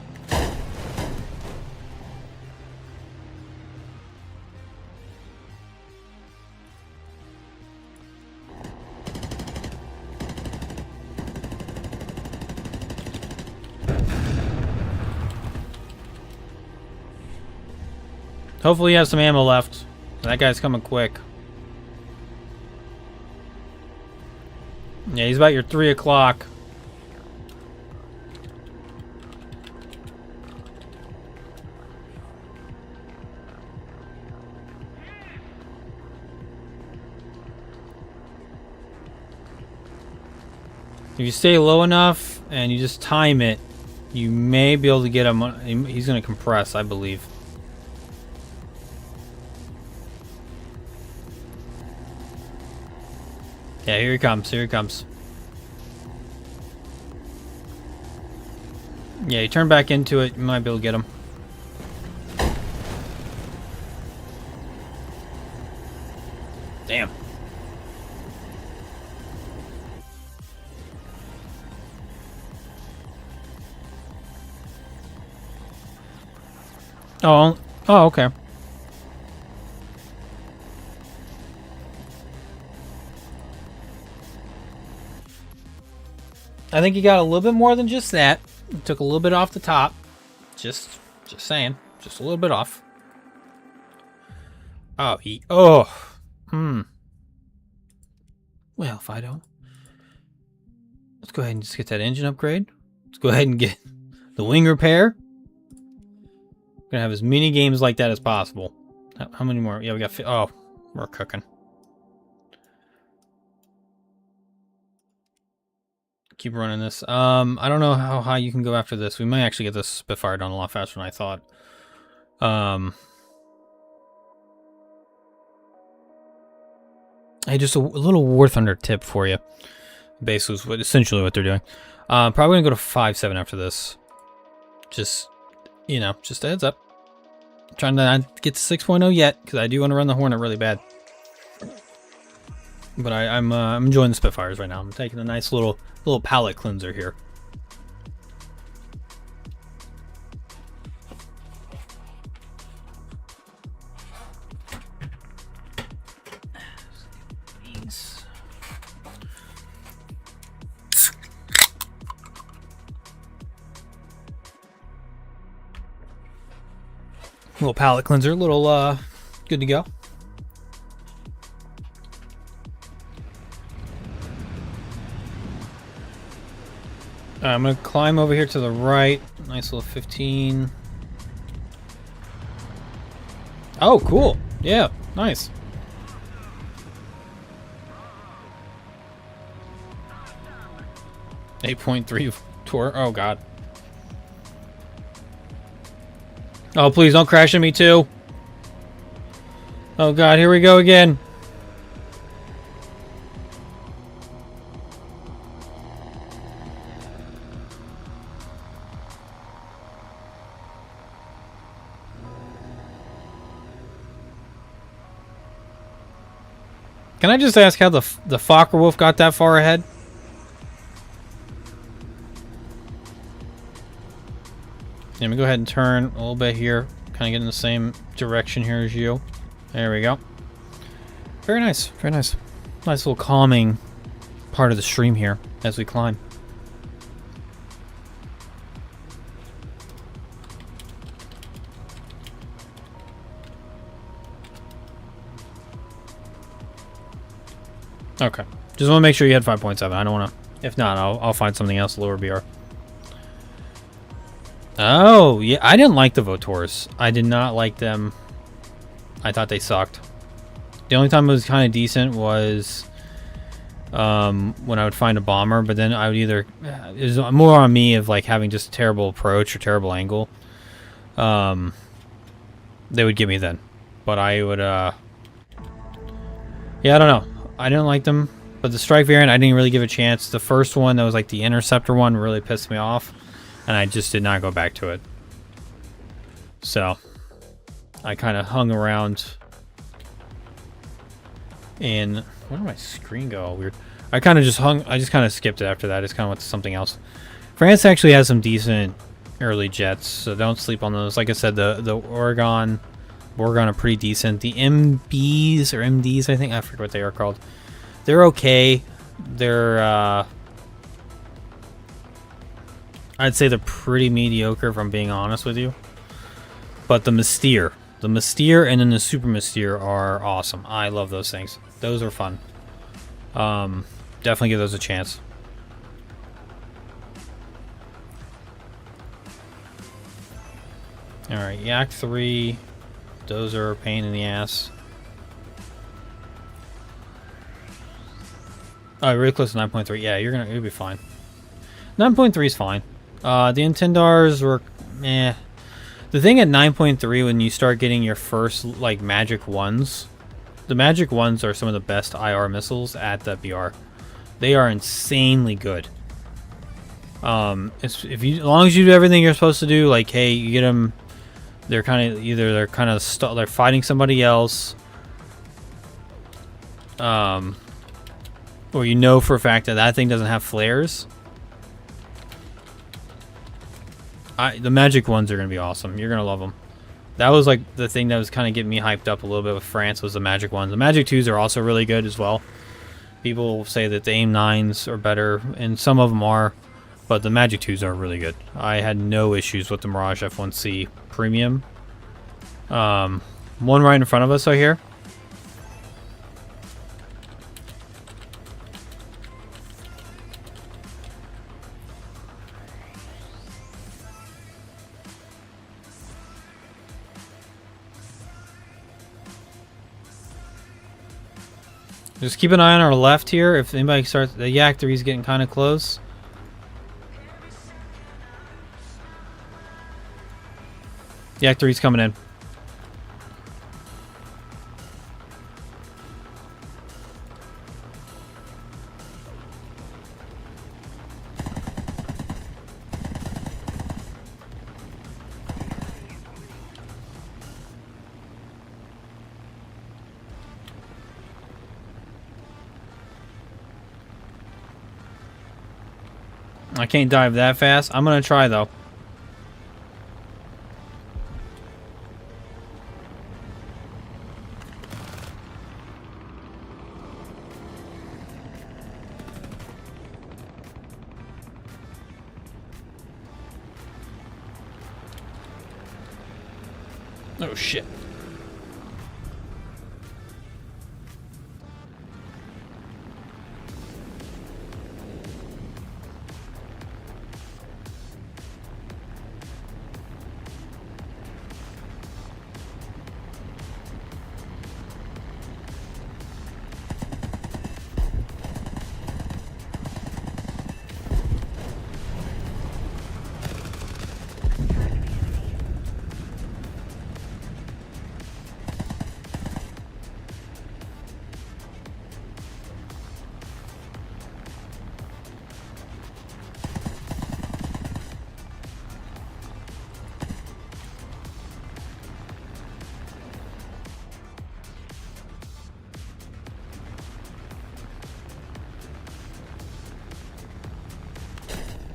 Hopefully you have some ammo left. That guy's coming quick. Yeah, he's about your 3 o'clock. If you stay low enough and you just time it, you may be able to get him. He's going to compress, I believe. Yeah, here he comes. Here he comes. Yeah, you turn back into it, you might be able to get him. Damn. Oh, okay. I think you got a little bit more than just that. You took a little bit off the top. Just saying. Just a little bit off. Oh, Well, if I don't. Let's go ahead and just get that engine upgrade. Let's go ahead and get the wing repair. Gonna have as many games like that as possible. How many more? Yeah, we got. Oh, we're cooking. Keep running this. I don't know how high you can go after this. We might actually get this Spitfire done a lot faster than I thought. Hey, just a little War Thunder tip for you. Basically, essentially what they're doing. Probably gonna go to 5.7 after this. Just, just a heads up. I'm trying to not get to 6.0 yet, because I do want to run the Hornet really bad. But I'm enjoying the Spitfires right now. I'm taking a nice little palate cleanser here. Little palate cleanser, little good to go. I'm gonna climb over here to the right. Nice little 15. Oh, cool. Yeah, nice. .3 tour. Oh god. Oh, please don't crash into me too. Oh god, here we go again. Can I just ask how the Fokker Wolf got that far ahead? Let me go ahead and turn a little bit here. Kind of get in the same direction here as you. There we go. Very nice. Very nice. Nice little calming part of the stream here as we climb. Okay. Just want to make sure you had 5.7. I don't want to... If not, I'll find something else lower BR. Oh, yeah. I didn't like the Votors. I did not like them. I thought they sucked. The only time it was kind of decent was when I would find a bomber, but then I would either... it was more on me of like having just a terrible approach or terrible angle. They would give me then. But I would... yeah, I don't know. I didn't like them. But the strike variant, I didn't really give a chance. The first one, that was like the interceptor one, really pissed me off. And I just did not go back to it. So, I kind of hung around. And, where did my screen go? All weird. I kind of just hung, I just kind of skipped it after that. It's kind of went to something else. France actually has some decent early jets, so don't sleep on those. Like I said, the Oregon are pretty decent. The MBs, or MDs, I think, I forget what they are called. They're okay. They're, I'd say they're pretty mediocre, if I'm being honest with you. But the Mystere, The Mystere and then the Super Mystere are awesome. I love those things. Those are fun. Definitely give those a chance. Alright, Yak 3. Those are a pain in the ass. Oh, really close to 9.3. Yeah, you'll be fine. 9.3 is fine. The Intendars were eh. The thing at 9.3 when you start getting your first like magic ones, the magic ones are some of the best IR missiles at the BR. They are insanely good. As long as you do everything you're supposed to do, like hey, you get them. They're kind of they're fighting somebody else. Or you know for a fact that that thing doesn't have flares. The magic ones are going to be awesome. You're going to love them. That was like the thing that was kind of getting me hyped up a little bit with France was the magic ones. The magic 2s are also really good as well. People say that the AIM 9s are better, and some of them are, but the magic 2s are really good. I had no issues with the Mirage F1C Premium. One right in front of us right here. Just keep an eye on our left here. If anybody starts, the Yak 3 is getting kind of close. Yak 3's coming in. I can't dive that fast. I'm gonna try though. Oh shit.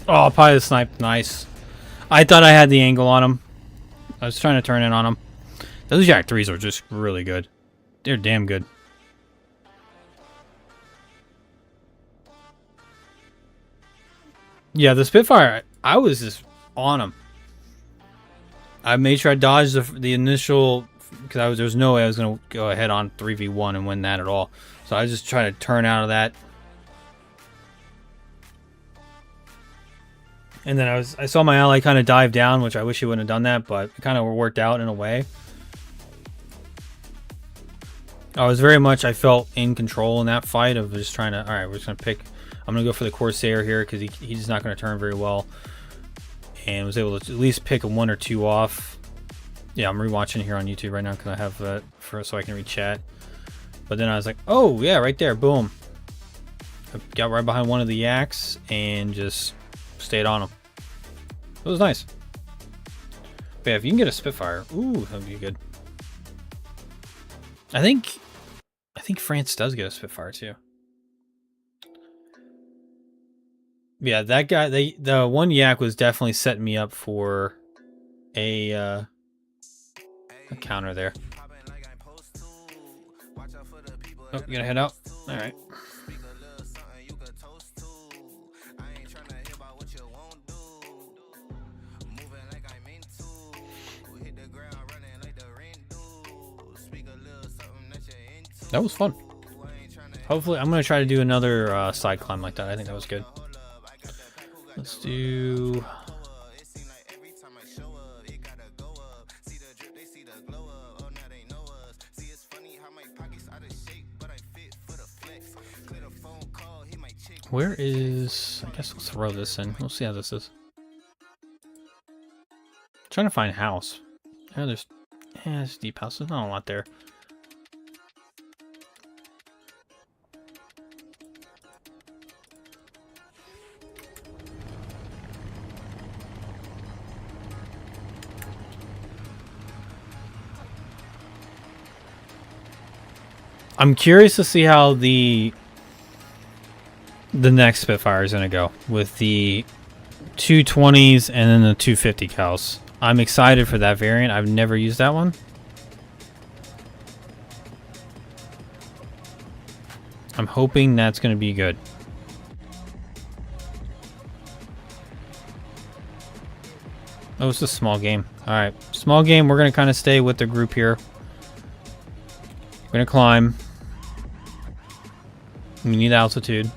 Oh, probably the snipe. Nice. I thought I had the angle on him. I was trying to turn in on him. Those Yak 3s are just really good. They're damn good. Yeah, the Spitfire, I was just on him. I made sure I dodged the initial, because there was no way I was going to go ahead on 3v1 and win that at all. So I was just trying to turn out of that. And then I saw my ally kind of dive down, which I wish he wouldn't have done that, but it kind of worked out in a way. I felt in control in that fight of just trying to, all right, we're just going to pick, I'm going to go for the Corsair here because he's not going to turn very well. And was able to at least pick a 1 or 2 off. Yeah, I'm rewatching here on YouTube right now because I have that so I can read chat. But then I was like, oh, yeah, right there, boom. I got right behind one of the Yaks and just stayed on him. It was nice. But yeah, if you can get a Spitfire, ooh, that'd be good. I think France does get a Spitfire too. Yeah, that guy, the one Yak was definitely setting me up for a counter there. Oh, you gonna head out? All right. That was fun. Hopefully, I'm going to try to do another side climb like that. I think that was good. Let's do... Where is... I guess we'll throw this in. We'll see how this is. Trying to find a house. Yeah, there's deep house. There's not a lot there. I'm curious to see how the next Spitfire is going to go with the 220s and then the 250 cals. I'm excited for that variant. I've never used that one. I'm hoping that's going to be good. Oh, it's a small game. All right, small game. We're going to kind of stay with the group here. We're going to climb. We need altitude.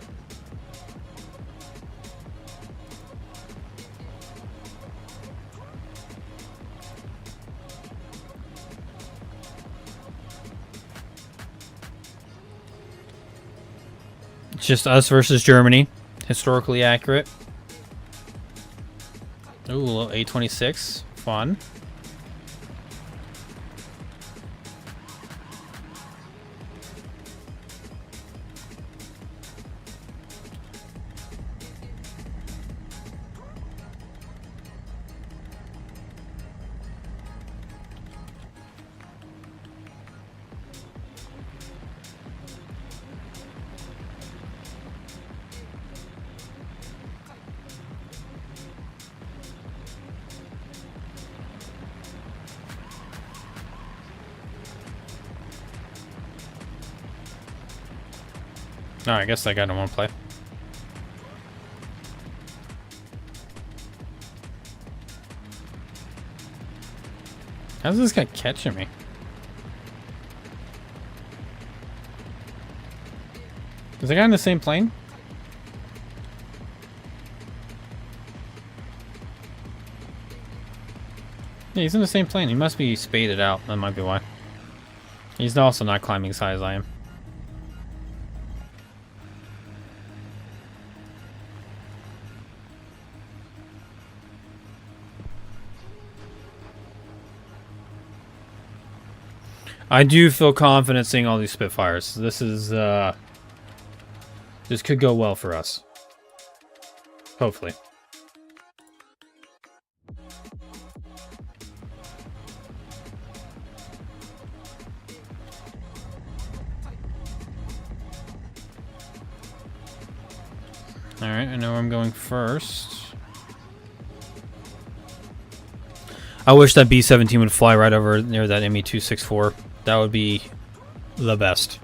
It's just us versus Germany. Historically accurate. Ooh, a little A26. Fun. No, I guess that guy don't want to play. How's this guy catching me? Is the guy in the same plane? Yeah, he's in the same plane. He must be spaded out. That might be why. He's also not climbing as high as I am. I do feel confident seeing all these Spitfires. This is, this could go well for us. Hopefully. Alright, I know where I'm going first. I wish that B-17 would fly right over near that ME-264. That would be the best.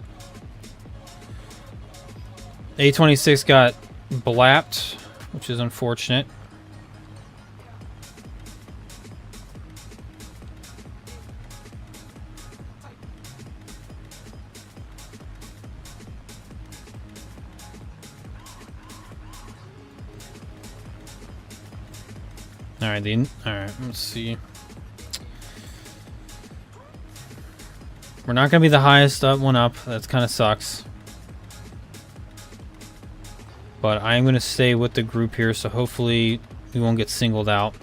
A-26 got blapped, which is unfortunate. Alright, let's see. We're not going to be the highest one up. That kind of sucks. But I am going to stay with the group here, so hopefully we won't get singled out.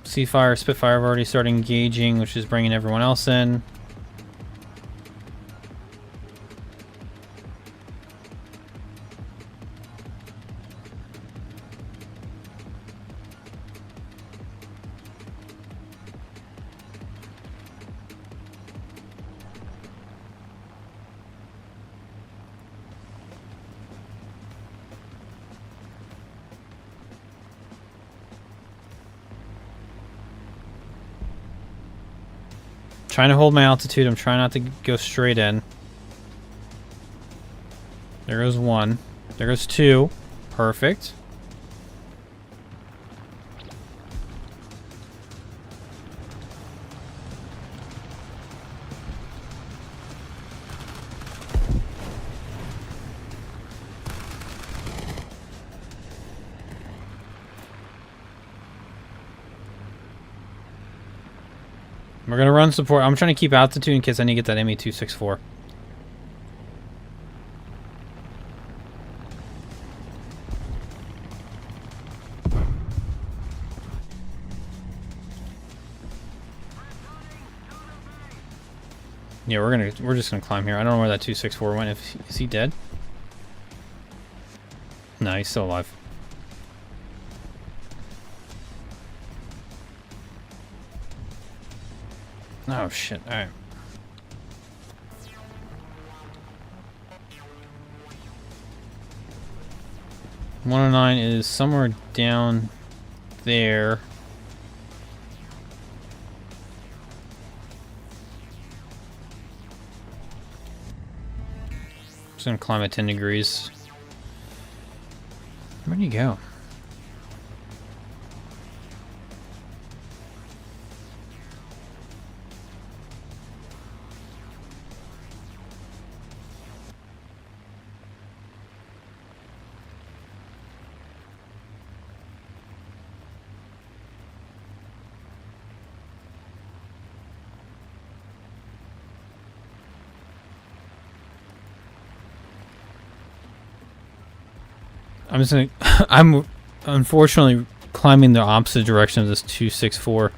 Seafire, Spitfire have already started engaging, which is bringing everyone else in. Trying to hold my altitude. I'm trying not to go straight in. There goes one. There goes two. Perfect. We're gonna run support. I'm trying to keep altitude in case I need to get that ME-264. Yeah, we're just gonna climb here. I don't know where that 264 went. Is he dead? No, he's still alive. Oh shit! All right. $109 is somewhere down there. Just gonna climb at 10 degrees. Where'd you go? I'm just gonna. I'm unfortunately climbing the opposite direction of this 264.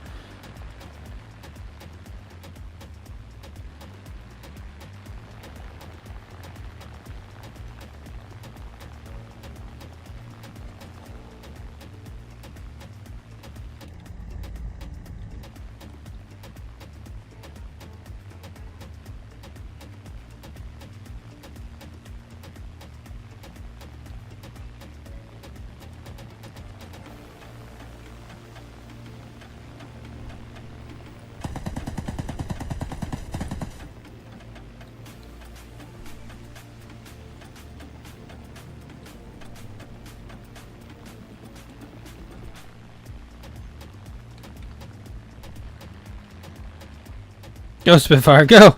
Go Spitfire, go!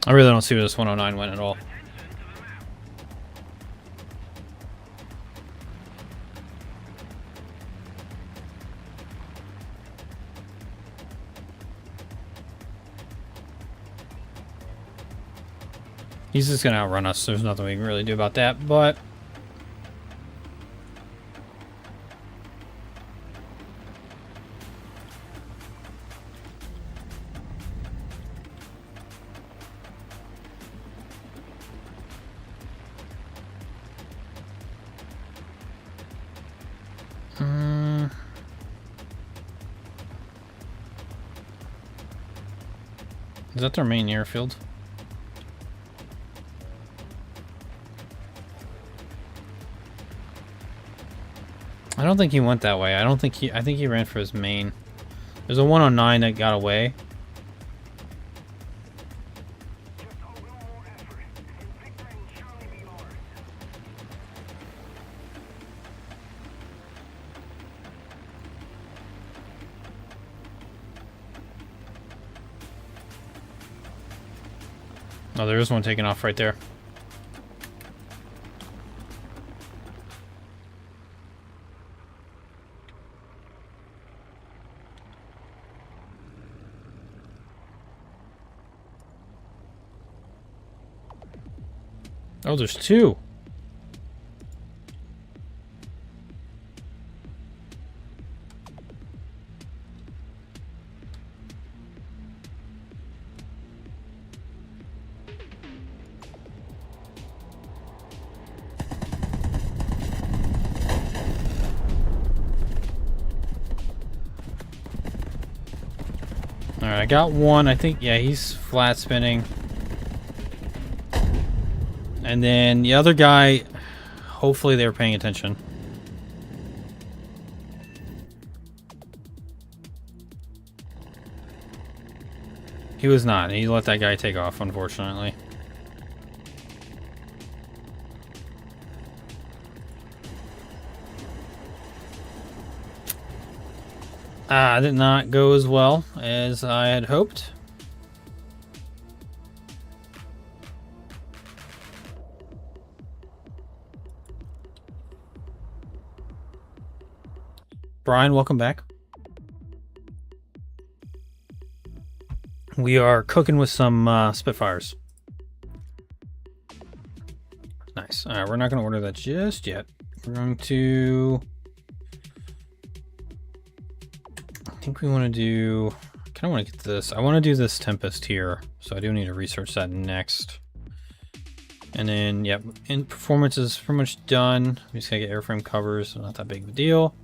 I really don't see where this 109 went at all. He's just gonna outrun us. There's nothing we can really do about that, but is that their main airfield? I don't think he went that way. I think he ran for his main. There's a 109 that got away. Oh, there is one taking off right there. Oh, there's two. Alright, I got one. I think, yeah, he's flat spinning. And then the other guy, hopefully they were paying attention. He was not. He let that guy take off, unfortunately. Did not go as well as I had hoped. Brian, welcome back. We are cooking with some Spitfires. Nice. All right, we're not going to order that just yet. We're going to... I think we want to do... I kind of want to get this. I want to do this Tempest here, so I do need to research that next. And then, yep, in performance is pretty much done. We just got to get airframe covers, so not that big of a deal.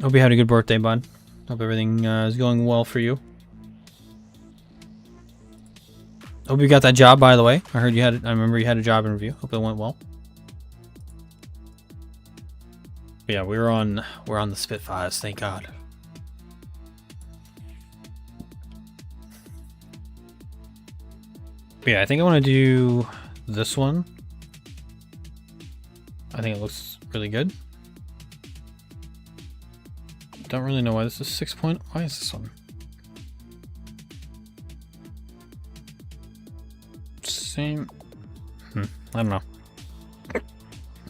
Hope you had a good birthday, bud. Hope everything is going well for you. Hope you got that job, by the way. I heard you had. I remember you had a job interview. Hope it went well. But yeah, we're on the Spitfires. Thank God. But yeah, I think I want to do this one. I think it looks really good. Don't really know why this is 6 point. Why is this one? Same. I don't know.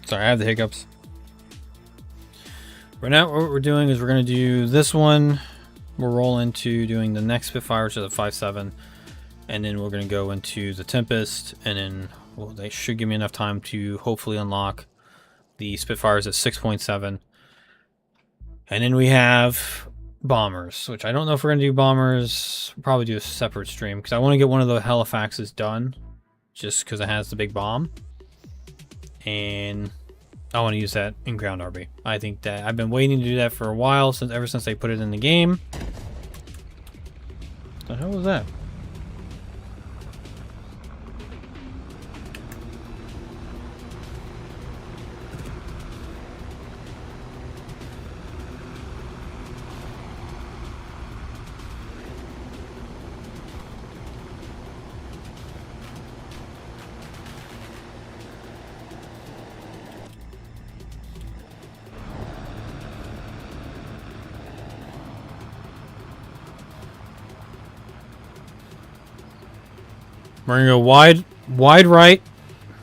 Sorry, I have the hiccups. Right now, what we're doing is we're going to do this one. We'll roll into doing the next Spitfire, which is a 5.7. And then we're going to go into the Tempest. And then they should give me enough time to hopefully unlock the Spitfires at 6.7. And then we have bombers, which I don't know if we're going to do bombers. We'll probably do a separate stream because I want to get one of the Halifaxes done just because it has the big bomb. And I want to use that in ground RB. I think that I've been waiting to do that for a while, ever since they put it in the game. What the hell was that? We're gonna go wide right.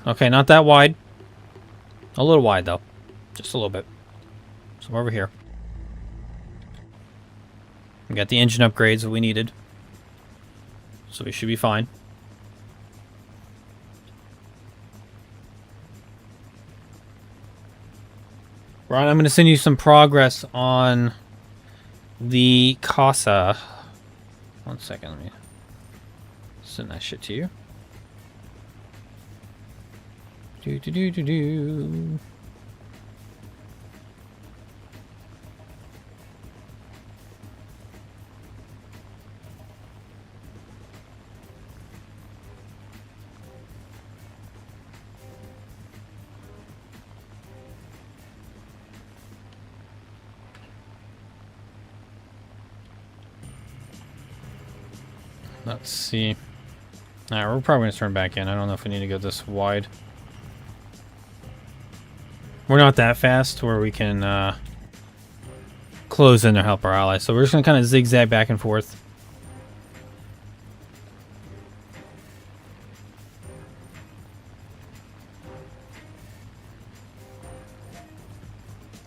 Okay, not that wide. A little wide though, just a little bit. So over here. We got the engine upgrades that we needed, so we should be fine. Right, I'm gonna send you some progress on the Casa. 1 second, let me send that shit to you. Do. Let's see. Alright, we're probably going to turn back in. I don't know if we need to go this wide. We're not that fast where we can close in to help our allies. So we're just going to kind of zigzag back and forth.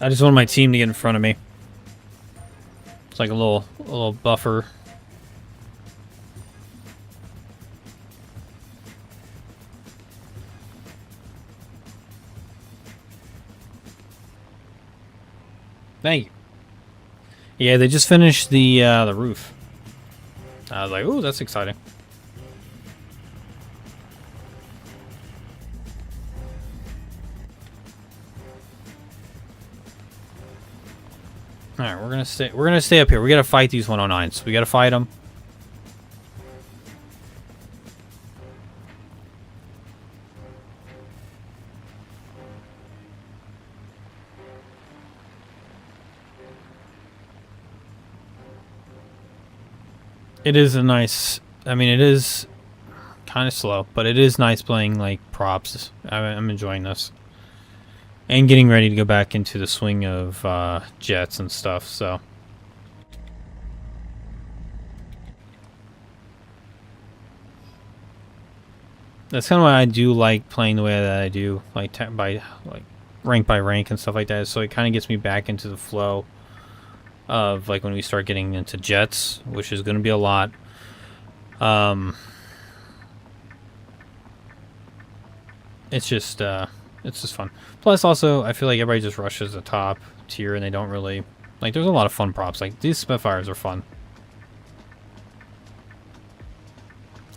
I just want my team to get in front of me. It's like a little buffer. Thank you. Yeah, they just finished the roof. I was like, ooh, that's exciting. All right, we're gonna stay up here. We gotta fight these 109s. We gotta fight them. It is a nice... I mean, it is kind of slow, but it is nice playing, like, props. I'm enjoying this. And getting ready to go back into the swing of jets and stuff, so... That's kind of why I do like playing the way that I do, like, by rank by rank and stuff like that. So it kind of gets me back into the flow of like when we start getting into jets, which is going to be a lot. It's just fun. Plus, also, I feel like everybody just rushes the top tier and they don't really like. There's a lot of fun props. Like these Spitfires are fun.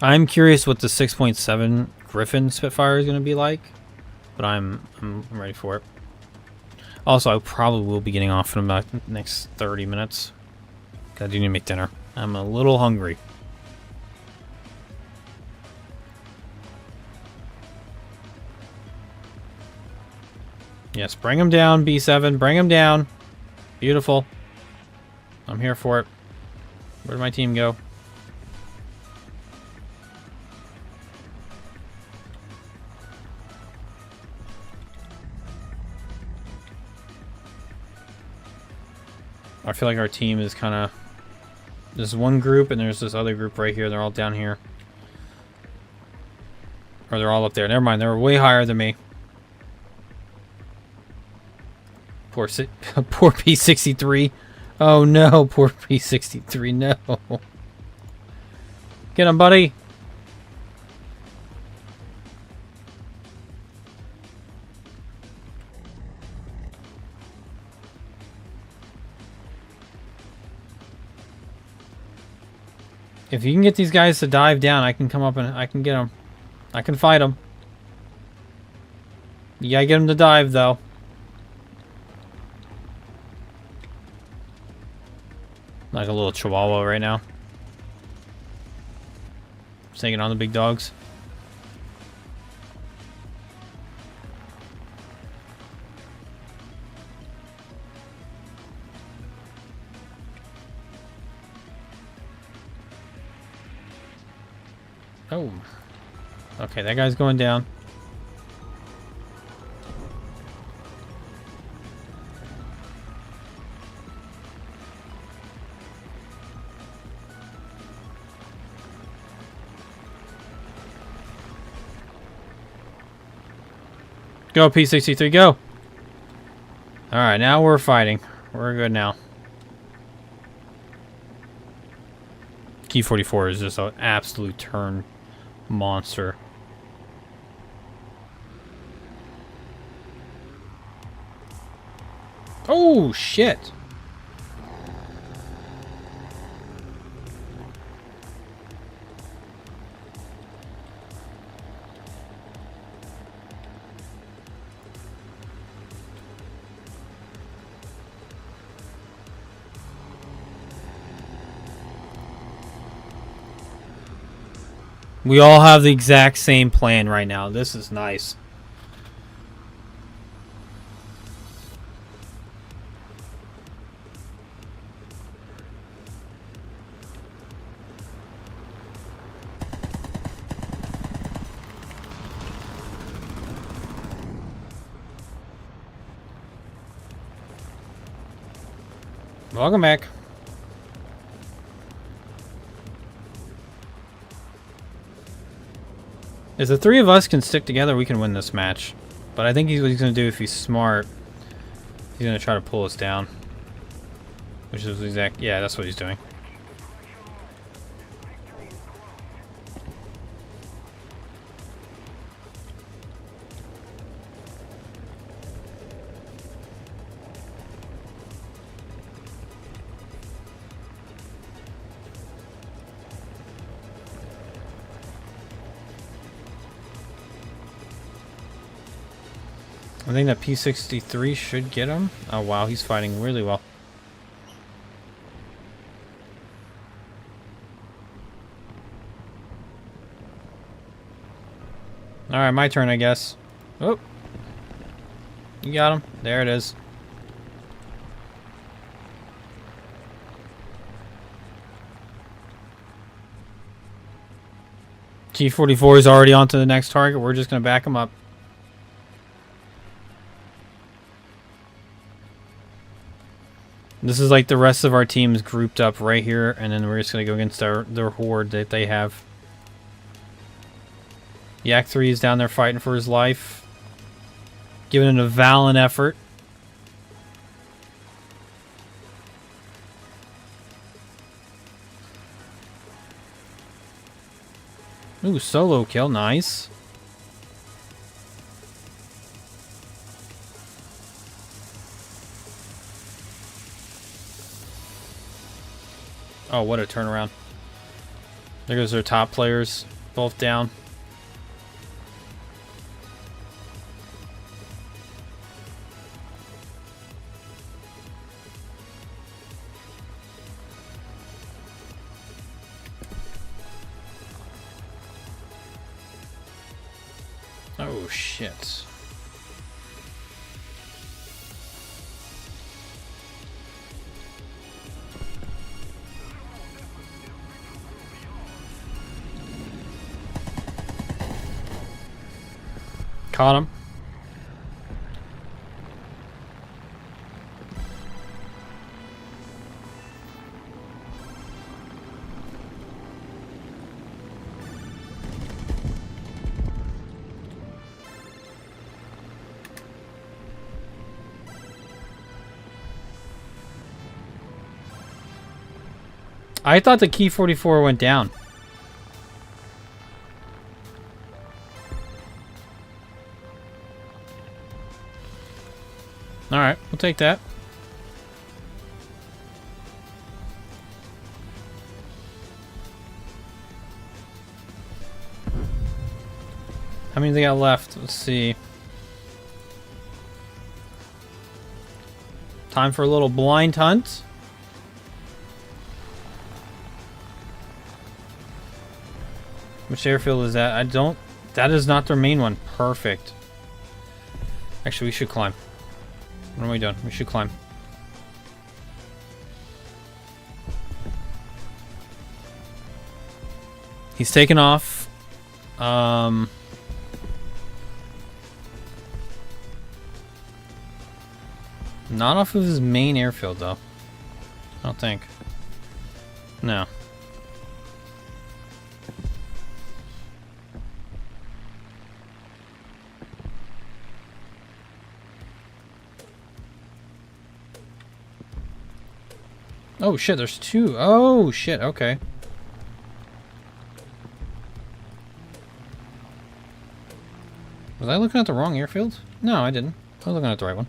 I'm curious what the 6.7 Griffin Spitfire is going to be like, but I'm ready for it. Also, I probably will be getting off in about the next 30 minutes. I do need to make dinner. I'm a little hungry. Yes, bring him down, B7. Bring him down. Beautiful. I'm here for it. Where'd my team go? I feel like our team is kind of... There's one group and there's this other group right here. They're all down here. Or they're all up there. Never mind. They're way higher than me. Poor P63. Oh no, poor P63. No. Get him, buddy. If you can get these guys to dive down, I can come up and I can get them. I can fight them. You gotta get them to dive, though. Like a little chihuahua right now. Just taking on the big dogs. Oh. Okay, that guy's going down. Go, P63, go! Alright, now we're fighting. We're good now. Key 44 is just an absolute turn monster. Oh, shit! We all have the exact same plan right now. This is nice. Welcome back. If the three of us can stick together, we can win this match. But I think what he's going to do, if he's smart, he's going to try to pull us down. Which is exact... Yeah, that's what he's doing. I think that P63 should get him. Oh wow, he's fighting really well. Alright, my turn, I guess. Oh. You got him. There it is. T44 is already on to the next target. We're just going to back him up. This is like the rest of our teams grouped up right here, and then we're just going to go against their horde that they have. Yak 3 is down there fighting for his life. Giving it a valiant effort. Ooh, solo kill, nice. Oh, what a turnaround. There goes their top players, both down. Oh, shit. Caught him. I thought the Key 44 went down. Alright, we'll take that. How many they got left? Let's see. Time for a little blind hunt. Which airfield is that? I don't... That is not their main one. Perfect. Actually, we should climb. What are we doing? We should climb. He's taken off. Not off of his main airfield, though. I don't think. No. Oh shit, there's two. Oh shit, okay. Was I looking at the wrong airfield? No, I didn't. I was looking at the right one.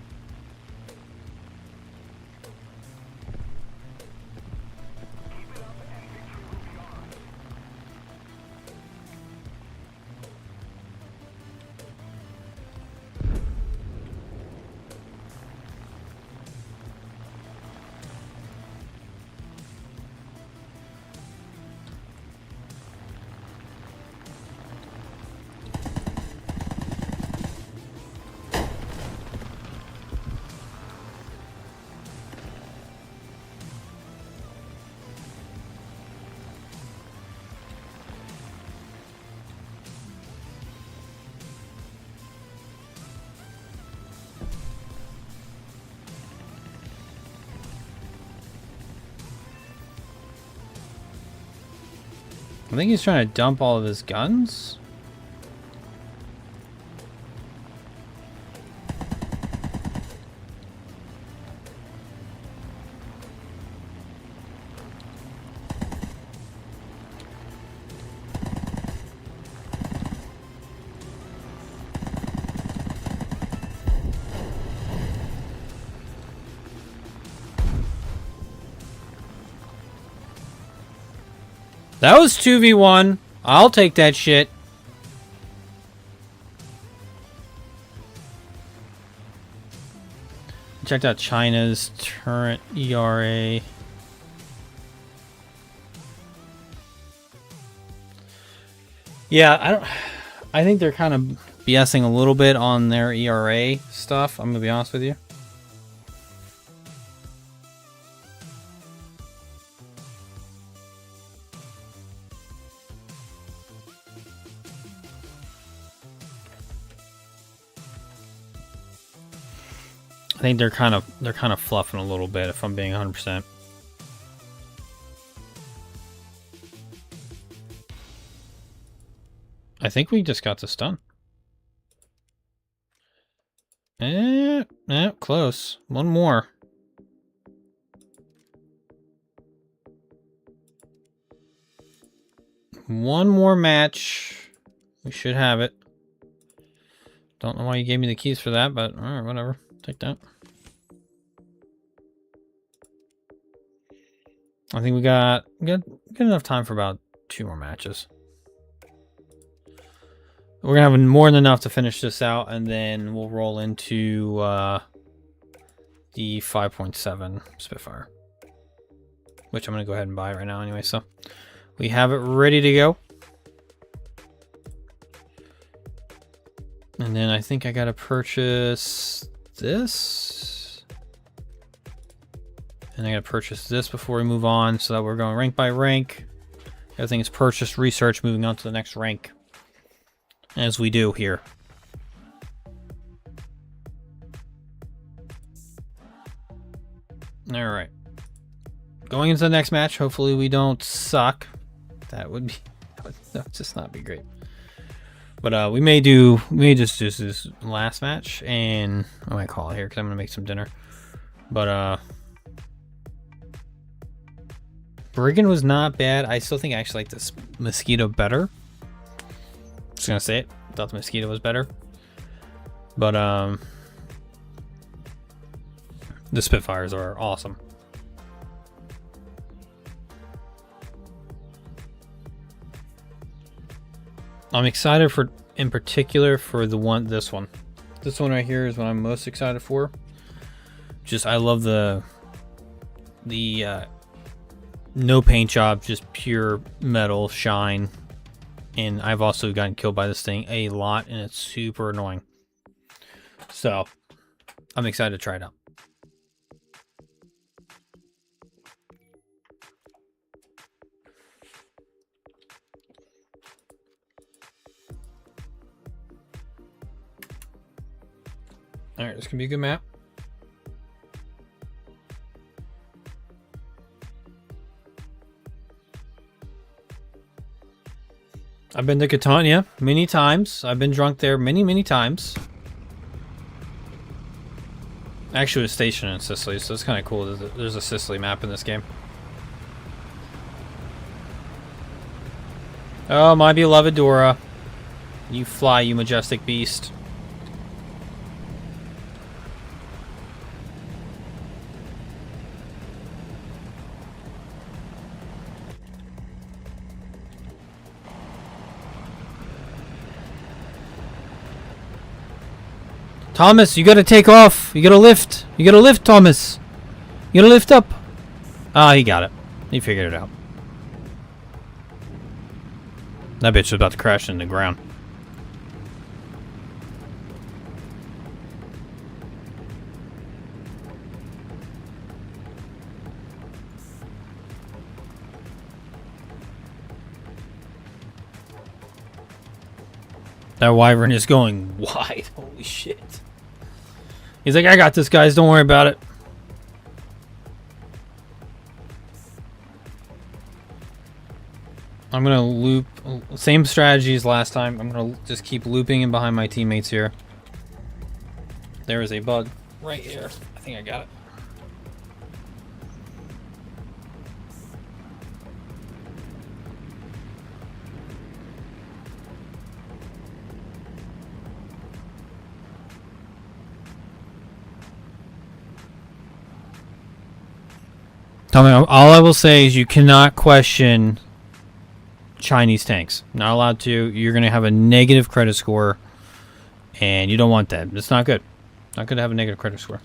I think he's trying to dump all of his guns. That was 2v1. I'll take that shit. Checked out China's turret ERA. Yeah, I think they're kind of BSing a little bit on their ERA stuff. I'm gonna be honest with you. I think they're kind of fluffing a little bit, if I'm being 100%. I think we just got this done. Close. One more. One more match. We should have it. Don't know why you gave me the keys for that, but alright, whatever. Take that. I think we got enough time for about 2 more matches. We're gonna have more than enough to finish this out, and then we'll roll into the 5.7 Spitfire, which I'm gonna go ahead and buy right now anyway. So we have it ready to go, and then I think I gotta purchase this, and I gotta purchase this before we move on, so that we're going rank by rank. Everything is purchased, research, moving on to the next rank. As we do here. Alright. Going into the next match, hopefully we don't suck. That would just not be great. But we may just do this last match, and I might call it here because I'm gonna make some dinner. But Brigand was not bad. I still think I actually like this Mosquito better. Just gonna say it. Thought the Mosquito was better, but the Spitfires are awesome. I'm excited for, in particular, for this one. This one right here is what I'm most excited for. Just I love the no paint job, just pure metal shine. And I've also gotten killed by this thing a lot, and it's super annoying. So, I'm excited to try it out. Alright, this can be a good map. I've been to Catania many times. I've been drunk there many times. Actually, it was stationed in Sicily, so it's kind of cool that there's a Sicily map in this game. Oh, my beloved Dora. You fly, you majestic beast. Thomas, you gotta take off. You gotta lift. You gotta lift, Thomas. You gotta lift up. Ah, he got it. He figured it out. That bitch was about to crash into the ground. That wyvern is going wide. Holy shit. He's like, I got this, guys. Don't worry about it. I'm going to loop. Same strategy as last time. I'm going to just keep looping in behind my teammates here. There is a bug right here. I think I got it. Tell me, all I will say is you cannot question Chinese tanks. Not allowed to. You're going to have a negative credit score, and you don't want that. It's not good. Not good to have a negative credit score.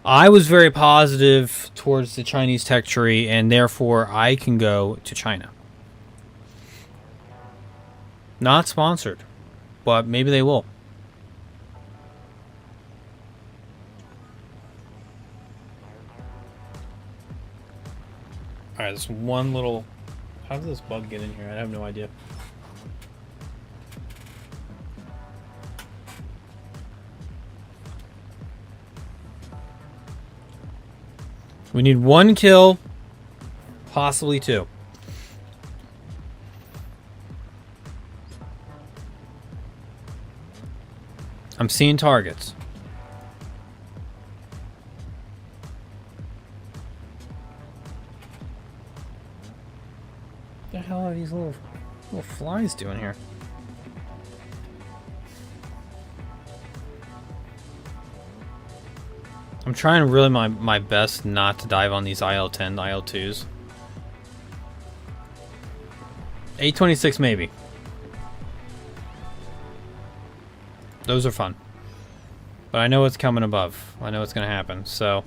I was very positive towards the Chinese tech tree, and therefore I can go to China. Not sponsored, but maybe they will. Alright, this one little... How did this bug get in here? I have no idea. We need 1 kill, possibly 2. I'm seeing targets. What the hell are these little flies doing here? I'm trying really my best not to dive on these IL-10, IL-2s. 826 maybe. Those are fun. But I know what's coming above. I know what's going to happen, so...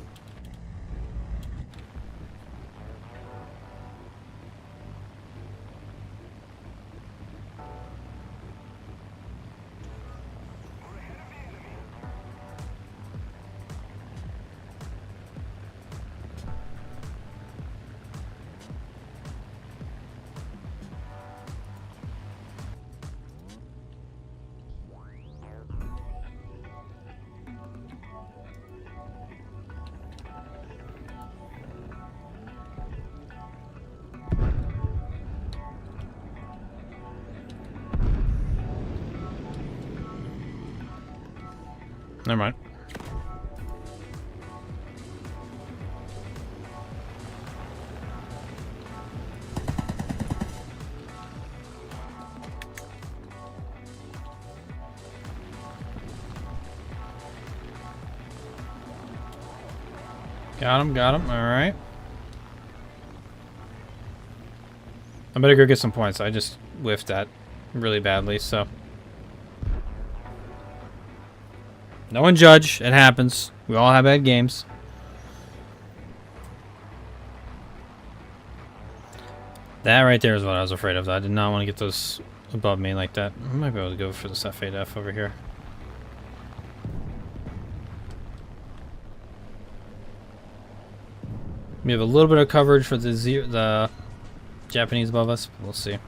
Never mind. Got him. Alright. I better go get some points. I just whiffed that really badly, so... No one judge. It happens. We all have bad games. That right there is what I was afraid of. I did not want to get those above me like that. I might be able to go for this F8F over here. We have a little bit of coverage for the Japanese above us. We'll see.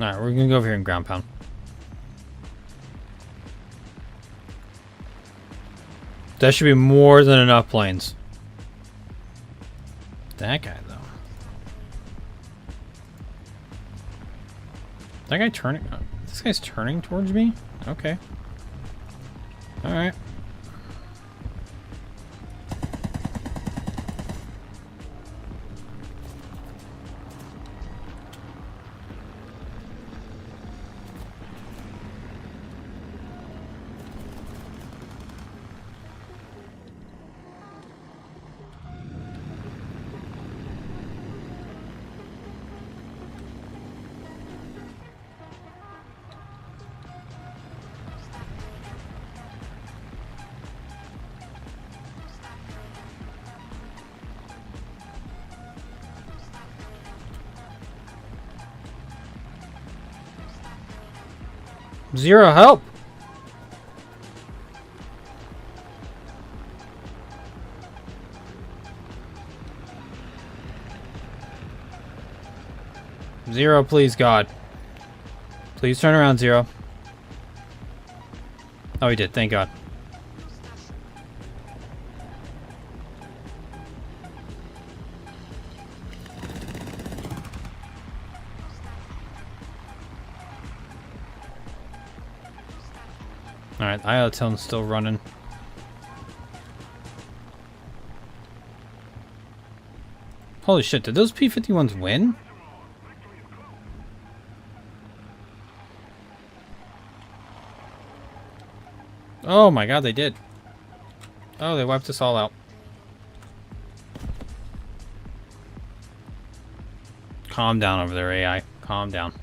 Alright, we're gonna go over here and ground pound. That should be more than enough planes. That guy, though. That guy turning... This guy's turning towards me? Okay. Alright. Zero help. Zero, please, God. Please turn around, Zero. Oh, he did. Thank God. Alright, IL-10's still running. Holy shit, did those P-51s win? Oh my God, they did. Oh, they wiped us all out. Calm down over there, AI. Calm down.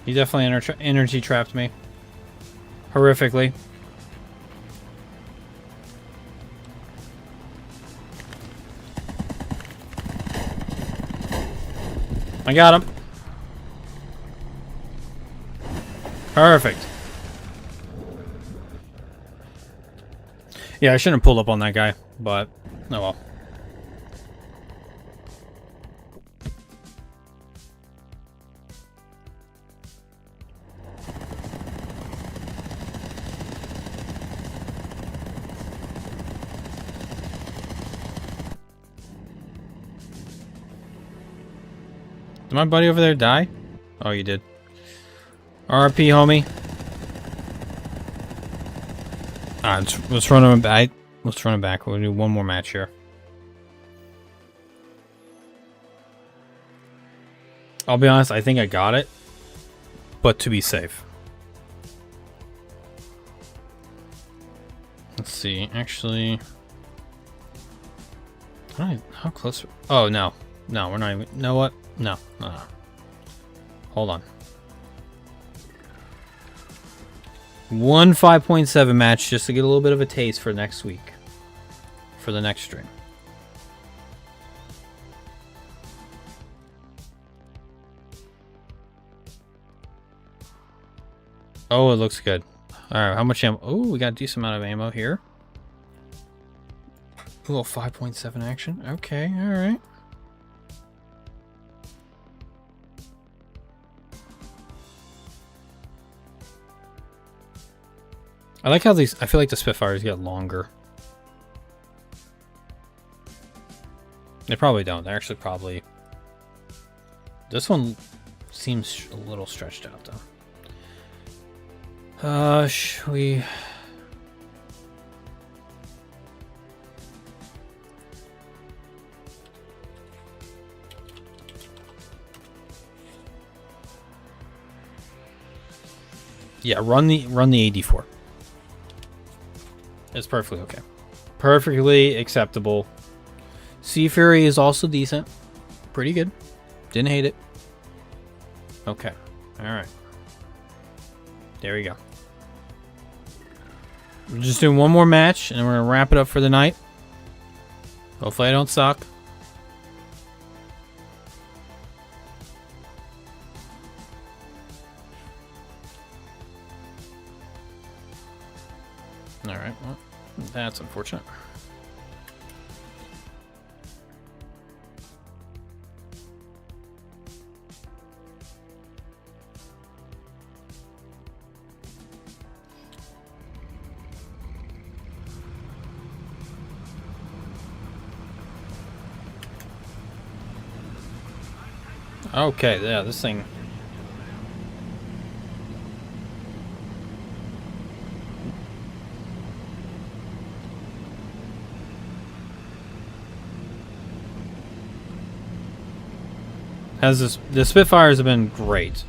He definitely energy trapped me. Horrifically. I got him. Perfect. Yeah, I shouldn't have pulled up on that guy, but oh well. Did my buddy over there die? Oh, you did. RP, homie. Let's run him back. Let's run him back. We'll do one more match here. I'll be honest, I think I got it. But to be safe. Let's see. Actually... How close... Oh, no. No, we're not even... You know what? No. Hold on. One 5.7 match just to get a little bit of a taste for next week. For the next stream. Oh, it looks good. Alright, how much ammo? Oh, we got a decent amount of ammo here. A little 5.7 action. Okay, alright. I like how these... I feel like the Spitfires get longer. They probably don't. They're actually probably... This one seems a little stretched out, though. Should we... Yeah, run the AD4. It's perfectly okay. Perfectly acceptable. Sea Fury is also decent. Pretty good. Didn't hate it. Okay. Alright. There we go. We're just doing one more match, and we're going to wrap it up for the night. Hopefully I don't suck. Alright, well, that's unfortunate. Okay, yeah, this thing... The Spitfires have been great.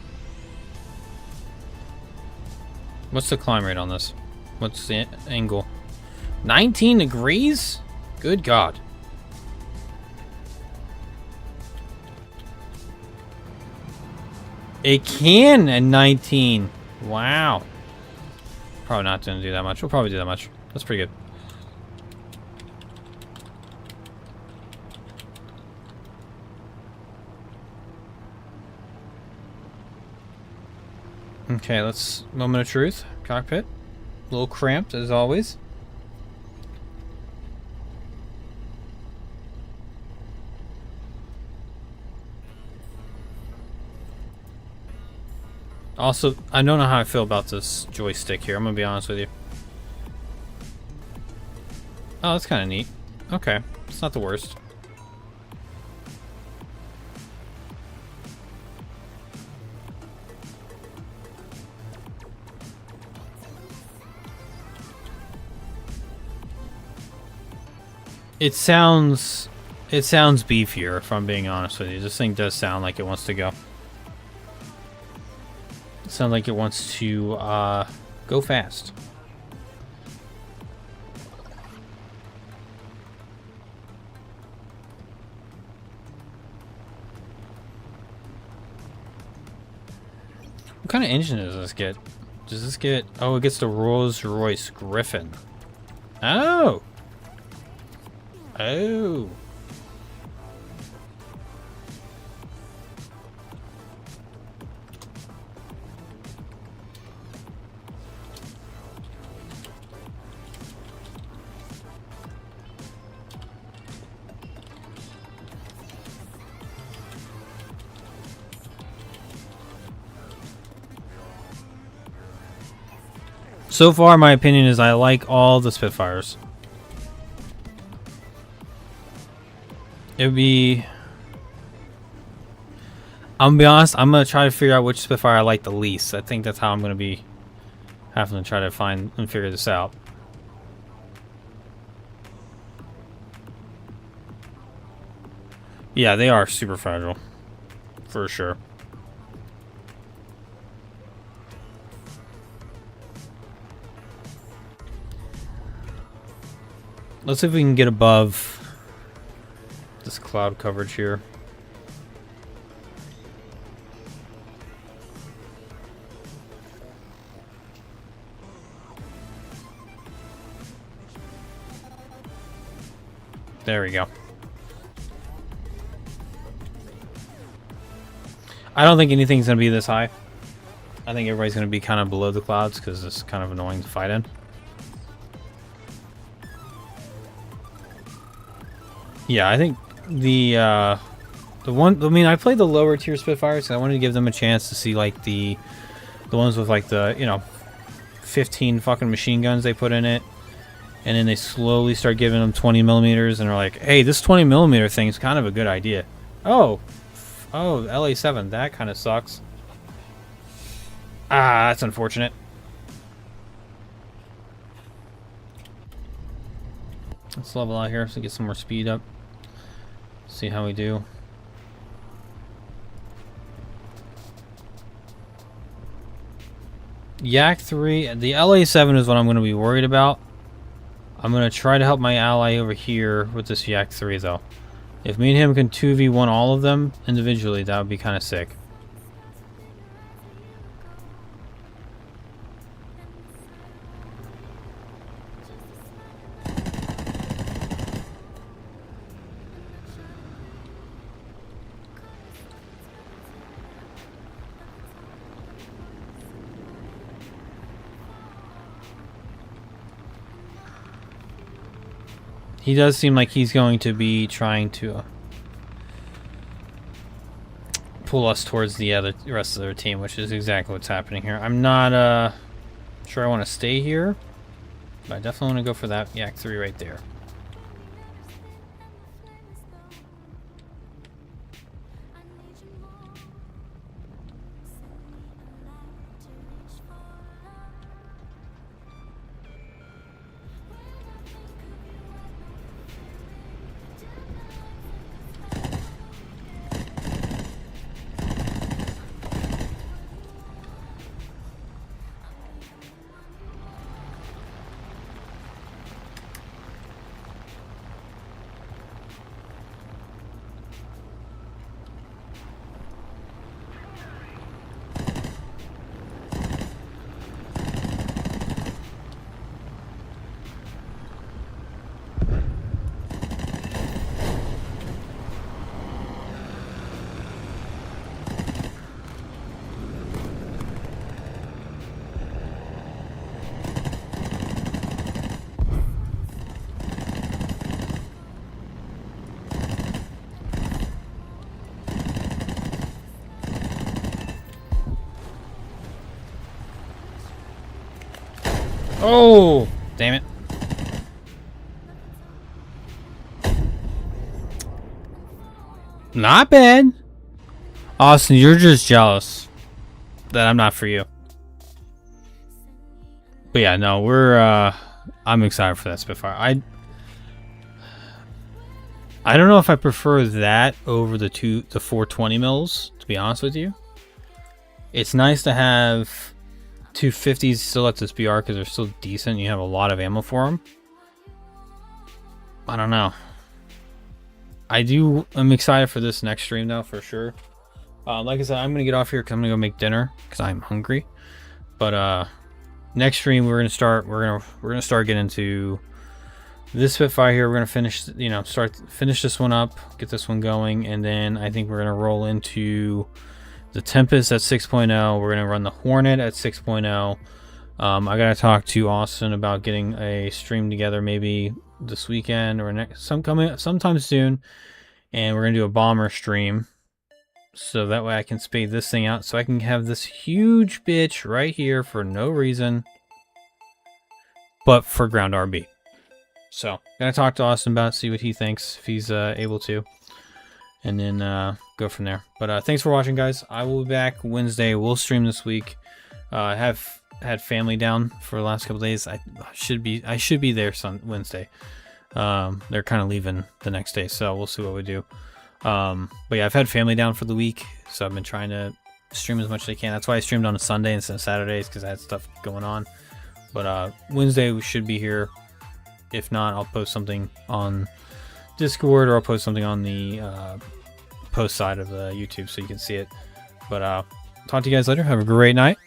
What's the climb rate on this? What's the angle? 19 degrees? Good God. It can at 19. Wow. Probably not going to do that much. We'll probably do that much. That's pretty good. Okay, let's... Moment of truth. Cockpit. A little cramped, as always. Also, I don't know how I feel about this joystick here. I'm going to be honest with you. Oh, that's kind of neat. Okay. It's not the worst. It sounds beefier, if I'm being honest with you. This thing does sound like it wants to go. It sounds like it wants to go fast. What kind of engine does this get? Does this get... Oh, it gets the Rolls-Royce Griffin. Oh! Oh! So far, my opinion is I like all the Spitfires. It would be... I'm gonna be honest, I'm gonna try to figure out which Spitfire I like the least. I think that's how I'm gonna be having to try to find and figure this out. Yeah, they are super fragile. For sure. Let's see if we can get above this cloud coverage here. There we go. I don't think anything's going to be this high. I think everybody's going to be kind of below the clouds because it's kind of annoying to fight in. Yeah, I think the one... I mean, I played the lower tier Spitfires because I wanted to give them a chance to see, like, the ones with, like, the, you know, 15 fucking machine guns they put in it. And then they slowly start giving them 20 millimeters and are like, hey, this 20 millimeter thing is kind of a good idea. Oh, LA7, that kind of sucks. Ah, that's unfortunate. Let's level out here so we get some more speed up. See how we do. Yak 3, the LA7 is what I'm going to be worried about. I'm going to try to help my ally over here with this Yak 3 though. If me and him can 2v1 all of them individually, that would be kind of sick. He does seem like he's going to be trying to pull us towards the rest of their team, which is exactly what's happening here. I'm not sure I want to stay here, but I definitely want to go for that Yak 3 right there. Oh, damn it. Not bad. Austin, you're just jealous that I'm not for you. But yeah, no, I'm excited for that Spitfire. I don't know if I prefer that over the 420 mils, to be honest with you. It's nice to have 250s still at this BR because they're still decent. You have a lot of ammo for them. I don't know. I'm excited for this next stream though, for sure. Like I said, I'm gonna get off here because I'm gonna go make dinner because I'm hungry. But next stream we're gonna start getting into this Spitfire here. We're gonna finish, finish this one up, get this one going, and then I think we're gonna roll into the Tempest at 6.0. We're gonna run the Hornet at 6.0. I gotta talk to Austin about getting a stream together, maybe this weekend or sometime soon, and we're gonna do a bomber stream. So that way I can speed this thing out so I can have this huge bitch right here for no reason but for ground RB. So, gonna talk to Austin about it, see what he thinks, if he's able to, and then go from there. But thanks for watching, guys. I will be back Wednesday. We'll stream this week. I have had family down for the last couple days. I should be there Wednesday. They're kind of leaving the next day, so we'll see what we do. But yeah, I've had family down for the week, so I've been trying to stream as much as I can. That's why I streamed on a Sunday instead of Saturdays, because I had stuff going on. But Wednesday we should be here. If not, I'll post something on Discord, or I'll post something on the post side of the YouTube so you can see it. But talk to you guys later. Have a great night.